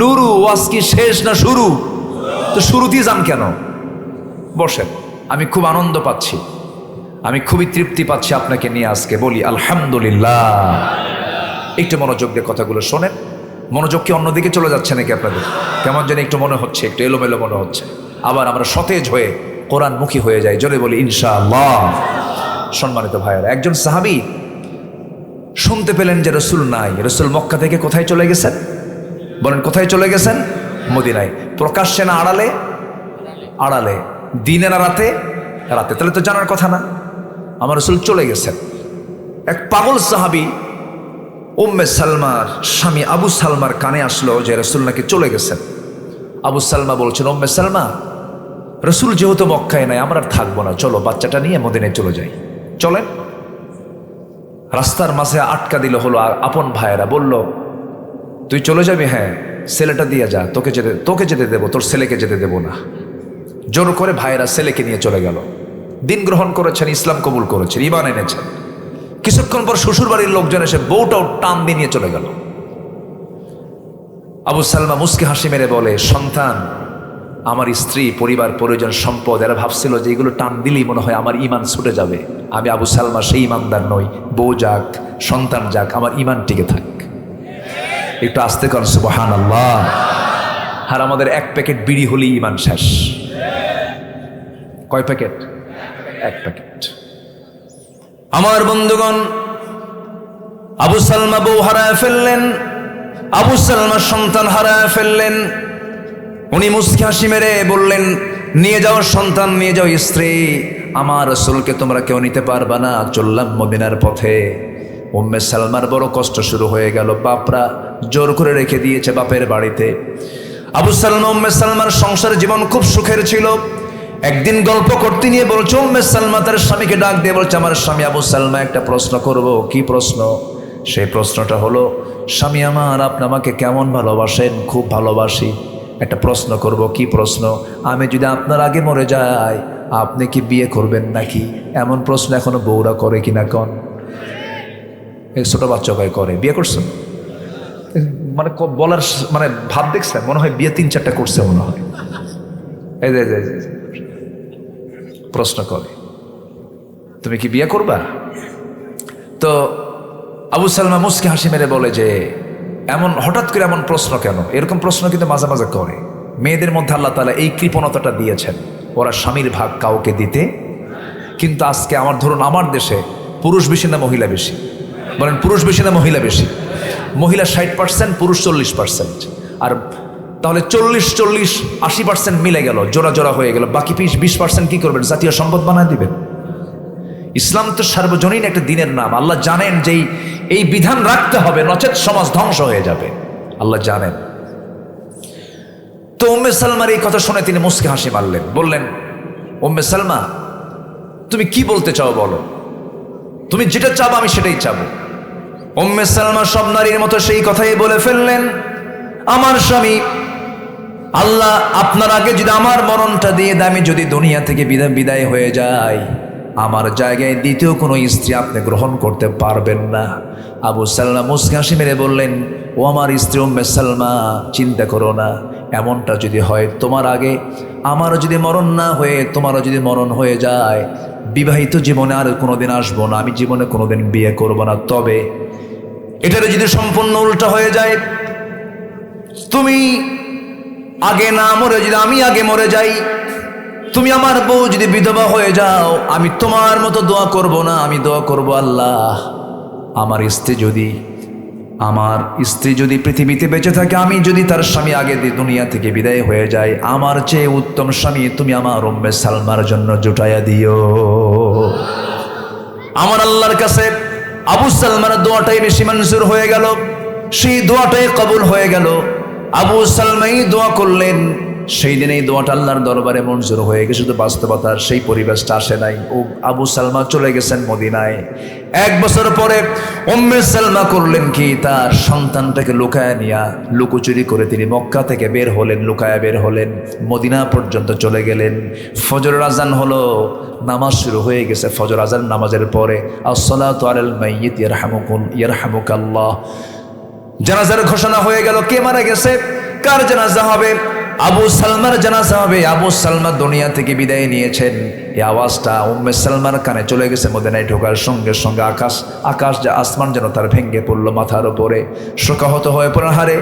নুরু। ওয়াজ কি শেষ না শুরু? তো শুরুতেই যান কেন? বসেন। আমি খুব আনন্দ পাচ্ছি, আমি খুবই তৃপ্তি পাচ্ছি আপনাকে নিয়ে আজকে। বলি আলহামদুলিল্লাহ। একটু মনোযোগ দিয়ে কথাগুলো শোনেন। মনোযোগ কি অন্যদিকে চলে যাচ্ছে নাকি আপনাদের? কেমন যেন একটু মনে হচ্ছে, একটু এলোমেলো মনে হচ্ছে। আবার আমরা সতেজ হয়ে কোরআনমুখী হয়ে যাই। জোরে বলি ইনশাআল্লাহ। সম্মানিত ভাইয়েরা, একজন সাহাবী শুনতে পেলেন যে রসুল নাই। রসুল মক্কা থেকে কোথায় চলে গেছেন? বলেন কোথায় চলে গেছেন? মদিনায়। প্রকাশ্যে না আড়ালে? আড়ালে। দিনে না রাতে? রাতে। তাহলে তো জানার কথা না। আমার রসুল চলে গেছেন। এক পাগল সাহাবী উম্মে সালমার স্বামী আবু সালমার কানে আসলো যে রসুল নাকি চলে গেছেন। আবু সালমা বলছেন, উম্মে সালমা, রসুল যেহেতু মক্কায় নাই, আমরা আর থাকবো না, চলো বাচ্চাটা নিয়ে মদিনায় চলে যাই। চলেন। রাস্তার মাঝে আটকা দিল হলো আপন ভাইয়েরা। বলল, তুই চলে যাবি? হ্যাঁ। ছেলেটা দিয়ে যা, তোকে যেতে দেবো, তোর ছেলেকে যেতে দেবো না। জোর করে ভাইয়েরা ছেলেকে নিয়ে চলে গেল। দিন গ্রহণ করেছেন, ইসলাম কবুল করেছেন, ঈমান এনেছেন। কিছুক্ষণ পর শ্বশুর বাড়ির লোকজন এসে বউটাও টান দিয়ে নিয়ে চলে গেল। আবু সালমা মুস্কি হাসি মেরে বলে, সন্তান, আমার স্ত্রী, পরিবার, পরিজন, সম্পদ, এরা ভাবছিল যে এগুলো টান দিলেই মনে হয় আমার ঈমান ছুটে যাবে। আমি আবু সালমা সেই ঈমানদার নই। বউ যাক, সন্তান যাক, আমার ঈমান টিকে থাক। একটু আস্তে কর সুবহানাল্লাহ। আর আমাদের 1 প্যাকেট বিড়ি হলেই ঈমান শেষ। কয় প্যাকেট? 1 প্যাকেট। আমার বন্ধুগণ, আবু সালমা বউ হারায় ফেললেন, আবু সালমা সন্তান হারায় ফেললেন। উনি মুস্কি হাসি মেরে বললেন, নিয়ে যাও সন্তান, নিয়ে যাও স্ত্রী, আমার রাসূলকে তোমরা কেউ নিতে পারবা না। চললাম মদিনার পথে। উম্মে সালমার বড় কষ্ট শুরু হয়ে গেল। বাপরা জোর করে রেখে দিয়েছে বাপের বাড়িতে। আবু সালমা উম্মে সালমার সংসার জীবন খুব সুখের ছিল। একদিন গল্প করতে নিয়ে বলছে, উম্মে সালমা তার স্বামীকে ডাক দিয়ে বলছে, আমার স্বামী আবু সালমা, একটা প্রশ্ন করব। কি প্রশ্ন? সেই প্রশ্নটা হলো, স্বামী আমার, আপনি আমাকে কেমন ভালোবাসেন? খুব ভালোবাসি। একটা প্রশ্ন করব। কি প্রশ্ন? আমি যদি আপনার আগে মরে যাই, আপনি কি বিয়ে করবেন নাকি? এমন প্রশ্ন এখনো বউরা করে কিনা কন? এই ছোট বাচ্চা ভাই করে। বিয়ে করছেন? মানে বলার মানে ভাব দেখছেন? মনে হয় বিয়ে 3-4টা করছে মনে হয়। এই যে প্রশ্ন করে, তুমি কি বিয়ে করবা? তো আবু সালমা মুস্কি হাসি মেরে বলে যে, এমন হঠাৎ করে এমন প্রশ্ন কেন? এরকম প্রশ্ন কিন্তু মাঝে মাঝে করে। মেয়েদের মধ্যে আল্লাহ তাআলা এই কৃপণতাটা দিয়েছেন, ওরা স্বামীর ভাগ কাউকে দিতে। কিন্তু আজকে ধরুন আমার দেশে পুরুষ বেশি না মহিলা বেশি? বলেন, পুরুষ বেশি না মহিলা বেশি? মহিলা 60%, পুরুষ 40%। আর তাহলে 40-40, 80% মিলে গেল, জোড়া জোড়া হয়ে গেল। বাকি 20% কি করবেন? জাতীয় সম্পদ বানায় দিবেন। ইসলাম তো সার্বজনীন একটা দিনের নাম। আল্লাহ জানেন যে এই বিধান রাখতে হবে, নচেত সমাজ ধ্বংস হয়ে যাবে। আল্লাহ জানেন। তো উম্মে সালমার এই কথা শুনে তিনি মুস্কি হাসি মারলেন। বললেন, উম্মে সালমা, তুমি কি বলতে চাও বলো? তুমি যেটা চাবো আমি সেটাই চাবো। উম্মে সালমা সব নারীর মতো সেই কথাই বলে ফেললেন, আমার স্বামী, আল্লাহ আপনার আগে যদি আমার মরণটা দিয়ে দেয়, আমি যদি দুনিয়া থেকে বিদায় হয়ে যাই, আমার জায়গায় দ্বিতীয় কোনো স্ত্রী আপনি গ্রহণ করতে পারবেন না। আবু সালমা মুস্কি হাসি মেরে বললেন, ও আমার স্ত্রী উম্মে সালমা, চিন্তা করো না। এমনটা যদি হয়, তোমার আগে আমারও যদি মরণ না হয়ে তোমারও যদি মরণ হয়ে যায়, বিবাহিত জীবনে আর কোনোদিন আসবো না, আমি জীবনে কোনোদিন বিয়ে করব না। তবে এটারে যদি সম্পূর্ণ উল্টা হয়ে যায়, তুমি আগে না মরে যদি আমি আগে মরে যাই, তুমি আমার বউ যদি বিধবা হয়ে যাও, আমি তোমার মতো দোয়া করব না। আমি দোয়া করব, আল্লাহ আমার স্ত্রী যদি পৃথিবীতে বেঁচে থাকে, আমি যদি তার স্বামী আগে দুনিয়া থেকে বিদায় হয়ে যায়, আমার চেয়ে উত্তম স্বামী তুমি আমার উম্মে সালমার জন্য জুটাইয়া দিও। আমার আল্লাহর কাছে আবু সালমার দোয়াটাই বেশি মঞ্জুর হয়ে গেল, সেই দোয়াটাই কবুল হয়ে গেল। আবু সালমাই দোয়া করলেন, সেই দিন এই দোয়াটা আল্লাহর দরবারে মঞ্জুর হয়ে গেছে, শুধু বাস্তবতার সেই পরিবেশটা আসে নাই। ও আবু সালমা চলে গেছেন মদিনায়। 1 বছর পরে উম্মে সালমা করলেন কি, তার সন্তানটাকে লুকায় নিয়া লুকোচুরি করে তিনি মক্কা থেকে বের হলেন, লুকায়া বের হলেন, মদিনা পর্যন্ত চলে গেলেন। ফজরের আজান হলো, নামাজ শুরু হয়ে গেছে। ফজর আজান নামাজের পরে আসসালাতু আলাল মাইয়িত ইয়ারহামুকাল্লাহ, জানাজার ঘোষণা হয়ে গেল। কে মারা গেছে, কার জানাজা হবে? আবু সালমার জানাজা হবে। আবু সালমা দুনিয়া থেকে বিদায় নিয়েছেন। এই আওয়াজটা উম্মে সালমার কানে চলে গেছে। মদিনায় ঢোকার সঙ্গে সঙ্গে আকাশ আসমান যেন তার ভেঙ্গে পড়লো মাথার উপরে। শোকাহত হয়ে পড়ার হারে,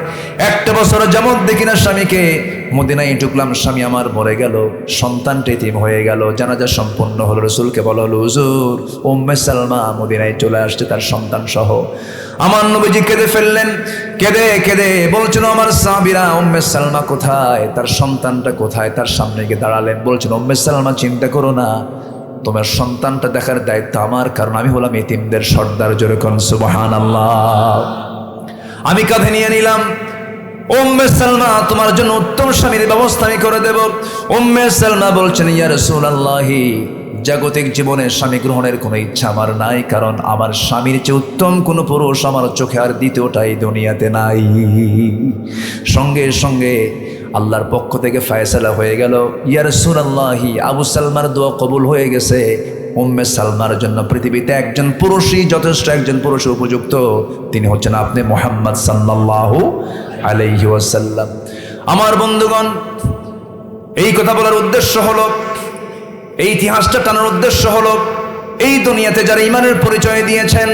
1 বছর যাবত দেখি না স্বামীকে। মদিনায় ঢুকলাম, স্বামী আমার মরে গেল, সন্তানটা এতিম হয়ে গেল। জানাজা সম্পন্ন হলো। রাসূলকে বলা হলো, হুজুর উম্মে সালমা মদিনায় চলে আসছে তার সন্তান সহ। আমার নবীজি কেঁদে ফেললেন। কেঁদে কেঁদে বলছেন, আমার সাহাবীরা উম্মে সালমা কোথায়, তার সন্তানটা কোথায়? তার সামনে গিয়ে দাঁড়ালেন, বলছেন, উম্মে সালমা চিন্তা করো না, তোমার সন্তানটা দেখার দায়িত্ব আমার, কারণ আমি হলাম এতিমদের সর্দার। জোরে কোন সুবহানাল্লাহ। আমি কাঁধে নিয়ে নিলাম। উম্মে সালমা, তোমার জন্য উত্তম স্বামীর ব্যবস্থা আমি করে দেব। উম্মে সালমা বলছেন, ইয়া রাসূলুল্লাহি, জাগতিক জীবনে স্বামী গ্রহণের কোনো ইচ্ছা আমার নাই, কারণ আমার স্বামীর চেয়ে উত্তম কোনো পুরুষ আমার চোখে আর দ্বিতীয়টাই দুনিয়াতে নাই। সঙ্গে সঙ্গে আল্লাহর পক্ষ থেকে ফায়সালা হয়ে গেল, ইয়া রাসূলুল্লাহি, আবু সালমার দোয়া কবুল হয়ে গেছে। উম্মে সালমার জন্য পৃথিবীতে একজন পুরুষই যথেষ্ট, একজন পুরুষ উপযুক্ত, তিনি হচ্ছেন আপনি মুহাম্মদ সাল্লাল্লাহু আলাইহি ওয়াসাল্লাম। আমার বন্ধুগণ, এই কথা বলার উদ্দেশ্য হলো, এই ইতিহাসটা টানার উদ্দেশ্য হলো, এই দুনিয়াতে যারা ঈমানের পরিচয় দিয়েছেন,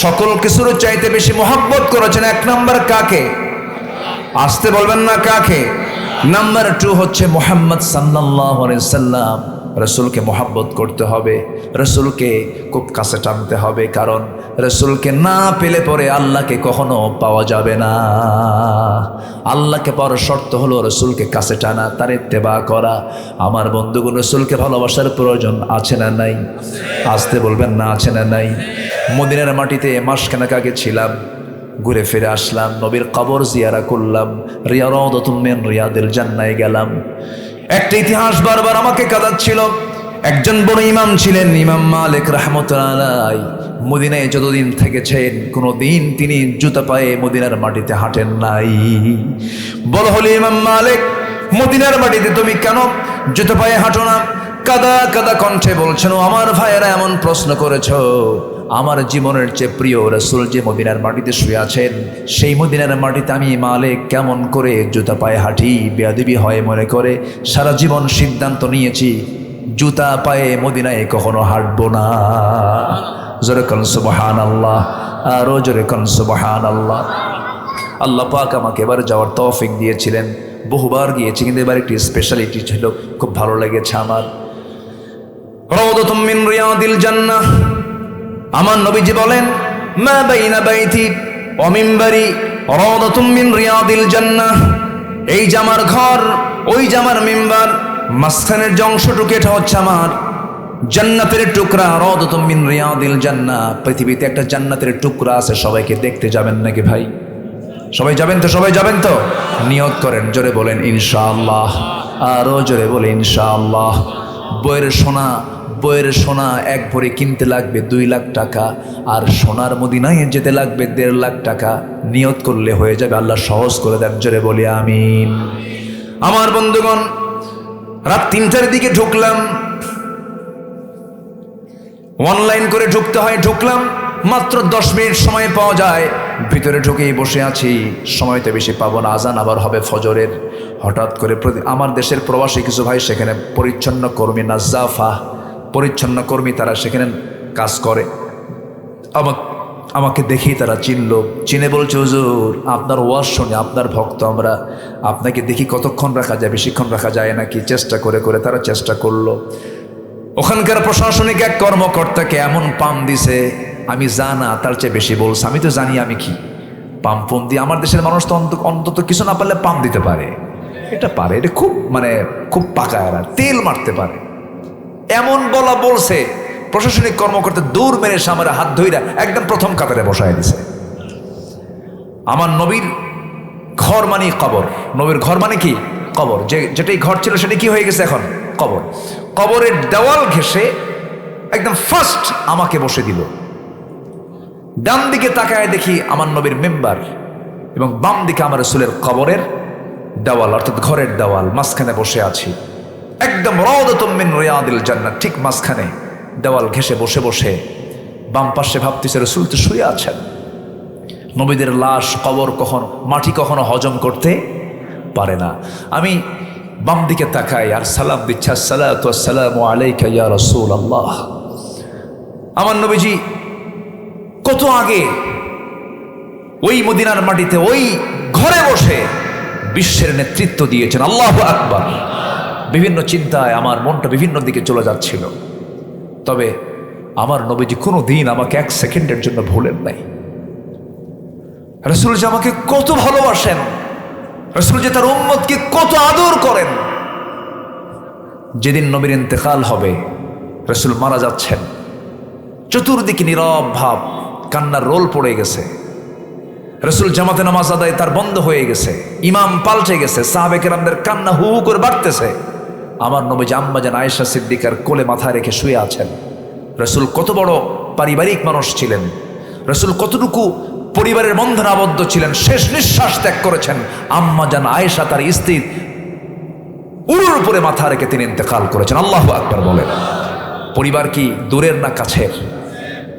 সকল কিছুর চাইতে বেশি মহব্বত করেছেন 1 নাম্বার কাকে? আসতে বলবেন না কাকে? নাম্বার 2 হচ্ছে মুহাম্মদ সাল্লাল্লাহু আলাইহি সাল্লাম। রাসূলকে মহব্বত করতে হবে, রাসূলকে খুব কাছে টানতে হবে, কারণ রাসূলকে না পেলে পরে আল্লাহকে কখনো পাওয়া যাবে না। আল্লাহকে পাওয়ার শর্ত হলো রাসূলকে কাছে টানা, তার ইত্তেবা করা। আমার বন্ধুগণ, রাসূলকে ভালোবাসার প্রয়োজন আছে না নাই? আসতে বলবেন না আছে না নাই? মদিনার মাটিতে মাসখানেক আগে ছিলাম, ঘুরে ফিরে আসলাম, নবীর কবর জিয়ারা করলাম, রিয়াদাতুম মিন রিয়াদিল জান্নায় গেলাম। একটা ইতিহাস বারবার আমাকে কাঁদাচ্ছিল। একজন বড় ইমাম ছিলেন, ইমাম মালিক রাহমাতুল্লাহ আলাইহি। মদিনায় যতদিন থেকেছেন, কোনোদিন তিনি জুতা পায়ে মদিনার মাটিতে হাঁটেন নাই। বলা হলো, ইমাম মালিক, মদিনার মাটিতে তুমি কেন জুতা পায়ে হাঁটো না? কাদা কাদা কণ্ঠে বলছেন, আমার ভাইয়েরা এমন প্রশ্ন করেছো, আমার জীবনের চেয়ে প্রিয় রাসূল যে মদিনার মাটিতে শুয়ে আছেন, সেই মদিনার মাটিতে আমি মালিক কেমন করে জুতা পায়ে হাঁটি? বেয়াদবি হয় মনে করে সারা জীবন সিদ্ধান্ত নিয়েছি, জুতা পায়ে মদিনায় কখনো হাঁটবো না। জোরে কোন সুবহানাল্লাহ, আরো জোরে কোন সুবহানাল্লাহ। আল্লাহ পাক আমাকে এবার যাওয়ার তৌফিক দিয়েছিলেন, বহুবার গিয়েছি, কিন্তু এবার একটি স্পেশালিটি ছিল, খুব ভালো লেগেছে আমার। রাউদাতুম মিন রিয়াদিল জান্নাহ। আমার নবীজি বলেন, মা বাইনা বাইতি ওয়া মিনবারি রাউদাতুম মিন রিয়াদিল জান্নাহ। এই যে আমার ঘর, ওই যে আমার মিম্বার, মাঝখানের যে অংশটুকু, এটা হচ্ছে আমার জান্নাতের টুকরা। রাউদাতুম মিন রিয়াদিল জান্নাহ। পৃথিবীতে একটা জান্নাতের টুকরা আছে, সবাইকে দেখতে যাবেন নাকি ভাই? সবাই যাবেন তো? সবাই যাবেন তো? নিয়ত করেন, জোরে বলেন ইনশাআল্লাহ, আরো জোরে বলে ইনশাআল্লাহ। বইয়ের সোনা 1 ভরি কিনতে লাগবে 2 লাখ টাকা, আর সোনার মদিনায় যেতে লাগবে 1.5 লাখ টাকা। নিয়ত করলে হয়ে যাবে, আল্লাহ সহজ করে দেন, জোরে বলি আমিন। আমার বন্ধুগণ, রাত 3টার দিকে ঢুকলাম, অনলাইন করে ঢুকতে হয়, ঢুকলাম, মাত্র 10 মিনিট সময় পাওয়া যায়। ভিতরে ঢুকেই বসে আছি, সময় তো বেশি পাবো না, আজান আবার হবে ফজরের। হঠাৎ করে আমার দেশের প্রবাসী কিছু ভাই সেখানে পরিচ্ছন্ন কর্মী, নাজ্জাফা পরিচ্ছন্ন কর্মী, তারা সেখানে কাজ করে। আমাকে দেখেই তারা চিনে বলছে, হুজুর আপনার ওয়াজ শুনে আপনার ভক্ত আমরা, আপনাকে দেখি কতক্ষণ রাখা যায়, বেশিক্ষণ রাখা যায় নাকি? চেষ্টা করে তারা চেষ্টা করলো। ওখানকার প্রশাসনিক এক কর্মকর্তাকে এমন পাম দিছে, আমি জানা তার চেয়ে বেশি বলছে। আমি তো জানি আমি কি পাম দিয়ে, আমার দেশের মানুষ তো অন্তত কিছু না পারলে পাম দিতে পারে, এটা পারে, এটা খুব পাকা, এরা তেল মারতে পারে। এমন বলছে, প্রশাসনিক কর্মকর্তা দৌড় মেরে আমার হাত ধইরা একদম প্রথম কাতারে বসায় দিছে। আমার নবীর ঘর মানে কবর, নবীর ঘর মানে কি? কবর। যেটাই ঘর ছিল সেটা কি হয়ে গেছে এখন? কবর। কবরের দেওয়াল ঘেঁষে একদম ফার্স্ট আমাকে বসে দিল। ডান দিকে তাকায় দেখি আমার নবীর মেম্বার, এবং বাম দিকে আমার রাসূলের কবরের দেওয়াল, অর্থাৎ ঘরের দেওয়াল। মাঝখানে বসে আছি, একদম রাউদাতুম মিন রিয়াদিল জান্নাহ, ঠিক মাঝখানে দেওয়াল ঘেঁষে বসে বসে বাম পাশে ভাবতেছে রাসূল তো শুয়ে আছেন। নবীদের লাশ, কবর কখনো, মাটি কখনো হজম করতে পারে না। আমি বাম দিকে তাকাই আর সালাম দিচ্ছি, আসসালাতু ওয়াসসালামু আলাইকা ইয়া রাসূলুল্লাহ। আমার নবীজি কত আগে ওই মদিনার মাটিতে ওই ঘরে বসে বিশ্বের নেতৃত্ব দিয়েছেন। আল্লাহু আকবার। বিভিন্ন চিন্তায় আমার মনটা বিভিন্ন দিকে চলে যাচ্ছিল, তবে আমার নবীজি কোনো দিন আমাকে এক সেকেন্ডের জন্য ভুলেন নাই। রাসূল যে আমাকে কত ভালোবাসেন, রাসূল যে তার উম্মতকে কত আদর করেন। যেদিন নবীর ইন্তেকাল হবে, রাসূল মারা যাচ্ছেন, চতুর্দিকে নীরব ভাব, কান্নার রোল পড়ে গেছে। রাসূল জামাতে নামাজ আদায় তার বন্ধ হয়ে গেছে, ইমাম পাল্টে গেছে, সাহাবে কেরামদের কান্না হু হু করে বাড়তেছে। আমার নবীজি আম্মা জান আয়েশা সিদ্দিকার কোলে মাথা রেখে শুয়ে আছেন। রাসূল কত বড় পারিবারিক মানুষ ছিলেন, রাসূল কতটুকু পরিবারের বন্ধনে আবদ্ধ ছিলেন, শেষ নিঃশ্বাস ত্যাগ করেছেন। আম্মা জান আয়েশা তার স্ত্রীর উরুর উপরে মাথা রেখে তিনি ইন্তেকাল করেছেন। আল্লাহু আকবার বলেন। পরিবার কি দূরের না কাছের?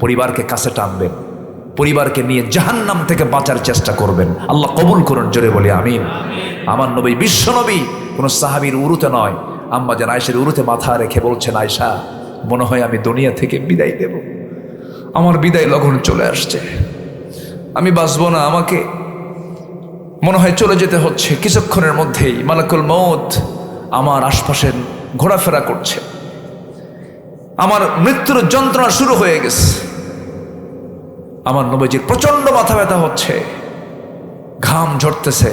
পরিবারকে কাছে টানবেন, পরিবারকে নিয়ে জাহান্নাম থেকে বাঁচার চেষ্টা করবেন। আল্লাহ কবুল করুন, জোরে বলি আমিন। আমার নবী, বিশ্ব নবী, কোনো সাহাবীর উরুতে নয়, আম্মা জান আয়েশার উরুতে মাথা রেখে বলছেন, আয়েশা মনে হয় আমি দুনিয়া থেকে বিদায় দেব, আমার বিদায় লগন চলে আসছে, আমি বাঁচবো না, আমাকে মনে হয় চলে যেতে হচ্ছে। কিছুক্ষণের মধ্যেই মালাকুল মউত আমার আশপাশে ঘোরাফেরা করছে, আমার মৃত্যুর যন্ত্রণা শুরু হয়ে গেছে। আমার নবীজির প্রচন্ড মাথা ব্যথা হচ্ছে, ঘাম ঝরতেছে,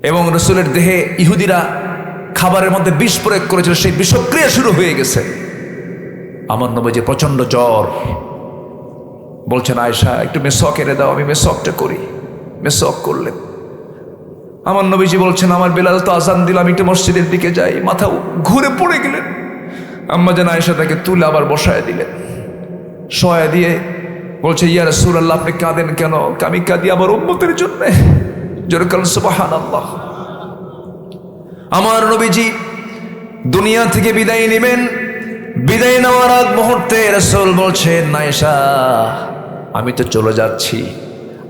এবং রাসূলের দেহে ইহুদিরা খাবারের মধ্যে বিষ প্রয়োগ করেছিল, সেই বিষক্রিয়া শুরু হয়ে গেছে। আমার নবীজির প্রচন্ড জ্বর। বলছেন, আয়েশা একটু মেসওয়াক এনে দাও, আমি মেসওয়াকটা করি। মেসওয়াক করলেন। আমার নবীজি বলছেন, আমার বেলাল তো আজান দিল, আমি একটু মসজিদের দিকে যাই। মাথা ঘুরে পড়ে গেলেন। আম্মা জান আয়েশা তাকে তুলে আবার বসায় দিলেন। শোয়া দিয়ে বলছে, ইয়া রাসূলুল্লাহ আপনি কাঁদেন কেন? আমি কাঁদি আমার উম্মতের জন্য। জোরে বলেন সুবহানাল্লাহ। আমার নবীজি দুনিয়া থেকে বিদায় নেবেন। বিদায় নেওয়ার আগ মুহূর্তে রাসূল বলছেন, আয়েশা আমি তো চলে যাচ্ছি,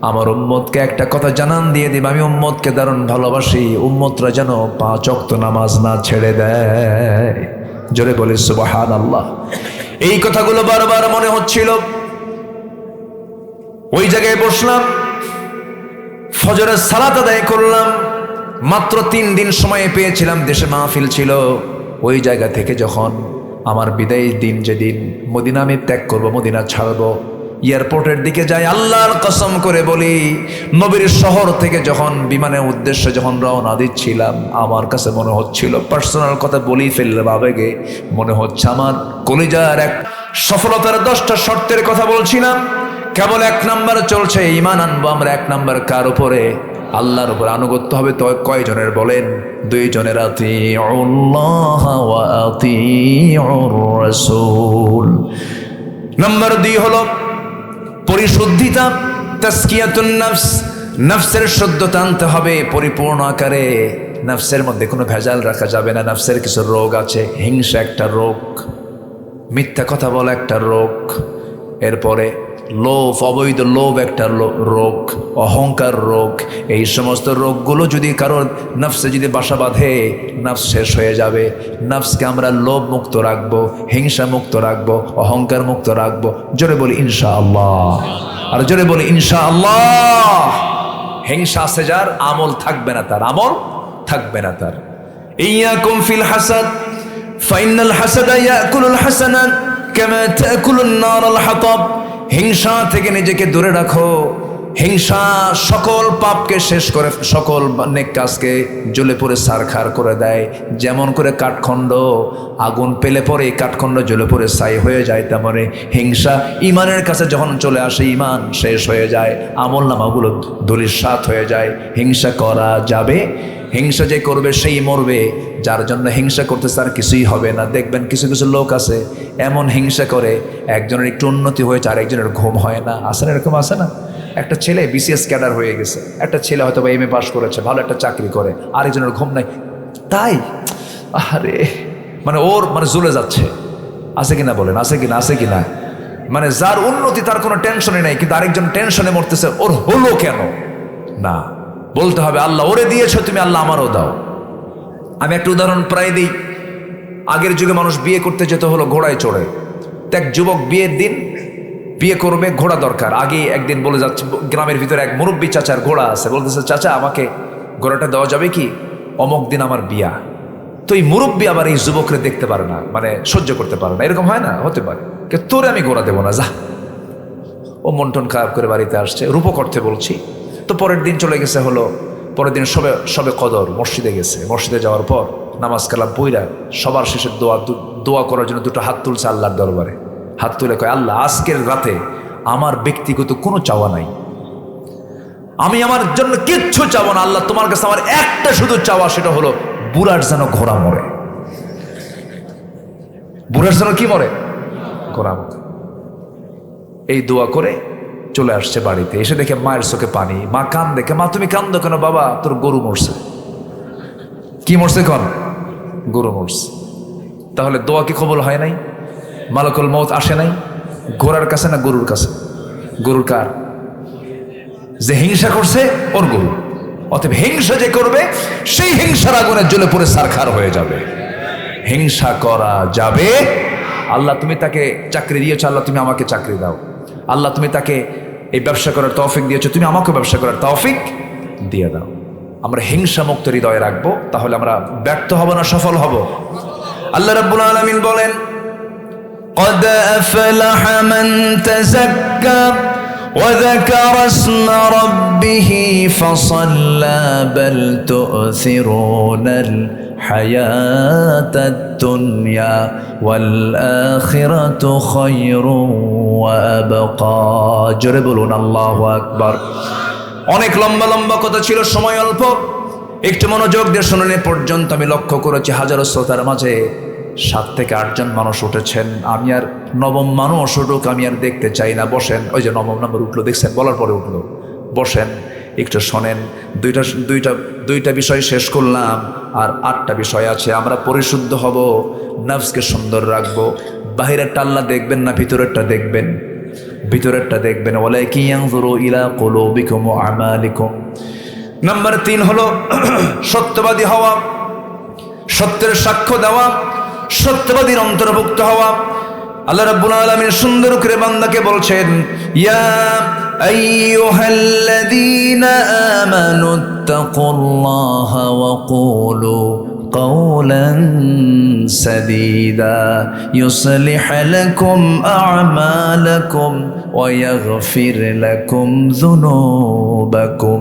আমার উম্মতকে একটা কথা জানান দিয়ে দিবে, আমি উম্মতকে দারুণ ভালোবাসি, উম্মতরা যেন 5 ওয়াক্ত নামাজ না ছেড়ে দেয়। জোরে বলে সুবহানাল্লাহ। এই কথাগুলো বারবার মনে হচ্ছিল। ওই জায়গায় বসলাম, ফজরের সালাত আদায় করলাম। মাত্র 3 দিন সময় পেয়েছিলাম, দেশে মাহফিল ছিল। ওই জায়গা থেকে যখন আমার বিদায় দিন, যেদিন মদিনা আমি ত্যাগ করবো, মদিনা ছাড়বো, এয়ারপোর্টের দিকে যাই, আল্লাহর কসম করে বলি, নবীর শহর থেকে যখন বিমানের উদ্দেশ্যে যখন রওনা দিচ্ছিলাম, আমার কাছে মনে হচ্ছিল, পার্সোনাল কথা বলি ফেললাম আবেগে, মনে হচ্ছে আমার কলিজার এক সফলতার 10টা শর্তের কথা বলছিলাম। কেবল 1 নাম্বার চলছে, ঈমান আনবো আমরা 1 নাম্বার কার উপরে? আল্লাহর উপর আনুগত্য হবে। তো কয়জনের বলেন? 2 জনের। আতিউল্লাহ ওয়া আতিউর রাসূল। নাম্বার 2 হলো পরিশুদ্ধিতা, তাসকিয়াতুন নফস। নফসের শুদ্ধতা আনতে হবে পরিপূর্ণ আকারে। নফসের মধ্যে কোনো ভেজাল রাখা যাবে না। নফসের কিছু রোগ আছে। হিংসা একটা রোগ, মিথ্যা কথা বলা একটা রোগ, এরপরে লোভ, অবৈধ লোভ একটা রোগ, অহংকার রোগ। এই সমস্ত রোগগুলো যদি কারোর নফসে যদি বাসা বাঁধে, নফস শেষ হয়ে যাবে। নফসকে আমরা লোভ মুক্ত রাখবো, হিংসা মুক্ত রাখবো, অহংকার মুক্ত রাখবো। জোরে বলি ইনশাআল্লাহ। আর জোরে বলি ইনশাআল্লাহ। হিংসা আছে যার, আমল থাকবে না তার, আমল থাকবে না তার। ইয়াকুম ফিল হাসাদ ফাইনাল হাসাদা ইয়াকুলুল হাসানাত কামা তাকুলুন নারুল হাতাব। হিংসা থেকে নিজেকে দূরে রাখো। হিংসা সকল পাপকে শেষ করে, সকল নেক কাজকে জ্বলে পড়ে ছারখার করে দেয়। যেমন করে কাঠখণ্ড আগুন পেলে পরে কাঠখণ্ড জ্বলে পড়ে ছাই হয়ে যায়, তেমনি হিংসা ইমানের কাছে যখন চলে আসে, ইমান শেষ হয়ে যায়, আমল নামাগুলো ধূলিসাৎ হয়ে যায়। হিংসা করা যাবে হিংসা যে করবে সেই মরবে, যার জন্য হিংসা করতেছে আর কিছুই হবে না। দেখবেন কিছু কিছু লোক আছে এমন হিংসা করে, একজনের একটু উন্নতি হয়েছে আর একজনের ঘুম হয় না। আছে না এরকম? আছে না? একটা ছেলে বিসিএস ক্যাডার হয়ে গেছে, একটা ছেলে হয়তো বা এমএ পাস করেছে, ভালো একটা চাকরি করে, আরেকজনের ঘুম নাই। তাই আরে মানে ওর মানে জ্বলে যাচ্ছে। আছে কিনা বলেন? আছে কিনা? আছে কিনা? মানে যার উন্নতি তার কোনো টেনশনই নাই, কিন্তু আরেকজন টেনশনে মরতেছে, ওর হলো কেন? না, বলতে হবে আল্লাহ ওরে দিয়েছো তুমি, আল্লাহ আমারও দাও। আমি একটা উদাহরণ প্রায় দিই। আগের যুগে মানুষ বিয়ে করতে যেত হলো ঘোড়ায় চড়ে। তো এক যুবক বিয়ের দিন বিয়ে করবে, ঘোড়া দরকার। আগে একদিন বলে যাচ্ছে, গ্রামের ভিতরে এক মুরব্বী চাচার ঘোড়া আছে, বলতেছে চাচা আমাকে ঘোড়াটা দেওয়া যাবে কি, অমুক দিন আমার বিয়া। তো এই মুরব্বী আবার এই যুবকরে দেখতে পারে না, মানে সহ্য করতে পারে না। এরকম হয় না? হতে পারে, তোরে আমি ঘোড়া দেবো না, যা। ও মন টন খারাপ করে বাড়িতে আসছে, রূপক অর্থে বলছি। তো পরের দিন চলে গেছে হলো, পরের দিন সবে কদর মসজিদে গেছে। মসজিদে যাওয়ার পর নামাজ কালাম পইরা সবার শেষে দোয়া করার জন্য দুটো হাত তুলছে আল্লাহর দরবারে। হাত তুলে কয়, আল্লাহ আজকের রাতে আমার ব্যক্তিগত কোনো চাওয়া নাই, আমি আমার জন্য কিচ্ছু চাবো না। আল্লাহ তোমার কাছে আমার একটা শুধু চাওয়া, সেটা হলো বুড়ার যেন ঘোড়া মরে। বুড়ার যেন কি মরে? ঘোড়া মরে। এই দোয়া করে চলে আসছে বাড়িতে। এসে দেখে মায়ের চোখে পানি। মা কান দেখে, মা তুমি কান্দো কেন? বাবা তোর গরু মরছে। কি মরছে? কন গরু মরছে। তাহলে দোয়া কি কবুল হয় নাই? মালাকুল মউত আসে নাই? ঘোড়ার কাছে না গরুর কাছে? গরুর কার? যে হিংসা করছে ওর গরু। অতএব হিংসা যে করবে সেই হিংসার আগুনে জ্বলে পড়ে সারখার হয়ে যাবে। হিংসা করা যাবে। আল্লাহ তুমি তাকে চাকরি দিয়েছো, আল্লাহ তুমি আমাকে চাকরি দাও। আল্লাহ তুমি তাকে এই ব্যবসা করার তৌফিক দিয়েছো, তুমি আমাকে ব্যবসা করার তৌফিক দিয়ে দাও। আমরা হিংসা মুক্ত হৃদয়ে রাখবো, তাহলে আমরা ব্যর্থ হব না সফল হব। আল্লাহ রাব্বুল আলামিন বলেন, قد أفلح من تزكى وذكر اسم ربه فصلى بل تؤثرون الحياة الدنيا والآخرة خير وأبقى। জোরে বলুন আল্লাহু আকবার। অনেক লম্বা লম্বা কথা ছিল, সময় অল্প, একটু মনোযোগ দিয়ে শুনুন। পর্যন্ত আমি লক্ষ্য করেছি হাজারো শ্রোতার মাঝে 7 থেকে 8 জন মানুষ উঠেছেন। আমি আর নবম মানুষ উঠুক আমি আর দেখতে চাই না। বসেন। ওই যে নবম নম্বর উঠলো, দেখছেন? বলার পরে উঠলো। বসেন, একটু শোনেন। দুইটা বিষয় শেষ করলাম, আর 8টা বিষয় আছে। আমরা পরিশুদ্ধ হব, নফসকে সুন্দর রাখবো। বাহিরেরটা আল্লাহ দেখবেন না, ভিতরেরটা দেখবেন। ভিতরেরটা দেখবেন। ওয়ালাকিন ইয়ানজুরু ইলা কুলুবিকুম ওয়া আমালিকুম। নাম্বার 3 হলো সত্যবাদী হওয়া, সত্যের সাক্ষ্য দেওয়া, সত্যবাদীর অন্তর্ভুক্ত হওয়া। আল্লাহ রাব্বুল আলামিন সুন্দর করে বান্দাকে বলছেন, ইয়া আইয়ুহাল্লাযীনা আমানুত্তাকুল্লাহা ওয়া কুলু قولا سديدا يصلح لكم أعمالكم ويغفر لكم ذنوبكم।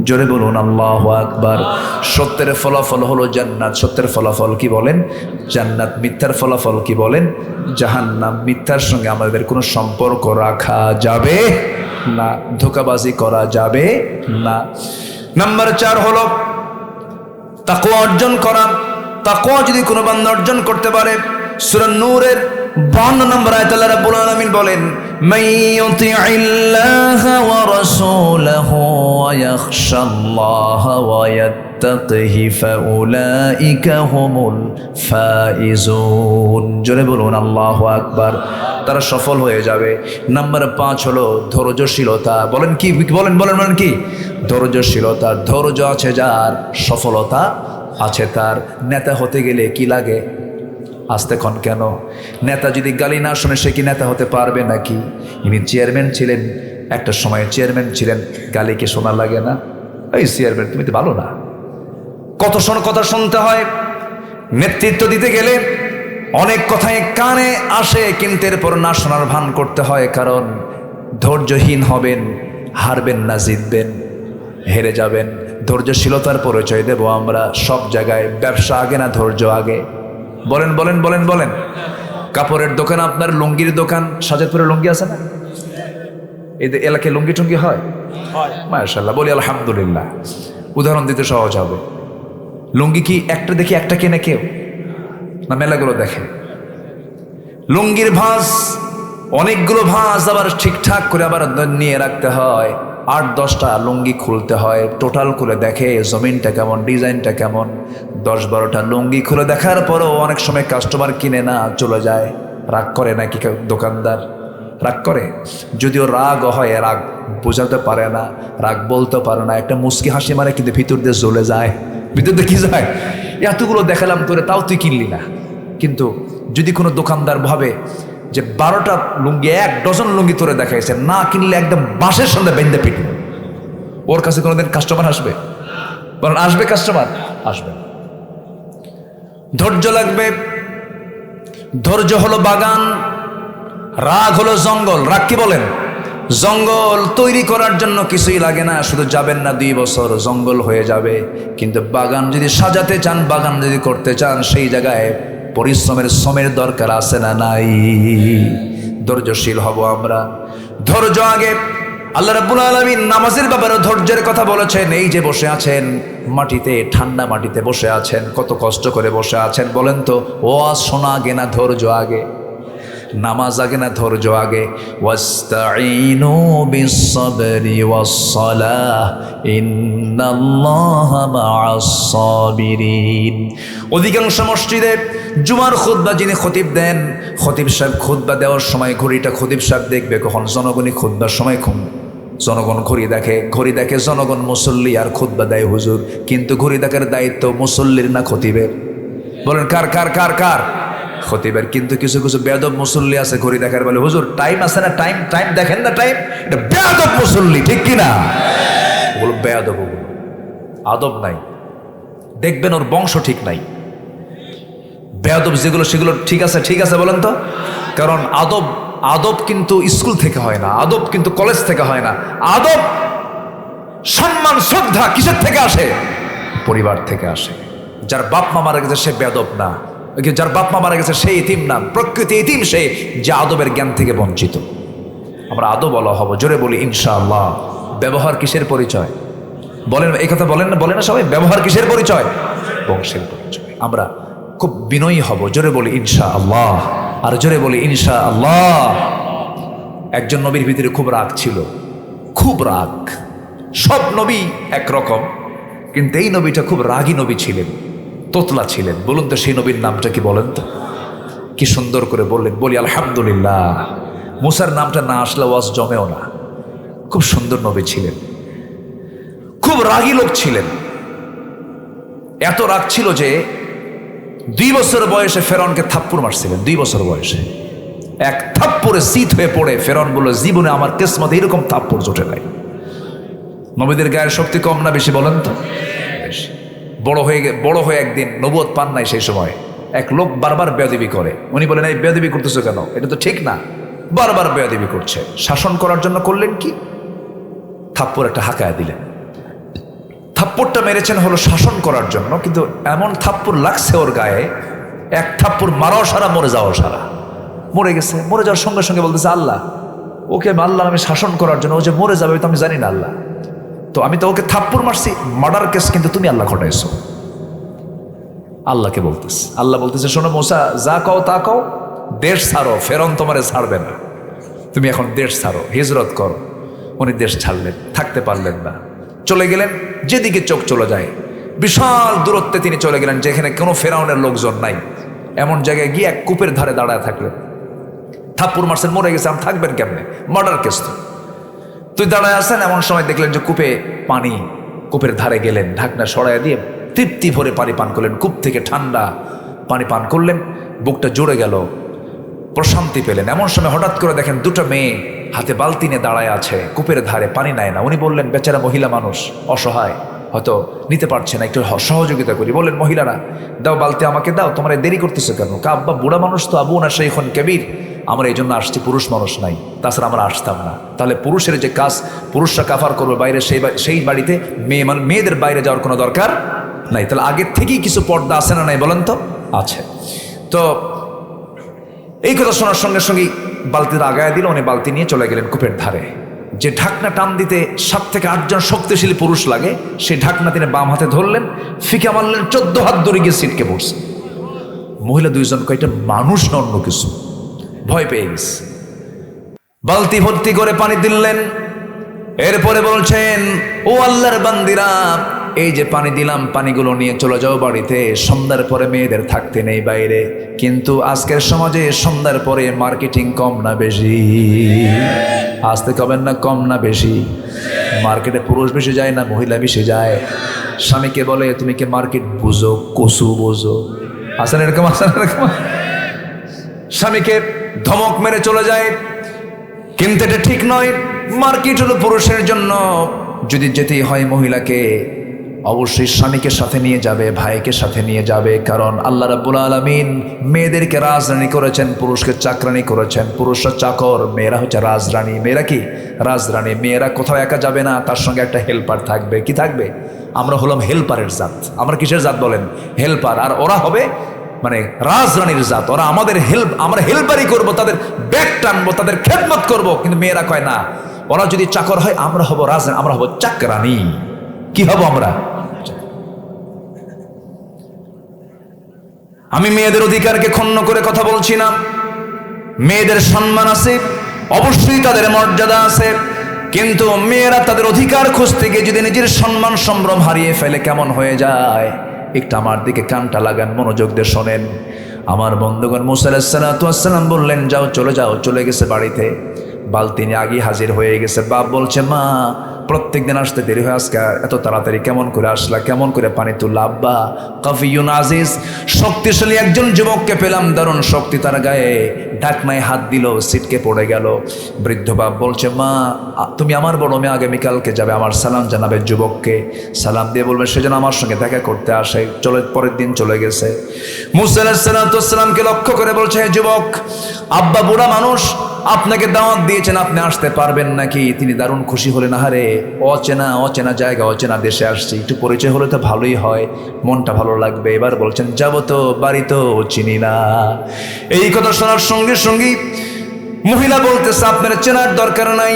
জোরে বলুন আল্লাহু আকবার। সত্যের ফলাফল হলো জান্নাত। সত্যের ফলাফল কি বলেন? জান্নাত। মিথ্যার ফলাফল কি বলেন? জাহান্নাম। মিথ্যার সঙ্গে আমাদের কোনো সম্পর্ক রাখা যাবে না, ধোঁকাবাজি করা যাবে না। নাম্বার 4 হলো তাকওয়া অর্জন করা। তাকওয়া যদি কোনো বান্দা অর্জন করতে পারে, সূরা নূরের 52 নম্বর আয়াতে আল্লাহ রাব্বুল আলামিন বলেন, মান ইউতিইল্লাহা ওয়া রাসূলাহু ওয়া ইয়াখশাল্লাহা ওয়া ইয়াত্তাকিহি ফাউলাইকা হুমুল ফাইজুন। জোরে বলুন আল্লাহু আকবার। তারা সফল হয়ে যাবে। নাম্বার 5 হলো ধৈর্যশীলতা। বলেন কি? বলেন কি? ধৈর্যশীলতা। ধৈর্য আছে যার, সফলতা আছে তার। নেতা হতে গেলে কি লাগে? আসতে ক্ষণ কেন? নেতা যদি গালি না শুনে সে কি নেতা হতে পারবে নাকি? ইনি চেয়ারম্যান ছিলেন, একটা সময় চেয়ারম্যান ছিলেন, গালি কি শোনা লাগে না? এই চেয়ারম্যান তুমি তো ভালো না। কত কথা শুনতে হয়। নেতৃত্ব দিতে গেলে অনেক কথাই কানে আসে, কিন্তু এরপর না শোনার ভান করতে হয়। কারণ ধৈর্যহীন হবেন, হারবেন না, জিতবেন, হেরে যাবেন। ধৈর্যশীলতার পরিচয় দেব আমরা সব জায়গায়। ব্যবসা আগে না ধৈর্য আগে? বলেন। কাপড়ের দোকান, আপনার লুঙ্গির দোকান, সাজাদপুরে লুঙ্গি আছে না? এই এলাকায় লুঙ্গি টুঙ্গি হয়? মাশাআল্লাহ, বলি আলহামদুলিল্লাহ। উদাহরণ দিতে সহজ হবে। লুঙ্গি কি একটা দেখে একটা কেনে কেউ, না মেলাগুলো দেখে? লুঙ্গির ভাঁজ অনেকগুলো ভাঁজ আবার ঠিকঠাক করে আবার নিয়ে রাখতে হয়, 8-10টা লুঙ্গি খুলতে হয়, টোটাল করে দেখে জমিনটা কেমন, ডিজাইনটা কেমন। 10-12টা লুঙ্গি খুলে দেখার পরও অনেক সময় কাস্টমার কিনে না, চলে যায়। রাগ করে নাকি দোকানদার? রাগ করে। যদিও রাগ হয়, রাগ বোঝাতে পারে না, রাগ বলতে পারে না, একটা মুচকি হাসি মারে, কিন্তু ভিতর দিয়ে জ্বলে যায়। ভিতর দিয়ে কি যায়? এতগুলো দেখালাম তোরে, তাও তুই কিনলি না। কিন্তু যদি কোনো দোকানদার ভাবে যে 12টা লুঙ্গি, 1 ডজন লুঙ্গি তোরে দেখাইছে, না কিনলে একদম বাঁশের সঙ্গে বেঁধে পিটবে, ওর কাছে কোনোদিন কাস্টমার আসবে? বলেন আসবে কাস্টমার? আসবে। ধৈর্য লাগবে। ধৈর্য হলো বাগান, রাগ হলো জঙ্গল। রাগ কি বলেন? জঙ্গল তৈরি করার জন্য কিছুই লাগে না, শুধু যাবেন না 2 বছর, জঙ্গল হয়ে যাবে। কিন্তু বাগান যদি সাজাতে চান, বাগান যদি করতে চান, সেই জায়গায় পরিশ্রমের শ্রমের দরকার আছে না নাই? ধৈর্যশীল হব আমরা। ধৈর্য আগে। আল্লাহ রাব্বুল আলামিন নামাজের ব্যাপারে ধৈর্যের কথা বলেছেন। এই যে বসে আছেন মাটিতে, ঠান্ডা মাটিতে বসে আছেন, কত কষ্ট করে বসে আছেন বলেন তো? ওয়াজ শোনা আগে না ধৈর্য আগে? নামাজ আগে না ধৈর্য আগে? ওয়াস্তাঈনু বিস-সাবরি ওয়াস-সালাহ ইন্নাল্লাহা মা'আস সাবিরিন। অধিকাংশ মসজিদে জুমার খুতবা যিনি খতিব দেন, খতিব সাহেব খুতবা দেওয়ার সময় ঘড়িটা খতিব সাহেব দেখবে কখন, জনগণই খুতবার সময় জনগণ ঘড়ি দেখে জনগণ মুসল্লি, আর খুতবা দেয় হুজুর। কিন্তু ঘড়ি দেখার দায়িত্ব মুসল্লির না খতিবের? বলেন কার কার কার কার? খতিবের। কিন্তু কিছু কিছু বেয়াদব মুসল্লি আছে, ঘড়ি দেখার বলে হুজুর টাইম আছে না, টাইম টাইম দেখেন না, টাইম। এটা বেয়াদব মুসল্লি, ঠিক কিনা? ওগুলো বেয়াদব, ওগুলো আদব নাই। দেখবেন ওর বংশ ঠিক নাই। বেয়াদব যেগুলো সেগুলো ঠিক আছে, ঠিক আছে বলেন তো? কারণ আদব কিন্তু স্কুল থেকে হয় না, আদব কিন্তু কলেজ থেকে হয় না। আদব, সম্মান, শ্রদ্ধা কিসের থেকে আসে? পরিবার থেকে আসে। যার বাপ মা মারা গেছে সে বেয়াদব না, যার বাপ মা মারা গেছে সে ইতিম না, প্রকৃতি ইতিম সে, যে আদবের জ্ঞান থেকে বঞ্চিত। আমরা আদব বলা হব, জোরে বলি ইনশাআল্লাহ। ব্যবহার কিসের পরিচয়? বলেন এই কথা, বলেন না সবাই? ব্যবহার কিসের পরিচয়? বংশের পরিচয়। আমরা খুব বিনয়ী হব, জোরে বলি ইনশাআল্লাহ। আর জোরে বলি ইনশাআল্লাহ। একজন নবীর ভিতরে খুব রাগ ছিল, খুব রাগ। সব নবী একরকম, কিন্তু এই নবীটা খুব রাগী নবী ছিলেন, তোতলা ছিলেন। বলুন তো সেই নবীর নামটা কি? বলেন তো। কি সুন্দর করে বললেন, বলি আলহামদুলিল্লাহ। মুসার নামটা না আসলে ওয়াজ জমেও না। খুব সুন্দর নবী ছিলেন, খুব রাগী লোক ছিলেন। এত রাগ ছিল যে 2 বছর বয়সে ফেরাউনকে থাপ্পড় মারছিলেন। 2 বছর বয়সে এক থাপ্পড়ে শীত হয়ে পড়ে ফেরাউন বলল, জীবনে আমার কিসমতে এরকম থাপ্পড় জোটে নাই। নবীদের গায়ের শক্তি কম না বেশি বলেন তো? বড় হয়ে একদিন, নবুয়ত পান নাই সেই সময়, এক লোক বারবার বেয়াদবি করে। উনি বলেন, এই বেয়াদবি করতেছো কেন? এটা তো ঠিক না। বারবার বেয়াদবি করছে। শাসন করার জন্য করলেন কি? থাপ্পড় একটা হাঁকায় দিলেন। থাপ্পড়টা মেরেছেন হলো শাসন করার জন্য, কিন্তু এমন থাপ্পড় লাগছে ওর গায়ে, এক থাপ্পড় মারাও সারা, মরে যাওয়াও সারা। মরে গেছে। মরে যাওয়ার সঙ্গে সঙ্গে বলতেছে, আল্লাহ ওকে আল্লাহ আমি শাসন করার জন্য, ও যে মরে যাবে তো আমি জানি না আল্লাহ, তো আমি তো ওকে থাপ্পড় মারছি, মার্ডার কেস কিন্তু তুমি আল্লাহ ঘটাইছো। আল্লাহকে বলতেছে, আল্লাহ বলতেছে, শোনো মুসা, যা কও তা কও, দেশ ছাড়ো, ফেরাউন তোমারে ছাড়বে না, তুমি এখন দেশ ছাড়ো, হিজরত করো। উনি দেশ ছাড়লেন, থাকতে পারলেন না, চলে গেলেন যেদিকে চোখ চলে যায়। বিশাল দূরত্বে তিনি চলে গেলেন, যেখানে কোনো ফেরাউনের লোকজন নাই। এমন জায়গায় গিয়ে এক কূপের ধারে দাঁড়ায় থাকলেন। থাপ্পড় মারছেন, মরে গেছে, আমি থাকবেন কেমনে? মার্ডার কেস তো। তুই দাঁড়ায় আছেন, এমন সময় দেখলেন যে কূপে পানি। কূপের ধারে গেলেন, ঢাকনা সরাইয়া দিয়ে তৃপ্তি ভরে পানি পান করলেন। কূপ থেকে ঠান্ডা পানি পান করলেন, বুকটা জুড়ে গেল, প্রশান্তি পেলেন। এমন সময় হঠাৎ করে দেখেন 2টা মেয়ে হাতে বালতি নিয়ে দাঁড়ায় আছে, কূপের ধারে পানি নেয় না। উনি বললেন, বেচারা মহিলা মানুষ, অসহায়, হয়তো নিতে পারছে না, একটু সহযোগিতা করি। বললেন, মহিলারা দাও বালতি, আমাকে দাও, তোমার দেরি করতেছে কেন? আব্বা বুড়া মানুষ তো, আবু না সেইখন কবির, আমরা এই জন্য আসছি, পুরুষ মানুষ নাই, তাছাড়া আমরা আসতাম না। তাহলে পুরুষের যে কাজ, পুরুষরা কাফার করবে বাইরে, সেই বাড়িতে মেয়েদের বাইরে যাওয়ার কোনো দরকার নাই। তাহলে আগের থেকেই কিছু পর্দা আছে না নাই বলেন তো? আছে। তো এই কথা শোনার সঙ্গে সঙ্গেই বালতিটা আগায় দিল, উনি বালতি নিয়ে চলে গেলেন কূপের ধারে। যে ঢাকনা টান দিতে 7 থেকে 8 জন শক্তিশালী পুরুষ লাগে, সেই ঢাকনা তিনি বাম হাতে ধরলেন, ফিকে মারলেন, 14 হাত দূরে গিয়ে ছিটকে পড়ছে। মহিলা 2 জন কয়টা মানুষ না অন্য কিছু, ভয় পেয়ে গেছে। বালতি ভর্তি করে পানি দিলেন, এরপরে বলছেন, ও আল্লাহর বান্দিরা, এই যে পানি দিলাম, পানিগুলো নিয়ে চলে যাও বাড়িতে। সন্ধ্যার পরে মেয়েদের থাকতে নেই বাইরে। কিন্তু আজকের সমাজে সন্ধ্যার পরে মার্কেটিং কম না বেশি? আসতে কবেন না, কম না বেশি? মার্কেটে পুরুষ বেশি যায় না মহিলা বেশি যায়? স্বামীকে বলে, তুমি কি মার্কেট বুঝো, কসু বোঝো? আসেন এরকম, আসেন এরকম। স্বামীকে ধমক মেরে চলে যায়, কিন্তু এটা ঠিক নয়। মার্কেট হলো পুরুষের জন্য। যদি যেতেই হয় মহিলাকে, অবশ্যই স্বামীকে সাথে নিয়ে যাবে, ভাইকে সাথে নিয়ে যাবে। কারণ আল্লাহ রাব্বুল আলামিন মেয়েদেরকে রাজরানী করেছেন, পুরুষকে চাকরানী করেছেন। পুরুষরা চাকর, মেয়েরা হচ্ছে রাজরানী। মেয়েরা কি? রাজরানী। মেয়েরা কোথাও একা যাবে না, তার সঙ্গে একটা হেল্পার থাকবে। কি থাকবে? আমরা হলাম হেল্পারের জাত। আমরা কিসের জাত বলেন? হেল্পার। আর ওরা হবে মানে রাজরানীর জাত। ওরা আমাদের আমরা হেল্পারই করব, তাদের ব্যাগ টানবো, তাদের খেদমত করব। কিন্তু মেয়েরা কয় না, ওরা যদি চাকর হয় আমরা হব রাজরানী, আমরা হব চাকরানী। কি হব আমরা? আমি মেয়েদের অধিকারকে ক্ষুণ্ণ করে কথা বলছি না। মেয়েদের সম্মান আছে, অবশ্যই তাদের মর্যাদা আছে। কিন্তু মেয়েরা তাদের অধিকার খুঁজতে গিয়ে যদি নিজের সম্মান সম্ভ্রম হারিয়ে ফেলে, কেমন হয়ে যায়? একটু আমার দিকে কানটা লাগান, মনোযোগ দিয়ে শোনেন। আমার বন্ধুগণ, মুসা আলাইহিস সালাতু ওয়াস সালাম বললেন, যাও, চলে যাও। চলে গেছে বাড়িতে, বালতি নিয়ে আগে হাজির হয়ে গেছে। বাপ বলছে, মা, প্রত্যেক দিন আসতে দেরি হয়, আজকে এত তাড়াতাড়ি কেমন করে আসলা? কেমন করে পানি তুললা? আব্বা, কাফিয়ুন আজিজ, শক্তিশালী একজন যুবককে পেলাম, দারুণ শক্তি তার গায়ে। ঢাকনায় হাত দিল, ছিটকে পড়ে গেল। বৃদ্ধ বাপ বলছে, মা, তুমি আমার বড় মেয়ে, আগামীকালকে যাবে, আমার সালাম জানাবে যুবককে। সালাম দিয়ে বলবে সে যেন আমার সঙ্গে দেখা করতে আসে। পরের দিন চলে গেছে। মুসা আলাইহিস সালাতু ওয়াস সালামকে লক্ষ্য করে বলছে, হে যুবক, আব্বা বুড়া মানুষ, আপনাকে দাওয়াত দিয়েছেন, আপনি আসতে পারবেন নাকি? তিনি দারুণ খুশি হলেন। আহারে, অচেনা জায়গা, অচেনা দেশে আসছি, একটু পরিচয় হলে তো ভালোই হয়, মনটা ভালো লাগবে। এবার বলছেন, যাবো তো, বাড়ি তো চিনি না। এই কথা শোনার সঙ্গে সঙ্গে মহিলা বলতেছে, আপনার চেনার দরকার নাই,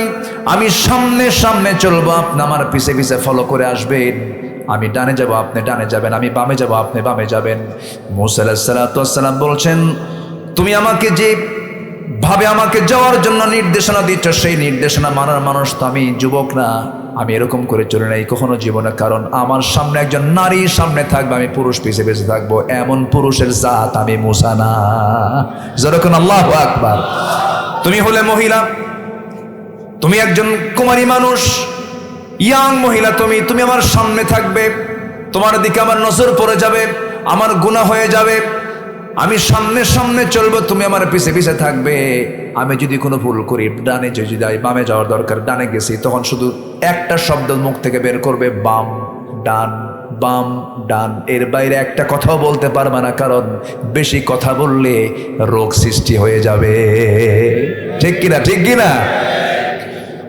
আমি সামনে সামনে চলবো, আপনি আমার পিছে পিছে ফলো করে আসবেন। আমি ডানে যাব, আপনি ডানে যাবেন, আমি বামে যাব, আপনি বামে যাবেন। মুসা আলাইহিস সালাতু ওয়াস সালাম বলছেন, তুমি আমাকে যে ভাবে আমাকে যাওয়ার জন্য নির্দেশনা দিচ্ছ, সেই নির্দেশনা মানার মানুষ তো আমি যুবক না। আমি এরকম করে চলে নাই কখনো জীবনে। কারণ আমার সামনে একজন নারী সামনে থাকবে, আমি পুরুষ পিছে পিছে থাকবো। এমন পুরুষের জাত আমি মুসা না। যখন আল্লাহু আকবার। তুমি হলে মহিলা, তুমি একজন কুমারী মানুষ, ইয়াং মহিলা, তুমি আমার সামনে থাকবে, তোমার দিকে আমার নজর পড়ে যাবে, আমার গুনাহ হয়ে যাবে। আমি সামনে সামনে চলবো, তুমি আমার পিছে পিছে থাকবে। আমি যদি কোনো ভুল করি, ডানে যদি যাই, বামে যাওয়ার দরকার, ডানে গেছি, তখন শুধু একটা শব্দ মুখ থেকে বের করবে, বাম ডান, বাম ডান। এর বাইরে একটা কথাও বলতে পারবে না, কারণ বেশি কথা বললে রোগ সৃষ্টি হয়ে যাবে। ঠিক কিনা? ঠিক কিনা?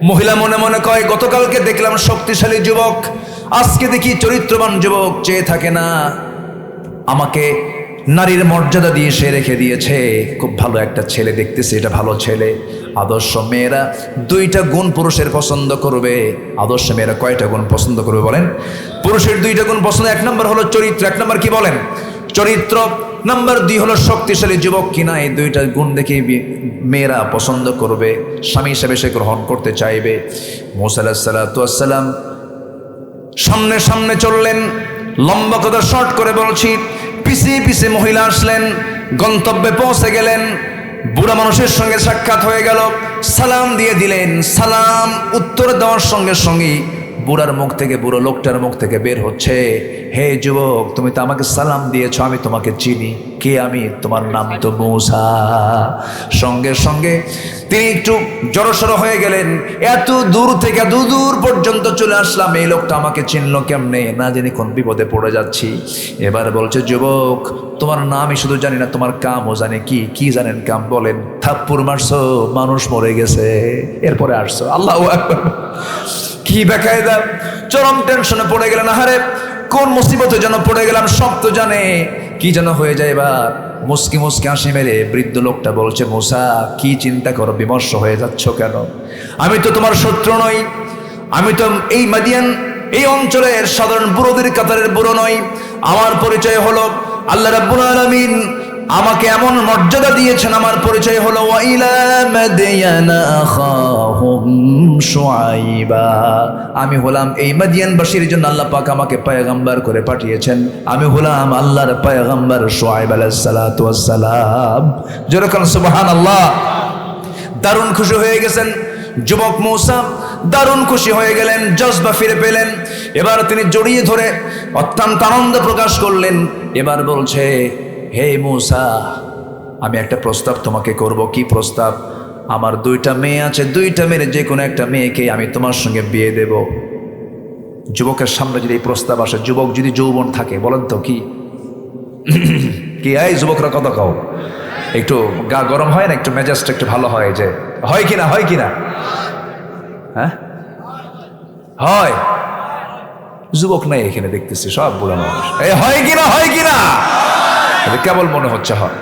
মহিলা মনে মনে কয়, গতকালকে দেখলাম শক্তিশালী যুবক, আজকে দেখি চরিত্রবান যুবক। চেয়ে থাকে না, আমাকে নারীর মর্যাদা দিয়ে সে রেখে দিয়েছে। খুব ভালো একটা ছেলে দেখতেছে, এটা ভালো ছেলে। আদর্শ মেয়েরা 2টা গুণ পুরুষের পছন্দ করবে। আদর্শ মেয়েরা কয়টা গুণ পছন্দ করবে বলেন? পুরুষের 2টা গুণ পছন্দ। 1 নম্বর হলো চরিত্র। 1 নম্বর কি বলেন? চরিত্র। নাম্বার 2 হলো শক্তিশালী যুবক কিনা। এই 2টা গুণ দেখে মেয়েরা পছন্দ করবে, স্বামী হিসেবে সে গ্রহণ করতে চাইবে। মুসা আলাইহিস সালাতু ওয়াস সালাম সামনে সামনে চললেন। লম্বা কথা শর্ট করে বলছি, পিছিয়ে পিছিয়ে মহিলা আসলেন, গন্তব্যে পৌঁছে গেলেন। বুড়া মানুষের সঙ্গে সাক্ষাৎ হয়ে গেল, সালাম দিয়ে দিলেন। সালাম উত্তর দেওয়ার সঙ্গে সঙ্গে বুড়ার মুখ থেকে, বুড়ো লোকটার মুখ থেকে বের হচ্ছে, হে যুবক, তুমি তো আমাকে সালাম দিয়েছো, আমি তোমাকে চিনি। কে আমি? তোমার নাম তো মুসা। সঙ্গে সঙ্গে তিনি একটু জড়সড় হয়ে গেলেন। এত দূর থেকে দূর পর্যন্ত চলে আসলাম, এই লোকটা আমাকে চিনলো কেমনে? না জানি কোন বিপদে পড়ে যাচ্ছি। এবার বলছে, যুবক, তোমার নামই শুধু জানি না, তোমার কামও জানি। কি জানেন কাম? বলেন। থাপ্পড় মারছো, মানুষ মরে গেছে, এরপরে আসছো। আল্লাহু আকবার। কি বেকায়দা! চরম টেনশনে পড়ে গেলেন। আহারে, কোন মুসিবতে যেন পড়ে গেলাম, সব তো জানে, কি যেন হয়ে যায়। এবার মুস্কি মুস্কি হাসি মেরে বৃদ্ধ লোকটা বলছে, মূসা কি চিন্তা করো, বিমর্ষ হয়ে যাচ্ছ কেন? আমি তো তোমার শত্রু নই, আমি তো এই মাদিয়ান এই অঞ্চলের সাধারণ বুড়োদের কাতারের বুড়ো নই। আমার পরিচয় হলো আল্লাহ রাব্বুল আলামিন আমাকে এমন মর্যাদা দিয়েছেন, আমার পরিচয় হলো ওয়াইলা মাদিয়ানা আখাহুম শুআইবা। আমি হলাম এই মাদিয়ানবাসীর জন্য আল্লাহ পাক আমাকে পয়গম্বর করে পাঠিয়েছেন। আমি হলাম আল্লাহর পয়গম্বর শুআইব আলাইহিস সালাতু ওয়াস সালাম। যেরকম সুবহানাল্লাহ। দারুণ খুশি হয়ে গেছেন যুবক মূসা, দারুণ খুশি হয়ে গেলেন, জজবা ফিরে পেলেন। এবার তিনি জড়িয়ে ধরে অত্যন্ত আনন্দ প্রকাশ করলেন। এবার বলছে, হে মূসা, আমি একটা প্রস্তাব তোমাকে করব। কি প্রস্তাব? আমার 2টা মেয়ে আছে, 2টা মেয়ের যে কোনো একটা মেয়েকে আমি তোমার সঙ্গে বিয়ে দেব। যুবকের সামনে যদি এই প্রস্তাব আসে, যুবক যদি যৌবন থাকে, বলেন তো কি কি এই যুবকরা কথা কও, একটু গা গরম হয় না, একটু মেজাজটা একটু ভালো হয়, যে হয় কিনা, হয় কিনা? হ্যাঁ হয়। যুবক নাই এখানে, দেখতেছি সব বুড়া মানুষ। এই হয় কিনা, হয় কিনা? কেবল মনে হচ্ছে হয়।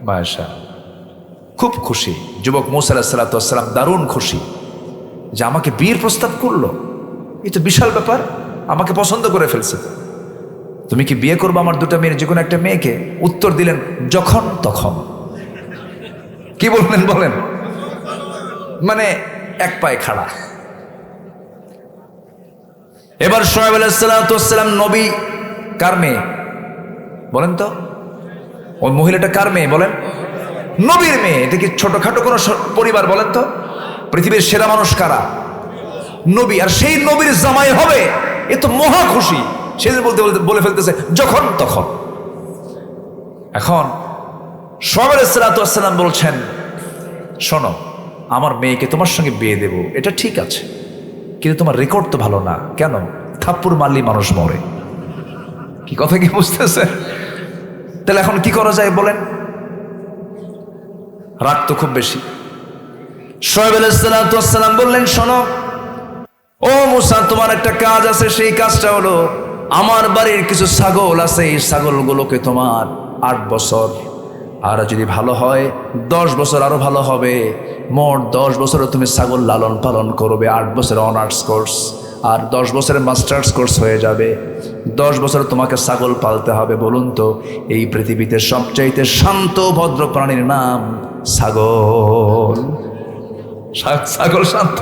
মাশাআল্লাহ, খুব খুশি যুবক মূসা আলাইহিস সালাতু ওয়াস সালাম, দারুণ খুশি যে আমাকে বিয়ের প্রস্তাব করলো। এই তো বিশাল ব্যাপার, আমাকে পছন্দ করে ফেলছে। তুমি কি বিয়ে করবো আমার 2টা মেয়ের যে কোনো একটা মেয়েকে? উত্তর দিলেন যখন তখন। কি বললেন বলেন? মানে এক পায়ে খাড়া। এবার শুআয়ব আলাইহিস সালাতু ওয়াস সালাম নবী, কার মেয়ে বলেন তো? ওই মহিলাটা কার মেয়ে বলেন? নবীর মেয়ে। এটা কি ছোটখাটো কোনো পরিবার বলেন তো? পৃথিবীর সেরা মানুষ কারা? নবী। আর সেই নবীর জামাই হবে, এ তো মহা খুশি। সেদিন বলে ফেলতেছে যখন তখন। এখন শুআয়ব আলাইহিস সালাতু ওয়াস সালাম বলছেন, শোনো, আমার মেয়েকে তোমার সঙ্গে বিয়ে দেব, এটা ঠিক আছে, কিন্তু তোমার রেকর্ড তো ভালো না। কেন? থাপ্পড় মারলি মানুষ মরে। কি কথা কি বুঝতেছে? তাহলে এখন কি করা যায় বলেন? রাগ তো খুব বেশি। শুআয়ব আলাইহিস সালাতু ওয়াস সালাম বললেন, শোনো ও মূসা, তোমার একটা কাজ আছে। সেই কাজটা হলো, আমার বাড়ির কিছু ছাগল আছে, এই ছাগলগুলোকে তোমার 8 বছর, আর যদি ভালো হয় 10 বছর আরো ভালো হবে, মোট 10 বছরে তুমি ছাগল লালন পালন করবে। 8 বছরে অনার্স কোর্স, আর 10 বছরে মাস্টার্স কোর্স হয়ে যাবে। 10 বছরে তোমাকে ছাগল পালতে হবে। বলুন তো, এই পৃথিবীতে সবচাইতে শান্ত ভদ্র প্রাণীর নাম ছাগল। ছাগল শান্ত।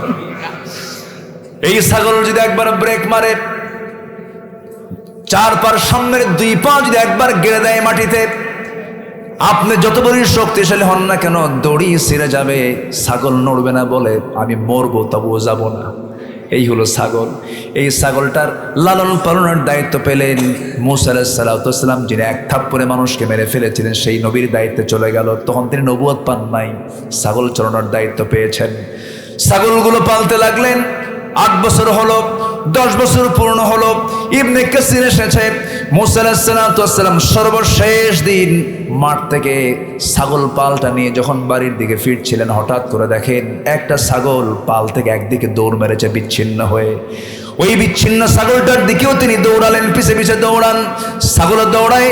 এই ছাগল যদি একবার ব্রেক মারে, 4 পার সামনের 2 পা যদি একবার গেড়ে দেয় মাটিতে, আপনি যত বড়ই শক্তিশালী হন না কেন, দড়ি ছিঁড়ে যাবে, ছাগল নড়বে না। বলে আমি মরবো তবুও যাব না। এই হলো ছাগল। এই ছাগলটার লালন পালনের দায়িত্ব পেলেন মূসা আলাইহিস সালাতু ওয়াস সালাম, যিনি 1 থাপ্পড়ে মানুষকে মেরে ফেলেছিলেন। সেই নবীর দায়িত্বে চলে গেল। তখন তিনি নবুয়ত পান নাই, ছাগল চড়ানোর দায়িত্ব পেয়েছেন। ছাগলগুলো পালতে লাগলেন। 8 বছর হলো, 10 বছর পূর্ণ হলো। ইবনে কাসির এসেছে, মূসা আলাইহিস সালাতু ওয়াস সালাম সর্বশেষ দিন মাঠ থেকে ছাগল পালটা নিয়ে যখন বাড়ির দিকে ফিরছিলেন, হঠাৎ করে দেখেন একটা ছাগল পাল থেকে একদিকে দৌড় মেরেছে বিচ্ছিন্ন হয়ে। ওই বিচ্ছিন্ন ছাগলটার দিকেও তিনি দৌড়ালেন, পিছে পিছে দৌড়ান। ছাগল দৌড়ায়,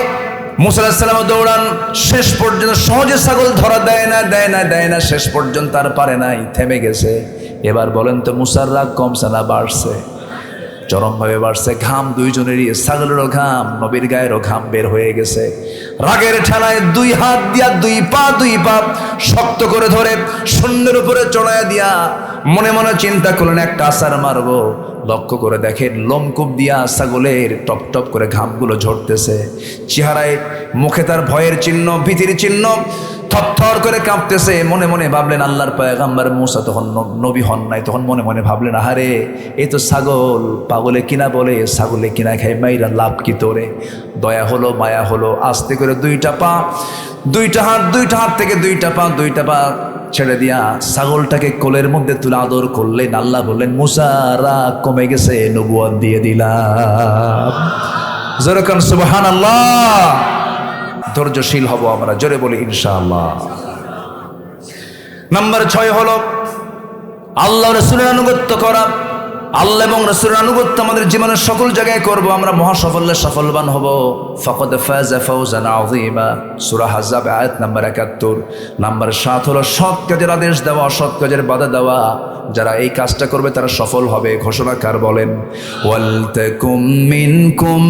মূসা আলাইহিস সালাম দৌড়ান। শেষ পর্যন্ত সহজে ছাগল ধরা দেয় না। শেষ পর্যন্ত আর পারে নাই, থেমে গেছে। এবার বলেন তো, মূসার রাগ কমছে না বাড়ছে? চরমভাবে বাড়ছে। ঘাম দুইজনেরই, ছাগলেরও ঘাম, নবীর গায়েরও ঘাম বের হয়ে গেছে। রাগের ঠেলায় 2 হাত দিয়া 2 পা শক্ত করে ধরে শূন্যের উপরে চড়াইয়া দিয়া মনে মনে চিন্তা করলেন একটা আছাড় মারবো। লক্ষ্য করে দেখেন লোমকূপ দিয়া ছাগলের টপ টপ করে ঘামগুলো ঝরতেছে। চেহারায় মুখে তার ভয়ের চিহ্ন, ভীতির চিহ্ন, থরথর করে কাঁপতেছে। মনে মনে ভাবলেন আল্লাহর পয়গম্বর মূসা তখন নবী হন নাই। তখন মনে মনে ভাবলেন, আহারে এ তো ছাগল, পাগলে কিনা বলে ছাগলে কিনা খাই, মাইরা লাভ কি তোরে? দয়া হলো, মায়া হলো। আস্তে করে 2টা পা, 2টা হাত থেকে 2টা পা ছেড়ে দিয়া ছাগলটাকে কোলের মধ্যে তুলে আদর করলেন। আল্লাহ বললেন, মূসা রাগ কমে গেছে, নবুয়ত দিয়ে দিলাম। যেরকম সুবহানাল্লাহ। ধৈর্যশীল হব আমরা, জোরে বলি ইনশাআল্লাহ। নাম্বার 6 হলো আল্লাহ রাসূলের আনুগত্য করা। আল্লাহ এবং রাসূলের আনুগত্য আমাদের জীবনের সকল জায়গায় করব, আমরা মহা সাফল্যের সফলবান হব। ফাকাদ ফাযা ফাওজান আযীমা, সূরা হাজ্জাব আয়াত নাম্বার ৭১। নাম্বার ৭ হলো সৎ কাজের আদেশ দেওয়া, অসৎ কাজের বাধা দেওয়া। যারা এই কাজটা করবে তারা সফল হবে। ঘোষণাকার বলেন, ওয়ালতাকুম মিনকুম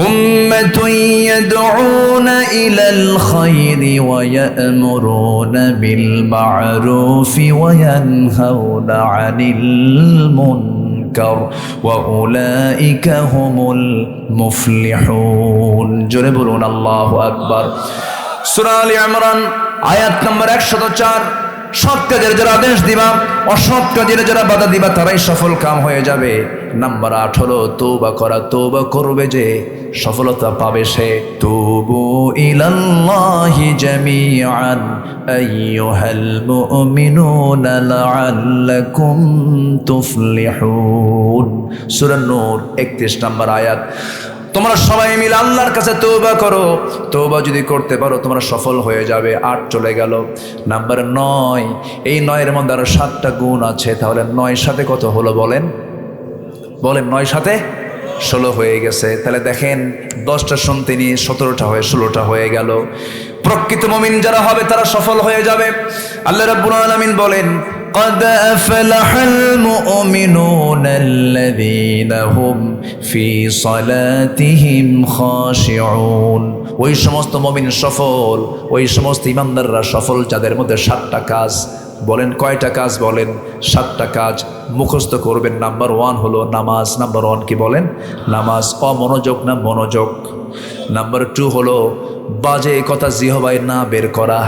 উম্মাতুন ইয়াদউনা ইলাল খায়রি ওয়া ইয়া'মুরুনা বিল মা'রুফি ওয়া ইয়ানহাউনা আনিল মুনকার ওয়া উলাইকা হুমুল মুফলিহুন। জোরে বলুন আল্লাহু আকবার। সূরা আলে ইমরান আয়াত নাম্বার ১০৪। সৎ কাজের যারা আদেশ দিবা, অসৎ কাজের যারা বাধা দিবা, তারাই সফল কাম হয়ে যাবে। নাম্বার ৮ হলো তওবা করা। তওবা করবে যে সফলতা পাবে সে। তুবু ইলাল্লাহি জামিআন আইয়ুহাল মুমিনুনা লাআল্লাকুম তুফলিহুন। সূরা নূর ৩১ নম্বর আয়াত। তোমরা সবাই মিলে আল্লাহর কাছে তওবা করো। তওবা যদি করতে পারো তোমরা সফল হয়ে যাবে। ৮ চলে গেল। নাম্বার ৯। এই ৯-এর মধ্যে আরো ৭টা গুণ আছে। তাহলে ৯ সাথে কত হলো বলেন? বলেন ৯ সাথে ১৬ হয়ে গেছে। তাহলে দেখেন 10টা শুনতে নিয়ে 17টা হয়ে 16টা হয়ে গেল। প্রকৃত মুমিন যারা হবে তারা সফল হয়ে যাবে। আল্লাহ রাব্বুল আলামিন বলেন, قد أفلح المؤمنون الذين هم في صلاتهم خاشعون। ওই সমস্ত মুমিন সফল, ওই সমস্ত ইমানদাররা সফল যাদের মধ্যে 7টা কাজ। বলেন কয়টা কাজ? বলেন 7টা কাজ মুখস্থ করবেন। নাম্বার 1 হলো নামাজ। নাম্বার 1 কি বলেন? নামাজ। অমনোযোগ না মনোযোগ। নাম্বার 2 হলো বাজে কথা জিহবায় না বের করা,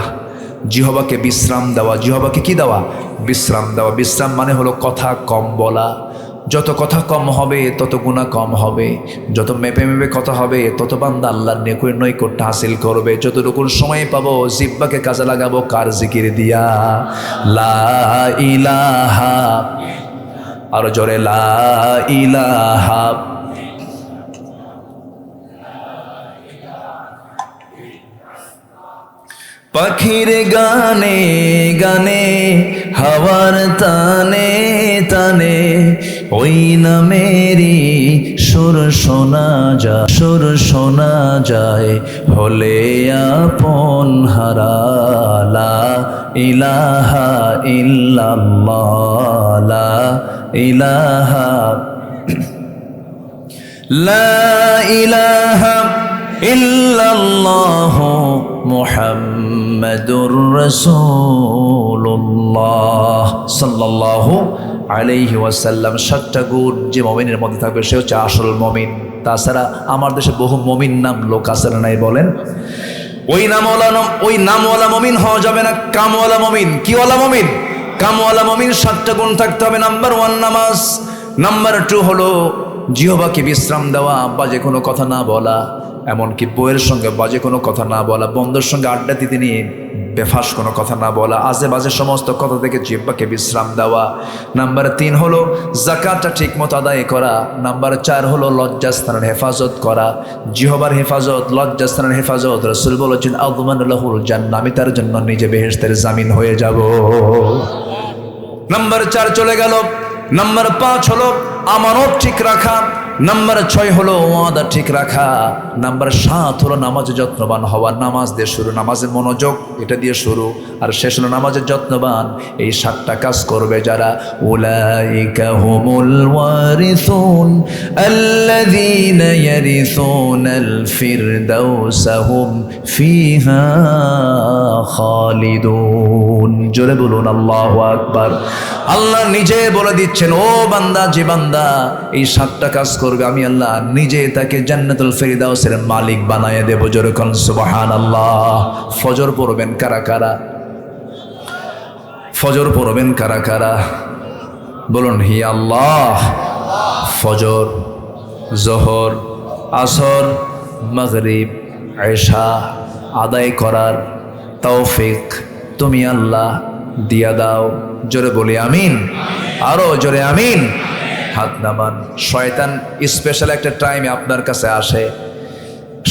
জিহবাকে বিশ্রাম দেওয়া। জিহবাকে কি দেওয়া? বিশ্রাম দেওয়া। বিশ্রাম মানে হলো কথা কম বলা। যত কথা কম হবে তত গুনাহ কম হবে। যত মেপে মেপে কথা হবে তত বান্দা আল্লাহর নৈকট্য হাসিল করবে। যতটুকু সময় পাবো জিহ্বাকে কাজে লাগাবো কার জিকির দিয়া? লা ইলাহা, আরো জোরে লা ইলাহা। পাখির গানে গানে, হাওয়ার তানে তানে, ওই নামেরই সুর শোনা যায়, সুর শোনা যায় হলে আপন হারা। লা ইলাহা ইল্লাল্লাহ, লা ইলাহা, লা ইলাহা ইল্লাল্লাহ মুহাম্মাদুর রাসূলুল্লাহ সাল্লাল্লাহু আলাইহি ওয়াসাল্লাম। 7টা গুণ যে মুমিনের মধ্যে থাকবে সে হচ্ছে আসল মুমিন। তাছাড়া আমার দেশে বহু মুমিন নাম লোক আছে না নাই বলেন? ওই নামওয়ালা মুমিন হওয়া যাবে না, কামওয়ালা মুমিন। কিওয়ালা মুমিন? কামওয়ালা মুমিন। 7টা গুণ থাকতে হবে। নাম্বার 1 নামাজ। নাম্বার 2 হলো জিহ্বাকে বিশ্রাম দেওয়া, বাজে কোনো কথা না বলা, এমনকি বউয়ের সঙ্গে বাজে কোনো কথা না বলা, বন্ধুর সঙ্গে আড্ডা দিতে নিয়ে বেফাস কোনো কথা না বলা, আজে বাজে সমস্ত কথা থেকে জিহ্বাকে বিশ্রাম দেওয়া। নাম্বার 3 হলো যাকাতটা ঠিক মতো আদায় করা। নাম্বার 4 হলো লজ্জাস্থানের হেফাজত করা। জিহ্বার হেফাজত, লজ্জাস্থানের হেফাজত। রাসূল বলেছেন, আযমান লাহুল জান্নাহ, আমি তার জন্য নিজে বেহেশতের জামিন হয়ে যাব। নাম্বার 4 চলে গেল। নাম্বার 5 হলো আমানত ঠিক রাখা। নাম্বার 6 হলো ওয়াদা ঠিক রাখা। নাম্বার 7 হলো নামাজে যত্নবান হওয়া। নামাজ দিয়ে শুরু, নামাজের মনোযোগ এটা দিয়ে শুরু, আর শেষ হলো নামাজের যত্নবান। এই 7টা কাজ করবে যারা, উলাইকা হুমুল ওয়ারিসুন আল্লাযীনা ইয়ারিসুনাল ফিরদাউসা হুম ফিহা খালিদুন। জোরে বলুন আল্লাহু আকবার। আল্লাহ নিজে বলে দিচ্ছেন, ও বান্দা, যে বান্দা এই 7টা কাজ করবে আমি আল্লাহ নিজে তাকে জান্নাতুল ফিরদাউসের মালিক বানায় দেব। জোরে কোন সুবহানাল্লাহ। ফজর পড়বেন কারা কারা? ফজর পড়বেন কারা কারা? বলুন হি আল্লাহ। ফজর, জোহর, আসর, মাগরিব, ইশা আদায় করার তৌফিক তুমি আল্লাহ দিয়া দাও। জোরে বলি আমিন। আরো জোরে আমিন। হাত নামান। শয়তান স্পেশাল একটা টাইমে আপনার কাছে আসে।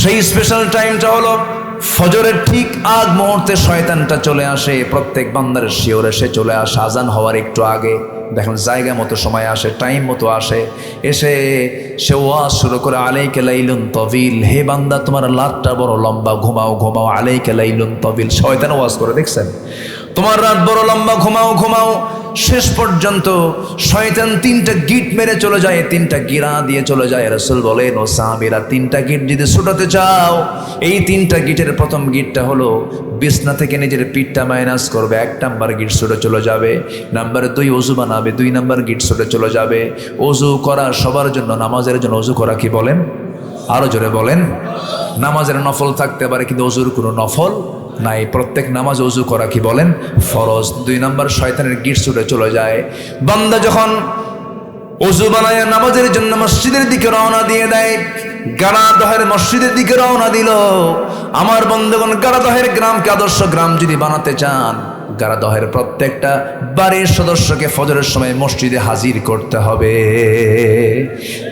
সেই স্পেশাল টাইমটা হলো ফজরের ঠিক আগ মুহূর্তে শয়তানটা চলে আসে। প্রত্যেক বান্দার শিওরে সে চলে আসে আজান হওয়ার একটু আগে। দেখেন জায়গা মতো সময় আসে, টাইম মতো আসে, এসে সে ওয়াজ শুরু করে আলাইকা লাইলুন তবিল, হে বান্দা তোমার রাতটা বড় লম্বা, ঘুমাও ঘুমাও, আলাইকা লাইলুন তবিল। শয়তান ওয়াজ করে, দেখছেন? তোমার রাত বড় লম্বা, ঘুমাও ঘুমাও। শেষ পর্যন্ত শয়তান 3টা গিট মেরে চলে যায়, 3টা গিরা দিয়ে চলে যায়। রাসূল বলেন, ও সাহাবীরা, 3টা গিট যদি ছুটাতে চাও, এই 3টা গিটের প্রথম গিটটা হলো বিছনা থেকে নিজের পিঠটা মাইনাস করবে, 1 নাম্বার গিট ছুটে চলে যাবে। নাম্বার 2 ওযু বানাবে, 2 নাম্বার গিট ছুটে চলে যাবে। ওযু করা সবার জন্য, নামাজের জন্য ওযু করা কি বলেন? আরো জোরে বলেন। নামাজের নফল থাকতে পারে, কিন্তু ওযুর কোনো নফল নাই। প্রত্যেক নামাজ ওযু করা কি বলেন? ফরজ। 2 নাম্বার শয়তানের গিট ছুটে চলে যায়। বান্দা যখন ওযু বানায় নামাজের জন্য মসজিদের দিকে রওনা দিয়ে দেয়, গাড়াদহের মসজিদের দিকে রওনা দিল। আমার বন্ধুগণ, গাড়াদহের গ্রামকে আদর্শ গ্রাম যদি বানাতে চান, গাড়াদহের প্রত্যেকটা বাড়ির সদস্যকে ফজরের সময় মসজিদে হাজির করতে হবে।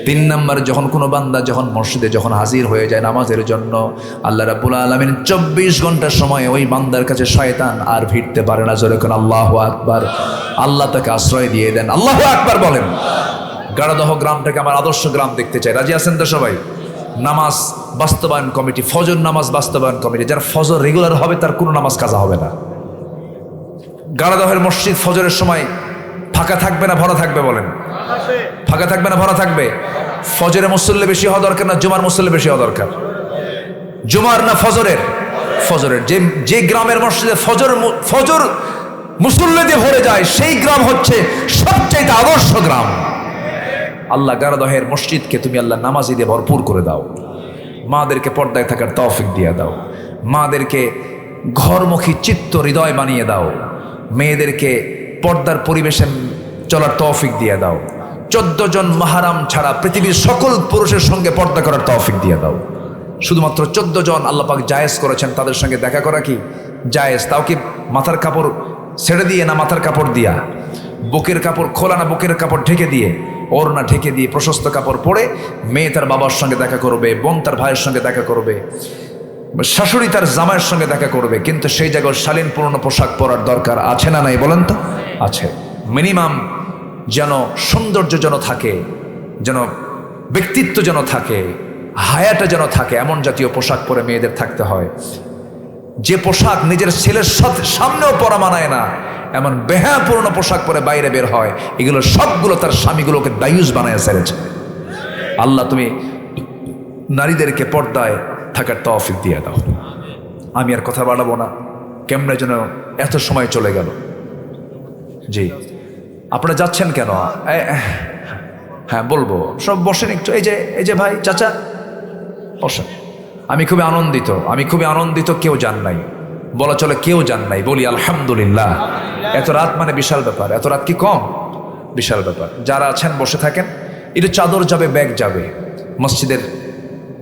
3 নাম্বার, যখন কোনো বান্দা যখন মসজিদে যখন হাজির হয়ে যায় নামাজের জন্য, আল্লাহ রাব্বুল আলামিন 24 ঘন্টার সময় ওই বান্দার কাছে শয়তান আর ভিড়তে পারে না। জোরে কোন আল্লাহু আকবার। আল্লাহ তাকে আশ্রয় দিয়ে দেন। আল্লাহু আকবার বলেন। গাড়াদহ গ্রামটাকে আমার আদর্শ গ্রাম দেখতে চাই। রাজি আছেন তো সবাই? নামাজ বাস্তবায়ন কমিটি, ফজর নামাজ বাস্তবায়ন কমিটি, যার ফজর রেগুলার হবে তার কোনো নামাজ কাজা হবে না। গাড়াদহের মসজিদ ফজরের সময় ফাঁকা থাকবে না ভরা থাকবে? বলেন। ফাঁকা থাকবে না ভরা থাকবে? ফজরের মুসল্লি বেশি হওয়া দরকার না জুমার মুসল্লি বেশি হওয়া দরকার? জুমার না ফজরের? ফজরের। যে গ্রামের মসজিদে ফজর মুসল্লি দিয়ে ভরে যায়, সেই গ্রাম হচ্ছে সবচেয়ে আদর্শ গ্রাম। আল্লাহ গাড়াদহের মসজিদকে তুমি আল্লাহ নামাজি দিয়ে ভরপুর করে দাও। মাদেরকে পর্দায় থাকার তৌফিক দিয়ে দাও। মাদেরকে ঘরমুখী চিত্ত হৃদয় বানিয়ে দাও। মেয়েদেরকে পর্দার পরিবেশে চলার তৌফিক দিয়ে দাও। 14 জন মাহারাম ছাড়া পৃথিবীর সকল পুরুষের সঙ্গে পর্দা করার তৌফিক দিয়ে দাও। শুধুমাত্র 14 জন আল্লাহ পাক জায়েজ করেছেন, তাদের সঙ্গে দেখা করা কি জায়েজ? তাও কি মাথার কাপড় ছেড়ে দিয়ে না মাথার কাপড় দিয়া? বুকের কাপড় খোলা না বুকের কাপড় ঢেকে দিয়ে? ওড়না ঢেকে দিয়ে প্রশস্ত কাপড় পরে মেয়ে তার বাবার সঙ্গে দেখা করবে, বোন তার ভাইয়ের সঙ্গে দেখা করবে, শাশুড়ি তার জামাইয়ের সঙ্গে দেখা করবে, কিন্তু সেই জায়গায় শালীন পুরনো পোশাক পরার দরকার আছে না নাই বলেন তো? আছে। মিনিমাম যেন সৌন্দর্য যেন থাকে, যেন ব্যক্তিত্ব যেন থাকে, হায়াটা যেন থাকে, এমন জাতীয় পোশাক পরে মেয়েদের থাকতে হয়। যে পোশাক নিজের ছেলের সামনেও পরা মানায় না, এমন বেহাপূর্ণ পোশাক পরে বাইরে বের হয়, এগুলো সবগুলো তার স্বামীগুলোকে দায়ুস বানায় ছেড়েছে। আল্লাহ তুমি নারীদেরকে পর্দায় থাকার তৌফিক দিয়ে দাও। আমি আর কথা বাড়াবো না, কেমনে যেন এত সময় চলে গেল। জি, আপনারা যাচ্ছেন কেন? হ্যাঁ বলবো, সব বসেন একটু। এই যে ভাই, চাচা বসেন। আমি খুবই আনন্দিত। কেউ যান নাই বলা চলে, কেউ যান নাই, বলি আলহামদুলিল্লাহ। এত রাত মানে বিশাল ব্যাপার। এত রাত কি কম? বিশাল ব্যাপার। যারা আছেন বসে থাকেন। একটু চাদর যাবে, ব্যাগ যাবে। মসজিদের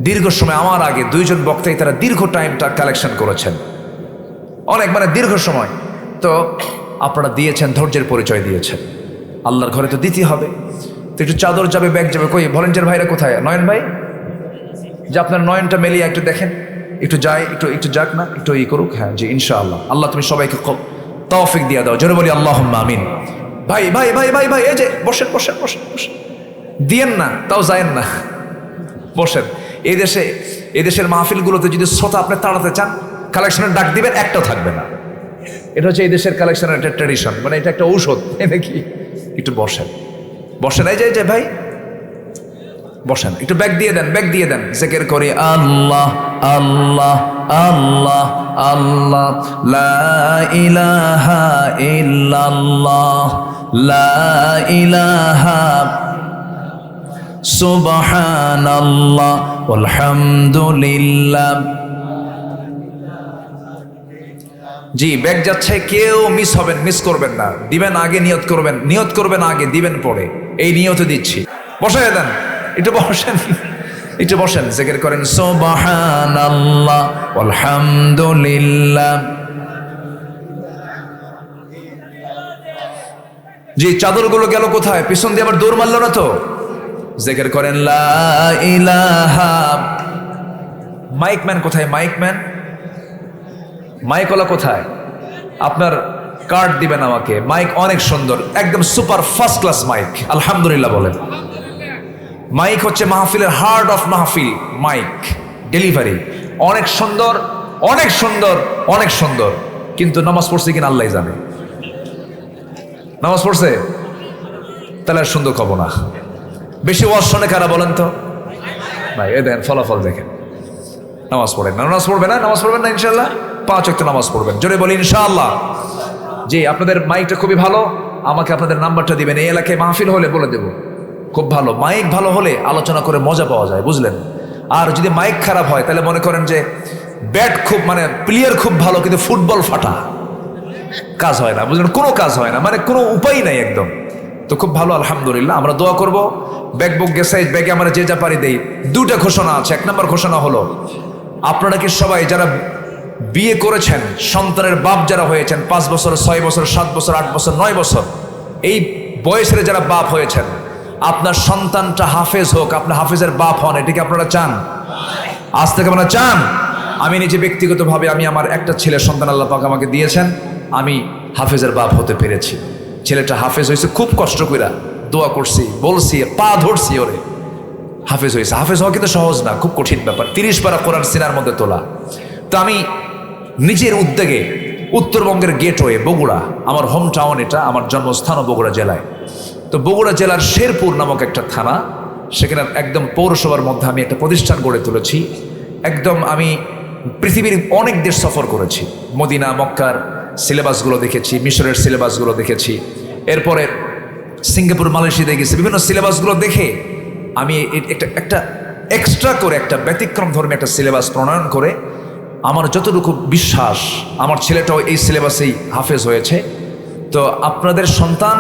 দীর্ঘ সময়, আমার আগে 2 জন বক্তাই তারা দীর্ঘ টাইমটা কালেকশন করেছেন, অনেক মানে দীর্ঘ সময়। তো আপনারা দিয়েছেন, ধৈর্যের পরিচয় দিয়েছেন। আল্লাহর ঘরে তো দিতে হবে। তো একটু চাদর যাবে, ব্যাগ যাবে। কই ভলেন্টিয়ার ভাইরা কোথায়? নয়ন ভাই, যে আপনার নয়নটা মেলিয়ে একটু দেখেন, একটু যায়, একটু যাক না, একটু ই করুক। হ্যাঁ জি, ইনশাআল্লাহ। আল্লাহ তুমি সবাইকে তৌফিক দিয়ে দাও। জোরে বলি আল্লাহুম্মা আমিন। ভাই ভাই ভাই ভাই ভাই, এই যে বসেন। দিয়েন না, তাও যায়েন না, বসেন। এই দেশের মাহফিলগুলোতে যদি শ্রোতা আপনি তাড়াতে চান, কালেকশনের ডাক দিবেন, একটাও থাকবে না। এটা হচ্ছে এই দেশের কালেকশনের একটা ট্র্যাডিশন, মানে এটা একটা ঔষধ নাকি। একটু বসেন। এই যে ভাই বসেন, একটু ব্যাগ দিয়ে দেন। জিকির করি আল্লাহ আল্লাহ আল্লাহ আল্লাহ, লা ইলাহা ইল্লাল্লাহ, লা ইলাহা সুবহানাল্লাহ আলহামদুলিল্লাহ। জি, ব্যাগ যাচ্ছে, কেউ মিস করবেন না। দিবেন আগে নিয়ত করবেন আগে, দিবেন পরে। এই নিয়তে দিচ্ছি। বসায় দেন, একটু বসেন। জিকির করেন সুবহানাল্লাহ আলহামদুলিল্লাহ। জি, চাদরগুলো গেল কোথায়? পিছন দিয়ে আবার দৌড় মারল না তো? জিকির করেন লা ইলাহা। মাইকম্যান কোথায়? মাইকওয়ালা কোথায়? আপনার কার্ড দিবেন আমাকে। মাইক অনেক সুন্দর, একদম সুপার ফার্স্ট ক্লাস মাইক, আলহামদুলিল্লাহ বলেন। মাইক হচ্ছে মাহফিলের হার্ট অফ মাহফিল। মাইক ডেলিভারি অনেক সুন্দর, অনেক সুন্দর, অনেক সুন্দর। কিন্তু নামাজ পড়ছে কিনা আল্লাহ জানে। নামাজ পড়ছে? তাহলে আর সুন্দর খবর না। বেশি ওয়াজ শোনে কারা বলেন তো? ভাই এ দেখেন ফলাফল দেখেন। নামাজ পড়েন না, নামাজ পড়বে না, নামাজ পড়বেন না ইনশাল্লাহ। 5 ওয়াক্ত নামাজ পড়বেন, জোরে বলি ইনশাআল্লাহ। জি, আপনাদের মাইকটা খুবই ভালো, আমাকে আপনাদের নাম্বারটা দিবেন। এই এলাকায় মাহফিল হলে বলে দেব। খুব ভালো মাইক, ভালো হলে আলোচনা করে মজা পাওয়া যায়, বুঝলেন? আর যদি মাইক খারাপ হয় তাহলে মনে করেন যে ব্যাট খুব মানে প্লেয়ার খুব ভালো কিন্তু ফুটবল ফাটা, কাজ হয় না, বুঝলেন? কোনো কাজ হয় না, মানে কোনো উপায় নাই একদম। তো খুব ভালো, আলহামদুলিল্লাহ। আমরা দোয়া করব। ব্যাগ বুক গেছে, ব্যাগে আমরা যে যা পারি দেই। 2টা ঘোষণা আছে। 1 নম্বর ঘোষণা হলো, আপনারা কি সবাই যারা বিয়ে করেছেন, সন্তানের বাপ যারা হয়েছেন, 5 বছর, 6 বছর, 7 বছর, 8 বছর, 9 বছর, এই বয়সের যারা বাপ হয়েছেন, আপনার সন্তানটা হাফেজ হোক, আপনি হাফেজের বাপ হন, এটাকে আপনারা চান? আজ থেকে আপনারা চান? আমি নিজে ব্যক্তিগতভাবে আমি আমার একটা ছেলে সন্তান আল্লাহ পাক আমাকে দিয়েছেন, আমি হাফেজের বাপ হতে পেরেছি। ছেলেটা হাফেজ হয়েছে, খুব কষ্ট কইরা দোয়া করছি, বলছি, পা ধরছি, ওরে হাফেজ হয়েছে। হাফেজ হওয়া কিন্তু সহজ না, খুব কঠিন ব্যাপার। 30 পারা কোরআন সিনার মধ্যে তোলা। তো আমি নিজের উদ্যোগে উত্তরবঙ্গের গেটওয়ে বগুড়া, আমার হোম টাউন, এটা আমার জন্মস্থানও বগুড়া জেলায়। তো বগুড়া জেলার শেরপুর নামক একটা থানা, সেখানে একদম পৌরসভার মধ্যে আমি একটা প্রতিষ্ঠান গড়ে তুলেছি। একদম আমি পৃথিবীর অনেক দেশ সফর করেছি, মদিনা মক্কার সিলেবাসগুলো দেখেছি, মিশরের সিলেবাসগুলো দেখেছি, এরপরে সিঙ্গাপুর মালয়েশিয়াতে গেছি। বিভিন্ন সিলেবাসগুলো দেখে আমি একটা এক্সট্রা করে একটা ব্যতিক্রম ধর্মী একটা সিলেবাস প্রণয়ন করে, আমার যতটুকু বিশ্বাস আমার ছেলেটাও এই সিলেবাসেই হাফেজ হয়েছে। তো আপনাদের সন্তান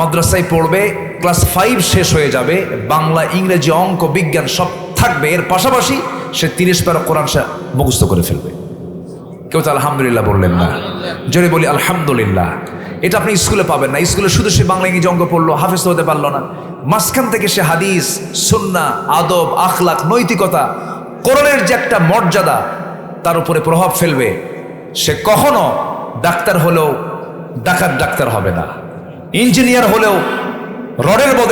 মাদ্রাসায় পড়বে, ক্লাস 5 শেষ হয়ে যাবে, বাংলা, ইংরেজি, অঙ্ক, বিজ্ঞান সব থাকবে, এর পাশাপাশি সে 30 পারা কোরআন সে মুখস্থ করে ফেলবে। কেউ তো আলহামদুলিল্লাহ বললেন না? জোরে বলি আলহামদুলিল্লাহ। এটা আপনি স্কুলে পাবেন না। স্কুলে শুধু সে বাংলা, ইংরেজি, অঙ্ক পড়লো, হাফেজ হতে পারলো না। মাঝখান থেকে সে হাদিস, সুন্নাহ, আদব, আখলাক, নৈতিকতা, কোরআনের যে একটা মর্যাদা, তার উপরে প্রভাব ফেলবে। সে কখনো ডাক্তার হলেও ডাকাত ডাক্তার হবে না, ইঞ্জিনিয়ার হলেও রডের